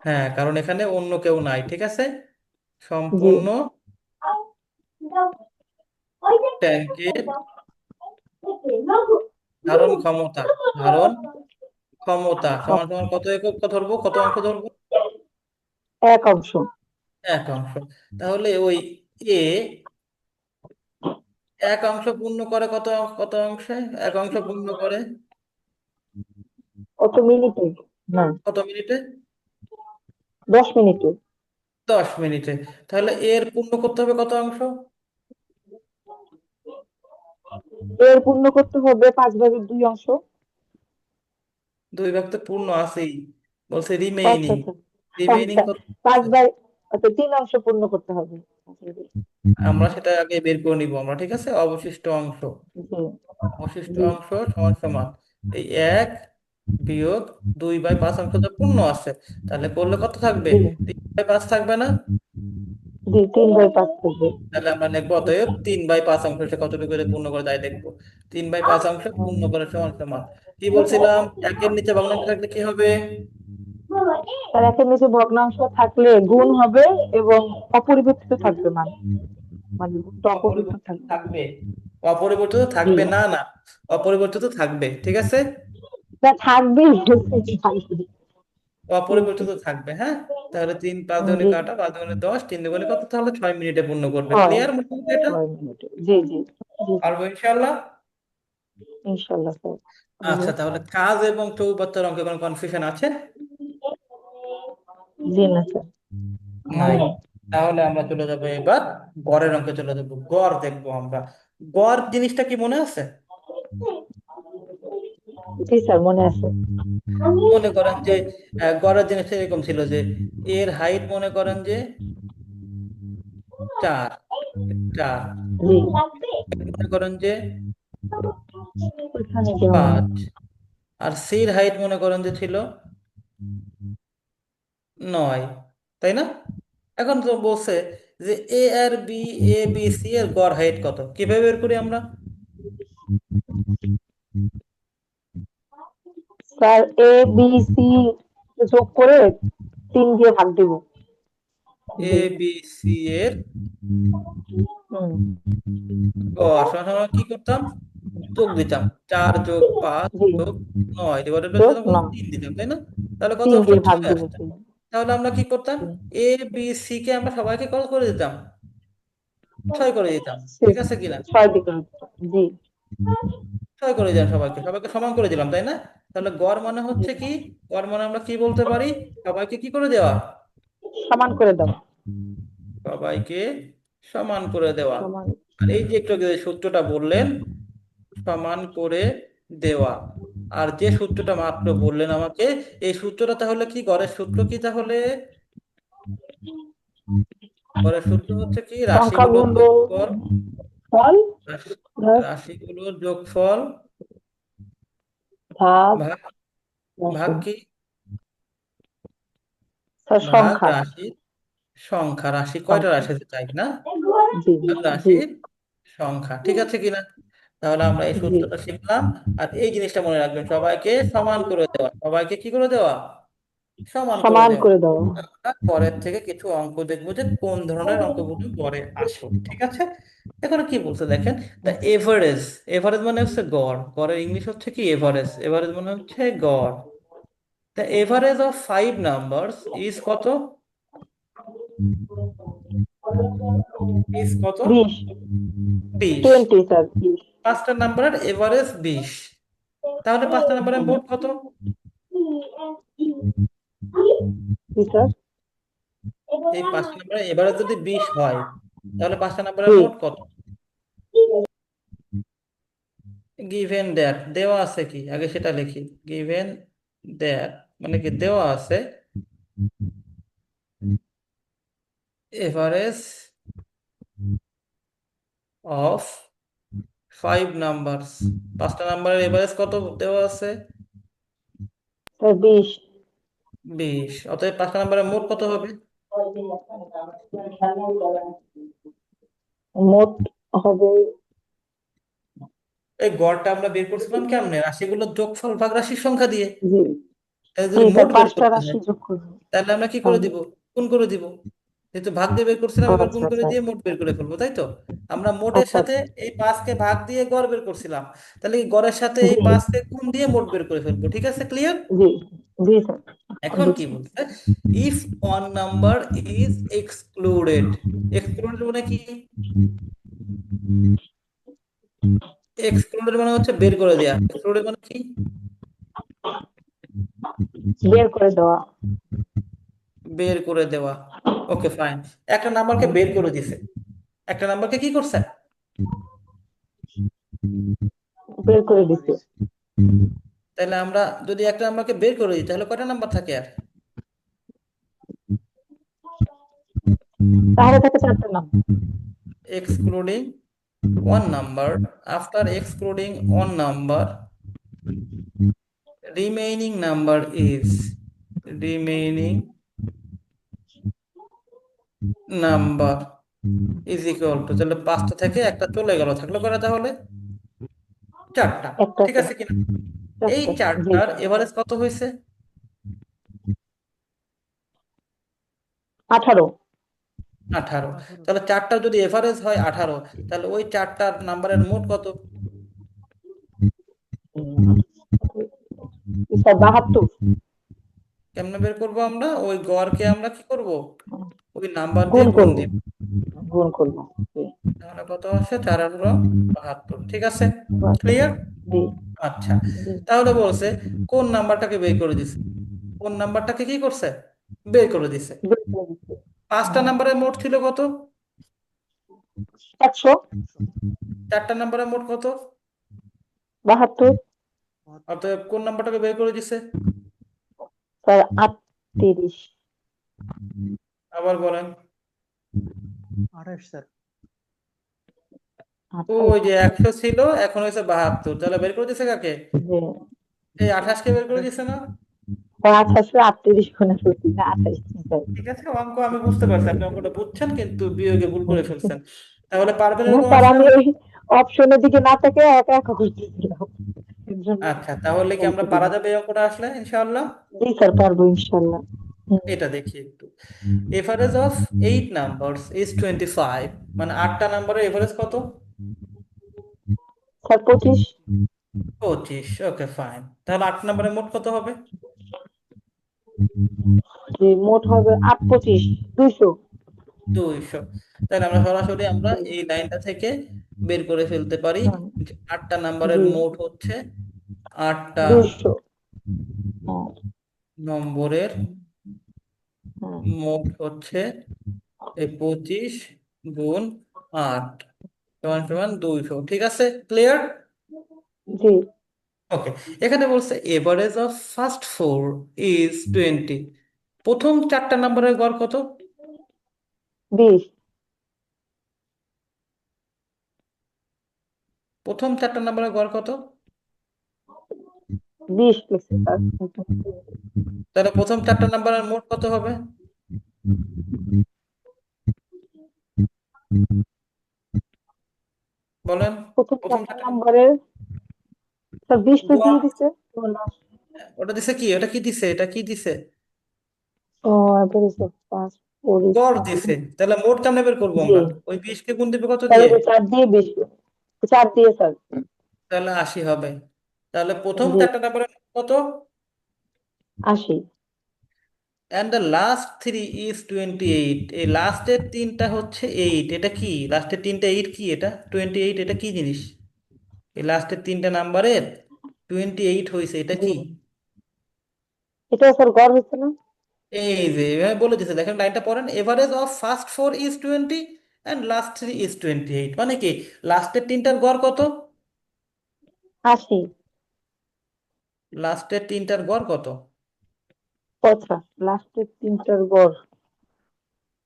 হ্যাঁ, কারণ এখানে অন্য কেউ নাই, ঠিক আছে। জি। সম্পূর্ণ ট্যাঙ্কের ধারণ ক্ষমতা, ধারণ ক্ষমতা সমান সমান কত একক ধরবো, কত অংশ ধরবো? 1 অংশ। 1 অংশ। তাহলে ওই এ 1 অংশ পূর্ণ করে কত, কত অংশে 1 অংশ পূর্ণ করে? কত মিনিটে? না, কত মিনিটে? 10 মিনিটে। 10 মিনিটে। তাহলে এর পূর্ণ করতে হবে কত অংশ? এর পূর্ণ করতে হবে 5 ভাগের 2 অংশ। 2 ভাগ তো পূর্ণ আছেই, বলছে আচ্ছা রিমেইনিং। আচ্ছা। রিমেইনিং আচ্ছা, কত 5 আছে? ভাগ, আচ্ছা 3 অংশ পূর্ণ করতে হবে। আমরা সেটা আগে বের করে নিব আমরা, ঠিক আছে। অবশিষ্ট অংশ, জি অবশিষ্ট জি অংশ সমান সমান এই 1 - 2/5 অংশ তো পূর্ণ আছে, তাহলে করলে কত থাকবে? জি 3/5 থাকবে না? জি 3/5 থাকবে। তাহলে আমরা লিখবো অতএব 3/5 অংশ সে কতটুকু করে পূর্ণ করে তাই দেখবো। 3/5 অংশ পূর্ণ করে সমান সমান কি বলছিলাম, একের নিচে ভগ্নাংশ থাকলে কি হবে? তার একের নিচে ভগ্নাংশ থাকলে গুণ হবে এবং অপরিবর্তিত থাকবে মান, মানে গুণটা অপরিবর্তিত অপরিবর্তিত থাকবে। থাকবে? অপরিবর্তিত জি থাকবে না, না, অপরিবর্তিত থাকবে, ঠিক আছে। তা থাকবেই, থাকবে। অপরিবর্তিত থাকবে, হ্যাঁ। তাহলে 3 × 5 = জি কাটা, 5 × 10, 3 × কত, তাহলে 6 মিনিটে পূর্ণ করবে। 6, ক্লিয়ার মোটামুটি এটা? 6 মিনিটে। জি জি জি পারবো ইনশাল্লাহ। ইনশাল্লাহ স্যার। আচ্ছা, তাহলে কাজ এবং চৌবাচ্চার অঙ্কে কোনো কনফিউশন আছে? জি না স্যার, নাই। মনে নেই। তাহলে আমরা চলে যাবো এবার গড়ের অঙ্কে চলে যাবো, গড় দেখবো আমরা। গড় জিনিসটা কি মনে আছে? জি স্যার, মনে আছে। মনে করেন যে গড়ের জিনিসটা এরকম ছিল যে এর হাইট মনে করেন যে 4, 4, জি মনে করেন যে এখানে দেওয়া নেই। 5, আর সির হাইট মনে করেন যে ছিল 9, তাই না? এখন তো বলছে যে এ আর বি, এ বি সি এর গড় হাইট কত, কিভাবে বের করি আমরা? স্যার এ বি সি যোগ করে 3 দিয়ে ভাগ দিব। এ জি। বি সি এর হুম। গড় সমান সমান কি করতাম, যোগ দিতাম, 4+5 জি। যোগ 9 ডিভাইডেড বাই যোগ 3 9 দিতাম, তাই না? তাহলে কত 3 আসলো, দিয়ে ভাগ 6 দিব। আসছে। জি। তাহলে আমরা কি করতাম, জি। এ বি সি কে আমরা সবাইকে কল করে দিতাম, 6 করে দিতাম, ঠিক শেষ। আছে কিনা? 6 দিকে। জি। 6 করে দিলাম, সবাইকে সবাইকে সমান করে দিলাম, তাই না? তাহলে গড় মানে জি। হচ্ছে কি, গড় মানে আমরা কি বলতে পারি, সবাইকে কি করে দেওয়া, সমান করে দাও। সবাইকে সমান করে দেওয়া। সমান। আর এই যে একটু আগে যে সূত্রটা বললেন, সমান করে দেওয়া, আর যে সূত্রটা মাত্র বললেন আমাকে, এই সূত্রটা তাহলে কি, গড়ের সূত্র কি তাহলে? গড়ের সূত্র হচ্ছে কি, রাশিগুলোর সংখ্যাগুলো যোগফল, ফল রাশি- প্লাস রাশিগুলোর যোগফল ভাগ ভাগ, ভাগ রাশি। কি, স্যার ভাগ সংখ্যা। রাশির সংখ্যা, রাশি কয়টা সংখ্যা। রাশি আছে তাই না, জি। ভাগ জি। রাশির সংখ্যা, ঠিক আছে কিনা? তাহলে আমরা এই জি। সূত্রটা শিখলাম। আর এই জিনিসটা মনে রাখবেন, সবাইকে সমান করে দেওয়া, সবাইকে কি করে দেওয়া, সমান করে সমান দেওয়া। করে দাও। আমরা পরের থেকে কিছু অঙ্ক দেখবো যে কোন ধরনের অঙ্কগুলো পরে আসো, ঠিক আছে? এখানে কি বলছে দেখেন, দ্য এভারেজ, এভারেজ মানে হচ্ছে গড়, গড়ের ইংলিশ হচ্ছে কি এভারেজ, এভারেজ মানে হচ্ছে গড়। The average of 5 numbers is কত, ইজ কত, 20। 20। 20 স্যার 20। 5টা নাম্বারের এভারেজ 20, তাহলে 5টা নাম্বারের মোট কত? জি স্যার। এই 5টা নাম্বারের এভারেজ যদি 20 হয়, তাহলে 5টা নাম্বারের জি। মোট কত? গিভেন দ্যাট, দেওয়া আছে কি, আগে সেটা লিখি। গিভেন দ্যাট মানে কি, দেওয়া আছে এভারেজ অফ 5 নাম্বারস, 5টা নাম্বারের এভারেজ কত দেওয়া আছে, স্যার 20। 20। অতএব 5টা নাম্বারের মোট কত হবে? মোট হবে। এই গড়টা আমরা বের করছিলাম কেমনে, রাশিগুলোর যোগফল ভাগ রাশির সংখ্যা দিয়ে। জি। তাহলে জি যদি স্যার মোট বের 5টা করতে রাশি হয়, যোগ করবো। তাহলে আমরা কি করে তাহলে দিব, গুণ করে দিব। যেহেতু ভাগ দিয়ে বের করছিলাম, এবার গুণ আচ্ছা করে স্যার। দিয়ে মোট বের করে ফেলবো, তাই তো? আমরা মোটের আচ্ছা সাথে আচ্ছা। এই 5কে ভাগ দিয়ে গড় বের করছিলাম, তাহলে এই গড়ের সাথে এই জি। 5কে গুণ দিয়ে মোট বের করে ফেলবো, ঠিক আছে, ক্লিয়ার? জি। জি স্যার। এখন কি বুঝছি। বলছে, if one number is excluded, excluded মানে কি, এক্সক্লুডেড মানে হচ্ছে বের করে দেয়া, এক্সক্লুডেড মানে কি, বের করে দেওয়া। বের করে দেওয়া। ওকে ফাইন, একটা নাম্বারকে বের করে দিছে, একটা নাম্বারকে কি করছে, বের করে দিছে। তাহলে আমরা যদি একটা নাম্বারকে বের করে দিই, তাহলে কয়টা নাম্বার থাকে আর? তাহলে থাকে 4টা নাম। Excluding one number, after excluding one number, remaining number is, remaining number is equal two, তাহলে 5টা থেকে একটা চলে গেল, থাকলো কয়টা তাহলে, 4টা, একটা ঠিক আছে কিনা? এই 4টা। জি। 4টার এভারেজ কত হয়েছে, 18। 18। 18। তাহলে 4টার যদি এভারেজ হয় 18, তাহলে ওই 4টার নাম্বারের মোট কত? স্যার 72। কেমনে বের করবো আমরা, ওই গড়কে আমরা কি করব, ওই নাম্বার দিয়ে গুণ গুণ করব। দিব। গুণ করব। জি। তাহলে কত আসে, 4×18, ঠিক আছে, ক্লিয়ার? জি। আচ্ছা, জি। তাহলে বলছে কোন নাম্বারটাকে বের করে দিছে, কোন নাম্বারটাকে কি করছে, বের করে দিছে। বের করে দিছে। 5টা নাম্বারের মোট ছিল কত, 100। 4টা নাম্বারের মোট কত, 72। অতএব কোন নাম্বারটাকে বের করে দিছে, স্যার 38। আবার বলেন। 28 স্যার। ওই 28। যে 100 ছিল, এখন হয়েছে 72, তাহলে বের করে দিছে কাকে, জি। এই 28কে বের করে দিছে না? আঠাশ 38 গুণে ফেলছি না 28 চিন্তা ঠিক আছে, অঙ্ক আমি বুঝতে পারছি, আপনি অঙ্কটা বুঝছেন কিন্তু বিয়োগে ভুল করে ফেলছেন। তাহলে পারবেন না এরকম স্যার, আসলে আমি আমরা? ওই অপশনের দিকে না থেকে একা একা করতেছিলাম, এর জন্য আচ্ছা, তাহলে কি আমরা বলতে পারা দিলাম। যাবে এই অঙ্কটা আসলে ইনশাআল্লাহ? জি স্যার, পারবো ইনশাল্লাহ। এটা দেখি একটু। এভারেজ অফ 8 নাম্বারস ইজ 25, মানে 8টা নাম্বারের এভারেজ কত? স্যার 25। 25। ওকে ফাইন, তাহলে 8 নাম্বারের মোট কত হবে? জি, মোট হবে 8 25 200। 200। তাহলে আমরা সরাসরি আমরা এই লাইনটা থেকে বের করে ফেলতে পারি হুম, যে 8টা নাম্বারের জি, মোট হচ্ছে 8টা 200। হুম, নম্বরের হুম, মোট হচ্ছে এই 25 গুণ 8 সমান সমান 200। ঠিক আছে, ক্লিয়ার? জি, ওকে, এখানে বলছে average of first four is 20। প্রথম 4টা নাম্বারের গড় কত? 20। প্রথম 4টা নাম্বারের গড় কত? 20 লিখছে স্যার। তাহলে প্রথম 4টা নাম্বারের মোট কত হবে? বলেন। প্রথম প্রথম 4টা 4টা নাম্বারের স্যার 20 তো গড়, দিয়ে দিছে। ওটা দিছে কি, ওটা কি দিছে, এটা কি দিছে? ও, এভারেজ অফ পাঁচ 4 is গড় 20। দিছে, তাহলে মোট কেমনে বের করবো জি, আমরা? ওই 20কে গুণ দিবে কত তাহলে দিয়ে? ওই 4 দিয়ে 20, 4 দিয়ে স্যার। তাহলে 80 হবে। তাহলে প্রথম জি, 4টা নাম্বারের মোট কত? 80। And the last three is 28। এই লাস্টের তিনটা হচ্ছে 8, এটা কি লাস্টের তিনটা 8 কি এটা 28, এটা কি জিনিস? এই লাস্টের তিনটা নাম্বারের 28 হয়েছে, এটা জি, কি? এটা স্যার গড় হচ্ছে না? এই যে এভাবে বলে দিছে, দেখেন লাইনটা পড়েন, average of first four is 20 and last three is 28, মানে কি লাস্টের তিনটার গড় কত? 80। লাস্টের তিনটার গড় কত? আচ্ছা, লাস্টের তিনটার গড়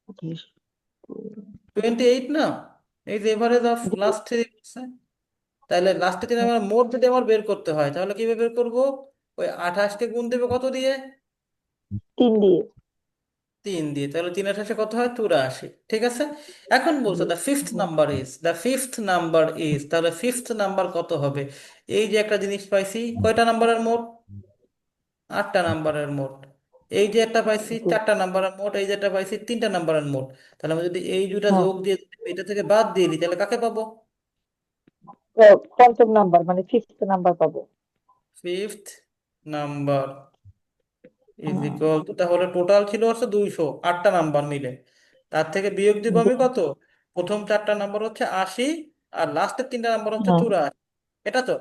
28। 28 না? এই যে average of G, last three, তাহলে লাস্টের তিন আমার মোট যদি আমার বের করতে হয় তাহলে কিভাবে বের করব? ওই 28কে গুণ দেবে কত দিয়ে? 3 দিয়ে। 3 দিয়ে। তাহলে 3 আর 8 কত হয়? 84। ঠিক আছে, এখন বলছো জি, দ্য ফিফথ নাম্বার ইজ, তাহলে ফিফথ নাম্বার কত হবে? এই যে একটা জিনিস পাইছি, কয়টা নাম্বারের মোট? 8টা নাম্বারের মোট। এই যে একটা পাইছি জি, 4টা নাম্বারের মোট, এই যে একটা পাইছি 3টা নাম্বারের মোট। তাহলে আমি যদি এই দুটা হ্যাঁ, যোগ দিয়ে এটা থেকে বাদ দিয়ে দিই তাহলে কাকে পাবো? তো পঞ্চম নাম্বার মানে ফিফথ নাম্বার পাবো। ফিফথ নাম্বার ইজ হ্যাঁ, ইকুয়াল টু, তাহলে টোটাল ছিল হচ্ছে 200, 8টা নাম্বার মিলে। তার থেকে বিয়োগ দিব জি, আমি কত? প্রথম 4টা নাম্বার হচ্ছে 80, আর লাস্টের 3টা নাম্বার হচ্ছে হ্যাঁ, 84, এটা তো।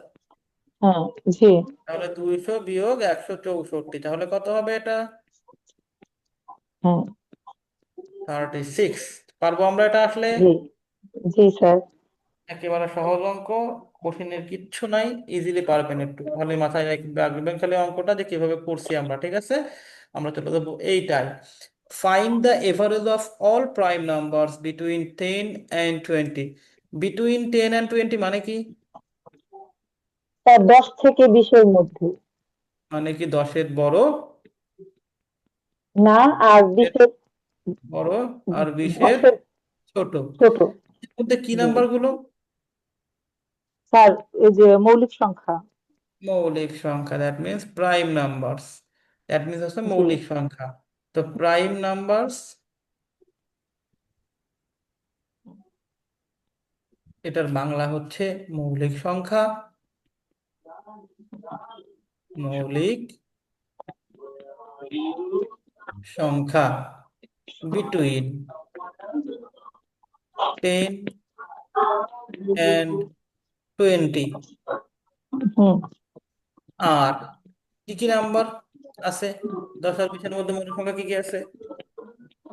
হ্যাঁ, জি, তাহলে 200 বিয়োগ 164, তাহলে কত হবে এটা? হ্যাঁ, 36। পারবো আমরা এটা আসলে? জি, জি স্যার। একেবারে সহজ অঙ্ক, কঠিনের কিচ্ছু নাই, ইজিলি পারবেন, একটু খালি মাথায় রাখবেন খালি অঙ্কটা যে কিভাবে করছি আমরা। ঠিক আছে, আমরা চলে যাবো এইটাই। Find the average of all prime numbers between 10 and 20। Between 10 and 20 মানে কি? স্যার 10 থেকে 20-এর মধ্যে। মানে কি 10-এর বড়, না, আর 20-এর বড়, আর 20-এর 10-এর ছোট। ছোট। এর মধ্যে কি জি নাম্বার গুলো? স্যার, এই যে মৌলিক সংখ্যা। মৌলিক সংখ্যা, that means prime numbers, that means হচ্ছে জি, মৌলিক সংখ্যা। তো প্রাইম নাম্বারস, এটার বাংলা হচ্ছে মৌলিক সংখ্যা। মৌলিক সংখ্যা বিটুইন 10 and 20। হুম, আর কি কি নাম্বার আছে? 10 আর 20-এর মধ্যে মৌলিক সংখ্যা কি কি আছে?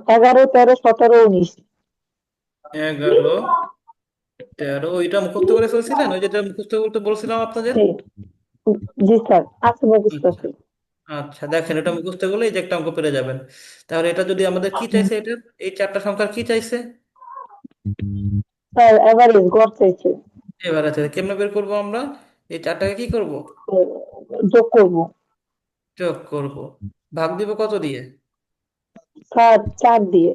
11 13 17 19। 11 13, ওইটা মুখস্থ করে ফেলছিলেন? ওই যেটা মুখস্থ করতে বলছিলাম আপনাদের। জি, জি স্যার, আছে, মুখস্থ আচ্ছা, আছে। আচ্ছা, দেখেন এটা মুখস্থ করলে এই যে একটা অঙ্ক পেরে যাবেন। তাহলে এটা যদি আমাদের কি হুম, চাইছে, এটা এই 4টা সংখ্যার কি চাইছে? স্যার এভারেজ গড় চাইছে। এবার আছে কেমনে বের করবো আমরা? এই 4টাকে কি করব? যোগ করব। যোগ করব, ভাগ দিব কত দিয়ে? স্যার 4 দিয়ে।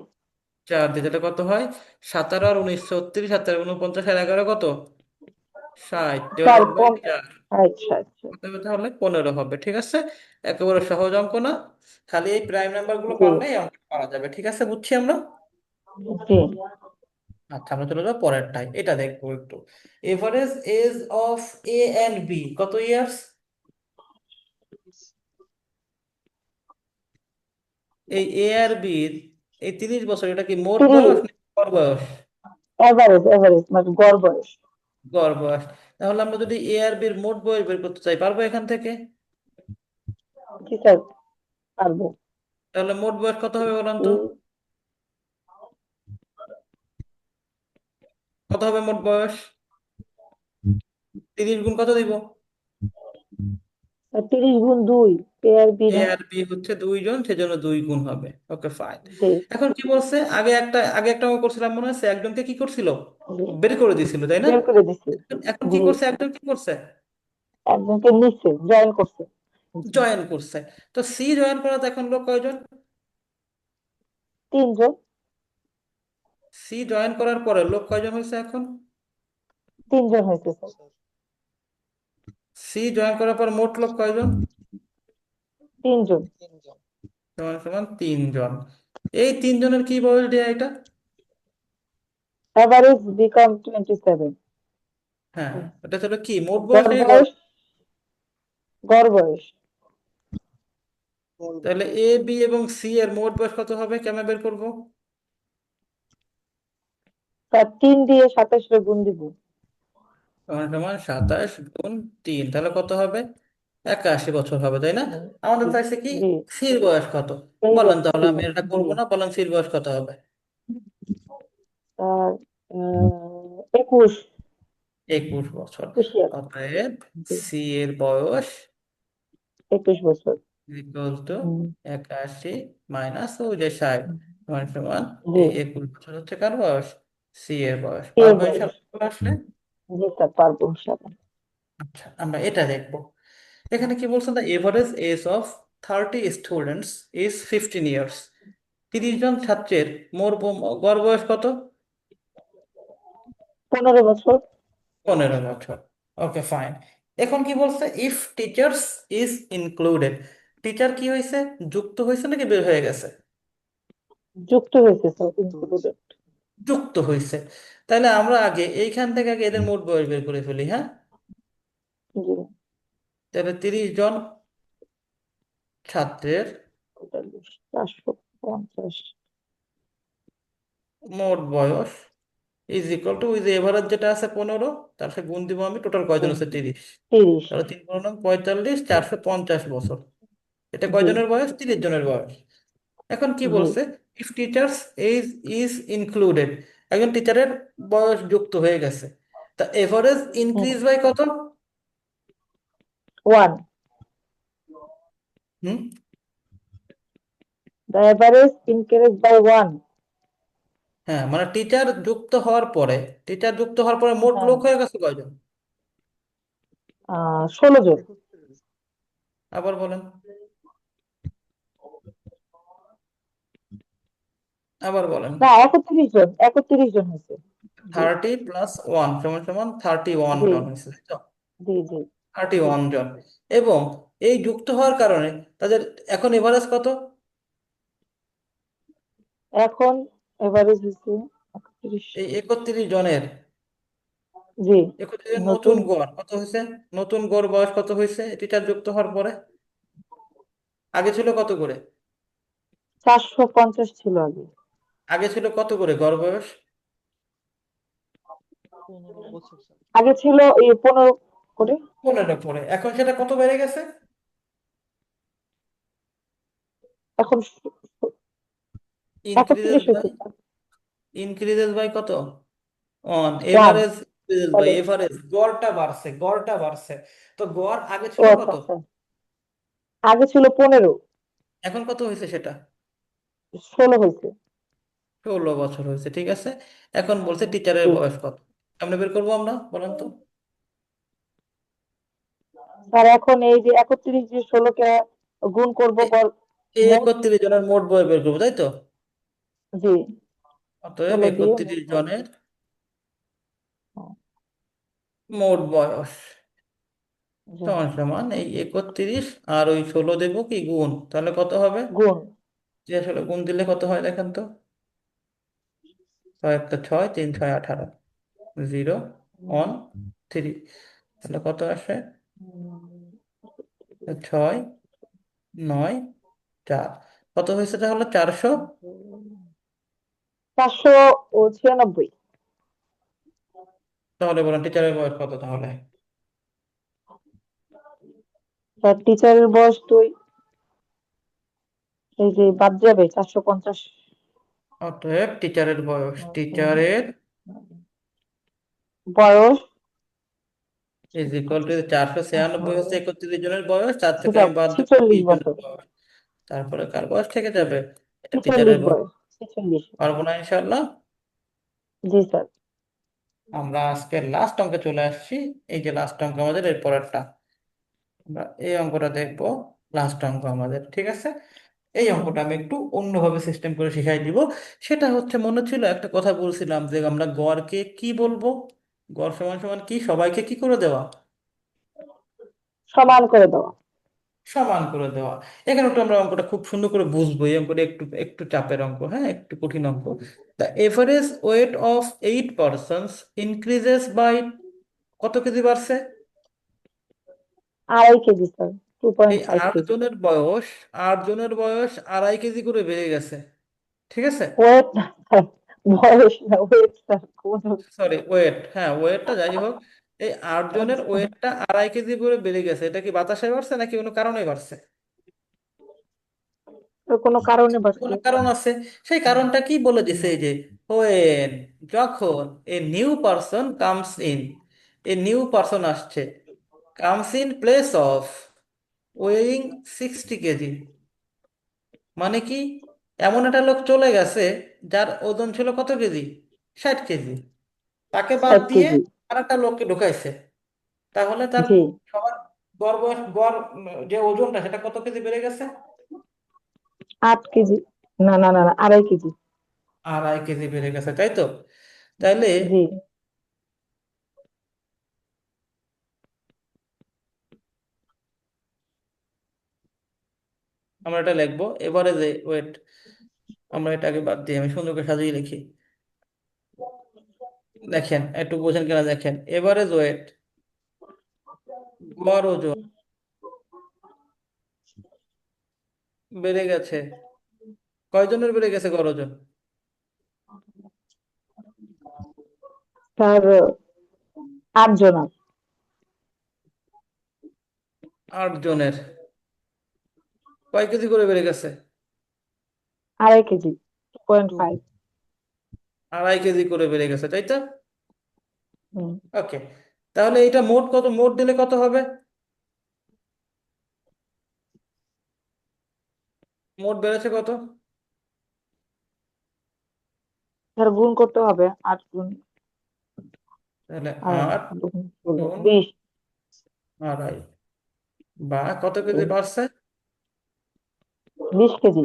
4 দিয়ে। তাহলে কত হয়? 17 আর 19 36, 17 49 আর 11 কত? 60 স্যার ডিভাইডেড বাই 4 আচ্ছা আচ্ছা। কত হবে? তাহলে 15 হবে। ঠিক আছে, একেবারে সহজ অঙ্ক না, খালি এই প্রাইম নাম্বার গুলো জি পারলেই অঙ্ক করা যাবে। ঠিক আছে, বুঝছি আমরা। জি। আচ্ছা, আমরা চলে যাবো পরেরটাই, এটা দেখবো একটু। Average age of A and B কত ইয়ার্স? এই এ আর বি এই 30 বছর, এটা কি মোট 30। বয়স না গড় বয়স? এভারেজ মানে গড় বয়স। গড় বয়স। তাহলে আমরা যদি এ আর বির মোট বয়স বের করতে চাই, পারবো এখান থেকে? জি স্যার পারবো। তাহলে মোট বয়স কত হবে বলেন তো? উম, কত হবে মোট বয়স? 30 গুণ কত দিব? 30 গুণ 2 পেয়ার বি এ না। আর বি হচ্ছে 2 জন, সেজন্য 2 গুণ হবে। ওকে, ফাইন। জি এখন কি বলছে, আগে একটা অঙ্ক করছিলাম মনে আছে, একজনকে কি করছিল, জি। বের করে দিছিল, তাই না? বের করে দিছি। এখন কি জি। করছে, একজন কি করছে, একজনকে নিচ্ছে জয়েন করছে। জয়েন করছে। তো সি জয়েন করাতে এখন লোক কয়জন? 3 জন। সি জয়েন করার পরে লোক কয়জন হয়েছে এখন? 3 জন হয়েছে স্যার। স্যার সি জয়েন করার পর মোট লোক কয়জন? 3 জন। 3 জন। সমান সমান 3 জন। এই 3 জনের কি বয়স দেয়া এটা? Average become 27। হ্যাঁ, এটা ছিল কি, মোট বয়স গড় নাকি গড়? বয়স। গড় বয়স। বড় তাহলে এ বি এবং সি এর মোট বয়স কত হবে, কেমন বের করবো? স্যার 3 দিয়ে 27 রে গুণ দিব। সমান সমান 27 গুণ 3, তাহলে কত হবে? 81 বছর হবে, তাই না? আমাদের জি চাইছে কি, জি। সির বয়স কত। এই বলেন বছর তাহলে, আমি এটা জি করবো না, বলেন সির বয়স কত হবে? স্যার 21। 21 বছর। 21 অতএব জি সি এর বয়স 21 বছর। ইকুয়াল টু হুম, 81 মাইনাস ওই যে 60, সমান সমান জি। এই 21 বছর হচ্ছে কার বয়স? সি এর বয়স। এর পারবো বয়স। ইনশাল্লাহ আসলে? জি স্যার পারবো ইনশাআল্লাহ। আচ্ছা, আমরা এটা দেখবো। এখানে কি বলছেন, the average age of 30 students is 15 years. 30 জন ছাত্রের গড় বয়স কত? 15 বছর। 15 বছর। Okay, fine. এখন কি বলছে, if teachers is included. Teacher কি হয়েছে, যুক্ত হয়েছে নাকি বের হয়ে গেছে? যুক্ত হয়েছে স্যার যুক্ত হয়েছে। ইনক্লুডেড। যুক্ত হয়েছে। তাহলে আমরা এইখান থেকে আগে এদের মোট বয়স বের করে ফেলি, হ্যাঁ। জি। তাহলে 30 জন ছাত্রের 450। মোট বয়স ইজ ইকুয়াল টু ওই যে এভারেজ যেটা আছে 15, তার সাথে গুণ দিব আমি, টোটাল জি। কয়জন আছে 30। 30। তাহলে 3×9 = 45, 450 বছর। এটা জি কয়জনের বয়স? 30 জনের বয়স। এখন কি জি। বলছে, if teachers is is included, একজন টিচারের বয়স যুক্ত হয়ে গেছে, তা এভারেজ ইনক্রিজ বাই কত? 1। হুম। The average increase by 1। হ্যাঁ, মানে টিচার যুক্ত হওয়ার পরে মোট হ্যাঁ লোক হয়ে গেছে কয়জন? 16 জন। 31। আবার বলেন, আবার বলেন। না 31 জন, 31 জন হয়েছে। জি 30 + 1 সমান সমান 31 জি জন হয়েছে, তাই তো? জি জি। 31 জন। এবং এই যুক্ত হওয়ার কারণে তাদের এখন এভারেজ কত? এখন এভারেজ হয়েছে 31। এই 31 জনের জি। 31 নতুন নতুন গড় কত হয়েছে? নতুন গড় বয়স কত হয়েছে টিচার যুক্ত হওয়ার পরে? আগে ছিল কত করে? 450 ছিল আগে। আগে ছিল কত করে গড় বয়স? 15 বছর স্যার। আগে ছিল 15 করে। 15 করে। এখন সেটা কত বেড়ে গেছে? এখন ইনক্রিজেস 31 বাই, হয়েছে স্যার। কত? অন 1। এভারেজ, ইনক্রিজেস বাই তাহলে এভারেজ, গড়টা বাড়ছে। তো গড় আগে ও ছিল আচ্ছা কত? আচ্ছা। আগে ছিল 15। এখন কত হয়েছে সেটা? 16 হয়েছে। 16 বছর হয়েছে, ঠিক আছে। এখন বলছে টিচারের জি বয়স কত, কেমনে বের করবো আমরা, বলেন তো? স্যার এখন এই যে 31 দিয়ে 16 কে গুণ করব এ- এই মোট। 31 জনের মোট বয়স বের করবো, তাই তো? জি, অতএব 16 দিয়ে 31 জনের হ্যাঁ, মোট বয়স জি, সমান সমান এই 31 আর ওই 16 দেবো কি গুণ, তাহলে কত হবে? গুণ যে আসলে গুণ দিলে কত হয় দেখেন তো। 6 × 1 = 6, 3 × 6 = 18, 0 1 3, তাহলে কত আসে? 6 9 4, কত হয়েছে তাহলে? 496। তাহলে বলেন টিচারের বয়স কত তাহলে? তার টিচারের বয়স তো এই যে বাদ যাবে 450। অতএব টিচারের বয়স ইজ ইকুয়াল টু 496 হচ্ছে 31 জনের বয়স, তার থেকে সেটা আমি বাদ দেবো 46 30 জনের বছর। বয়স, তারপরে কার বয়স থেকে যাবে? এটা 46 টিচারের বয়স। বয়স, 46। পারবো না ইনশাল্লাহ। জি স্যার। আমরা আজকে লাস্ট অঙ্কে চলে আসছি। এই যে লাস্ট অঙ্ক আমাদের, এর পরেরটা আমরা এই অঙ্কটা দেখবো। লাস্ট অঙ্ক আমাদের, ঠিক আছে? এই অঙ্কটা আমি একটু অন্যভাবে সিস্টেম করে শিখাই দিব। সেটা হচ্ছে, মনে ছিল একটা কথা বলছিলাম যে আমরা গড়কে কি বলবো? গড় সমান সমান কি, সবাইকে কি করে দেওয়া? সমান করে দেওয়া। সমান করে দেওয়া। এখানে একটু আমরা অঙ্কটা খুব সুন্দর করে বুঝবো। এই অঙ্কটা একটু একটু চাপের অঙ্ক, হ্যাঁ, একটু কঠিন অঙ্ক। The average weight of 8 persons increases by, কত কেজি বাড়ছে? 2.5 কেজি স্যার, টু পয়েন্ট এই ফাইভ আট কেজি জনের বয়স 8 জনের বয়স 2.5 কেজি করে বেড়ে গেছে, ঠিক আছে? ওয়েট না স্যার, বয়স না, ওয়েট স্যার, কোন সরি, ওয়েট, হ্যাঁ ওয়েটটা যাই হোক। এই 8 জনের আচ্ছা, ওয়েটটা 2.5 কেজি করে বেড়ে গেছে। এটা কি বাতাসে বাড়ছে নাকি কোনো কারণে বাড়ছে? তো কোনো কারণে বাড়ছে। কোনো কারণ আছে। সেই কারণটা কি বলে দিছে, এই যে হোয়েন, যখন A new person comes in, A new person আসছে, comes in place of weighing 60 KG, মানে কি, এমন একটা লোক চলে গেছে যার ওজন ছিল কত কেজি? 60 কেজি। তাকে বাদ ষাট দিয়ে কেজি আর একটা লোককে ঢুকাইছে। তাহলে তার জি, সবার গড় বয়স, গড় যে ওজনটা সেটা কত কেজি বেড়ে গেছে? 8 কেজি। না না না না, 2.5 কেজি। 2.5 কেজি বেড়ে গেছে, তাই তো? তাইলে জি, আমরা এটা লিখবো এবারে যে ওয়েট, আমরা এটাকে বাদ দিয়ে আমি সুন্দর করে সাজিয়ে লিখি। দেখেন একটু বোঝেন কিনা, দেখেন এভারেজ ওয়েট, গড় ওজন বেড়ে গেছে। কয়জনের বেড়ে গেছে গড় ওজন? স্যার 8 জনের। 8 জনের কয় কেজি করে বেড়ে গেছে? 2.5 KG, two point two. Five 2.5 KG করে বেড়ে গেছে, তাই তো? হুম ওকে, তাহলে এটা মোট কত, মোট দিলে কত হবে? মোট বেড়েছে কত? স্যার গুণ করতে হবে, 8 গুণ তাহলে আর 8 গুণ 20। 2.5, বা কত কেজি বাড়ছে? 20 কেজি।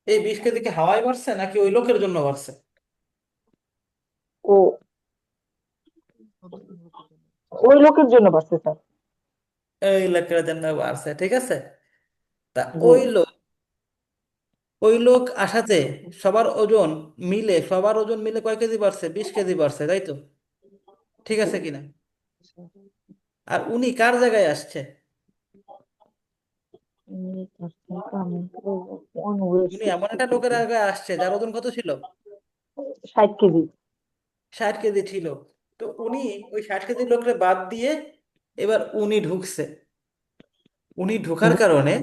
এই 20 কেজি কি হাওয়ায় বাড়ছে নাকি ওই লোকের জন্য বাড়ছে? ও, ওই লোকের জন্য বাড়ছে স্যার। এই লোকের জন্য বাড়ছে, ঠিক আছে। তা জি, ওই লোক আসাতে সবার ওজন মিলে কয় কেজি বাড়ছে? 20 কেজি বাড়ছে, তাই তো? ঠিক জি। আছে কিনা? আর উনি কার জায়গায় আসছে? উনি এমন একটা লোকের জায়গায় আসছে যার ওজন কত ছিল? 60 কেজি। 60 কেজি ছিল। তো উনি ওই 60 কেজি লোককে বাদ দিয়ে এবার উনি ঢুকছে। উনি ঢোকার জি, কারণে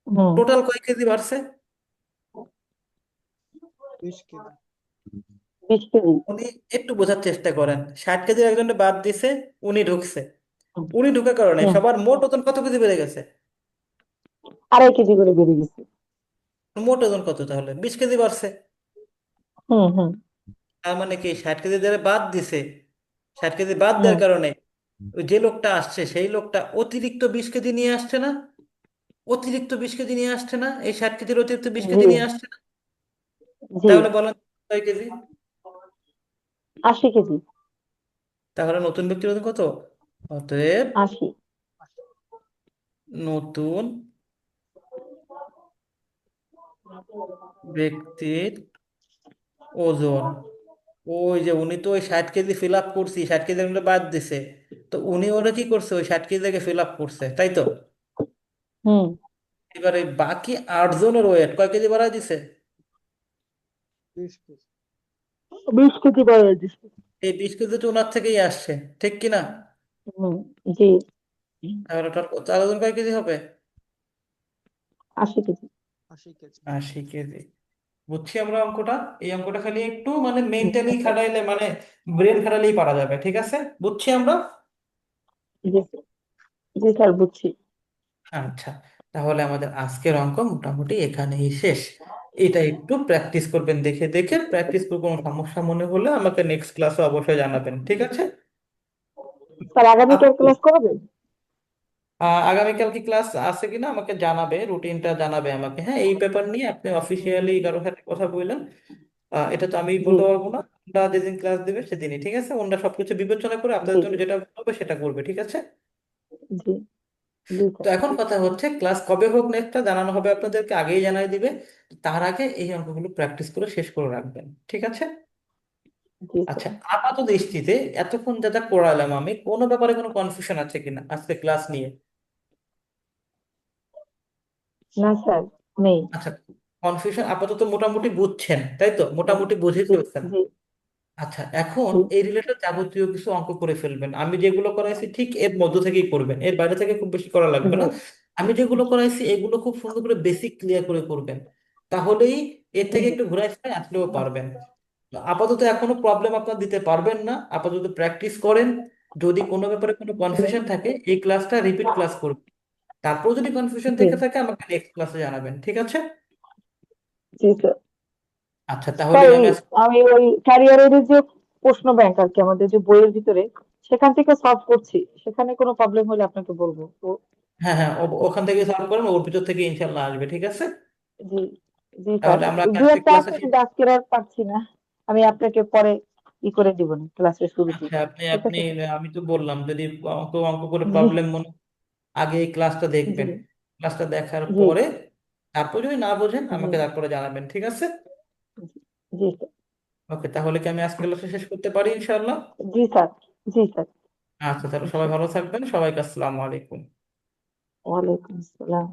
হুম টোটাল কয় কেজি বাড়ছে? 20 কেজি। 20 কেজি। উনি একটু বোঝার চেষ্টা করেন, 60 কেজির একজনকে বাদ দিছে, উনি ঢুকছে। হুম উনি ঢোকার কারণে হুম। সবার মোট ওজন কত কেজি বেড়ে গেছে? 2.5 কেজি করে বেড়ে গেছে। মোট ওজন কত তাহলে? 20 কেজি বাড়ছে। হুম। তার মানে কি, 60 কেজি যারা বাদ দিছে, 60 কেজি বাদ হুম দেওয়ার কারণে ওই যে লোকটা আসছে সেই লোকটা অতিরিক্ত 20 কেজি নিয়ে আসছে না? অতিরিক্ত 20 কেজি নিয়ে আসছে না? এই 60 কেজির অতিরিক্ত বিশ জি কেজি নিয়ে আসছে না? জি তাহলে বলেন কয় কেজি? 80 কেজি। তাহলে নতুন ব্যক্তির ওজন কত? অতএব 80। নতুন ব্যক্তির ওজন, ওই যে উনি তো ওই 60 কেজি ফিল আপ করছি, 60 কেজি আমরা বাদ দিছে, তো উনি ওরা কি করছে, ওই 60 কেজি ফিল আপ করছে, তাই তো? হুম। এবারে বাকি 8 জনের ওয়েট কয় কেজি বাড়ায় দিছে? 20 কেজি। 20 কেজি বাড়িয়ে দিচ্ছে। এই 20 কেজি তো ওনার থেকেই আসছে, ঠিক কি না? হুম। জি। তাহলে ওটার চার ওজন কয় কেজি হবে? 80 কেজি। 80 কেজি। 80 কেজি। বুঝছি আমরা অঙ্কটা। এই অঙ্কটা খালি একটু মানে জি মেন্টালি স্যার। খাটাইলে, মানে ব্রেন খাটালেই পারা যাবে, ঠিক আছে? বুঝছি আমরা। জি স্যার। জি স্যার, বুঝছি। আচ্ছা, তাহলে আমাদের আজকের অঙ্ক মোটামুটি এখানেই শেষ। এটা একটু প্র্যাকটিস করবেন, দেখে দেখে প্র্যাকটিস করে কোনো সমস্যা মনে হলে আমাকে নেক্সট ক্লাসে অবশ্যই জানাবেন, ঠিক আছে? স্যার, আগামীকাল আপু, ক্লাস করাবেন? আগামীকাল কি ক্লাস আছে কিনা আমাকে জানাবে, রুটিনটা জানাবে আমাকে। হ্যাঁ, এই ব্যাপার নিয়ে আপনি অফিসিয়ালি কারোর সাথে কথা বললেন, এটা তো আমি জি বলতে পারবো না। ওরা যেদিন ক্লাস দেবে সেদিনই, ঠিক আছে? ওনারা সবকিছু বিবেচনা করে জি আপনাদের জন্য যেটা ভালো হবে সেটা করবে, ঠিক আছে? জি জি তো স্যার। এখন কথা হচ্ছে, ক্লাস কবে হোক নেক্সটটা জানানো হবে আপনাদেরকে, আগেই জানাই দিবে। তার আগে এই অঙ্কগুলো প্র্যাকটিস করে শেষ করে রাখবেন, ঠিক আছে? জি স্যার। আচ্ছা, আপাত দৃষ্টিতে এতক্ষণ যা যা পড়ালাম আমি, কোনো ব্যাপারে কোনো কনফিউশন আছে কিনা আজকে ক্লাস নিয়ে? না স্যার, নেই। আচ্ছা, কনফিউশন আপাতত মোটামুটি বুঝছেন, তাই তো? মোটামুটি বুঝে জি ফেলছেন। জি আচ্ছা, এখন জি এই রিলেটেড যাবতীয় কিছু অঙ্ক করে ফেলবেন। আমি যেগুলো করাইছি ঠিক এর মধ্য থেকেই করবেন, এর বাইরে থেকে খুব বেশি করা লাগবে না। জি আমি যেগুলো করাইছি এগুলো খুব সুন্দর করে বেসিক ক্লিয়ার করে করবেন, তাহলেই এর থেকে জি একটু ঘুরাই ফিরাই আসলেও পারবেন। তো আপাতত এখনো প্রবলেম আপনার দিতে পারবেন না, আপাতত প্র্যাকটিস করেন। যদি কোনো ব্যাপারে কোনো কনফিউশন থাকে এই ক্লাসটা রিপিট ক্লাস করবেন, তারপর যদি কনফিউশন জি থেকে থাকে আমাকে নেক্সট ক্লাসে জানাবেন, ঠিক আছে? জি স্যার। আচ্ছা, তাহলে স্যার, আমি আমি ওই ক্যারিয়ারের যে প্রশ্ন ব্যাংক আর কি আমাদের যে বইয়ের ভিতরে, সেখান থেকে সলভ করছি। সেখানে কোনো প্রবলেম হলে আপনাকে বলবো তো। হ্যাঁ হ্যাঁ, ওখান থেকে সলভ করেন, ওর ভিতর থেকে ইনশাল্লাহ আসবে, ঠিক আছে? জি জি স্যার। তাহলে আমরা দু আজকে একটা ক্লাসে, আছে কিন্তু আজকের আর পারছি না। আমি আপনাকে পরে করে দিব না ক্লাসের শুরুতে। আচ্ছা, আপনি ঠিক আপনি আছে? আমি তো বললাম, যদি অঙ্ক অঙ্ক করে জি প্রবলেম মনে আগে এই ক্লাসটা জি দেখবেন, ক্লাসটা দেখার জি পরে তারপর যদি না বোঝেন জি আমাকে তারপরে জানাবেন, ঠিক আছে? জি স্যার। ওকে, তাহলে কি আমি আজকে ক্লাসে শেষ করতে পারি ইনশাল্লাহ? জি স্যার। জি স্যার। আচ্ছা, তাহলে সবাই ইনশাআল্লাহ। ভালো থাকবেন, সবাইকে আসসালামু আলাইকুম। ওয়ালাইকুম আসসালাম।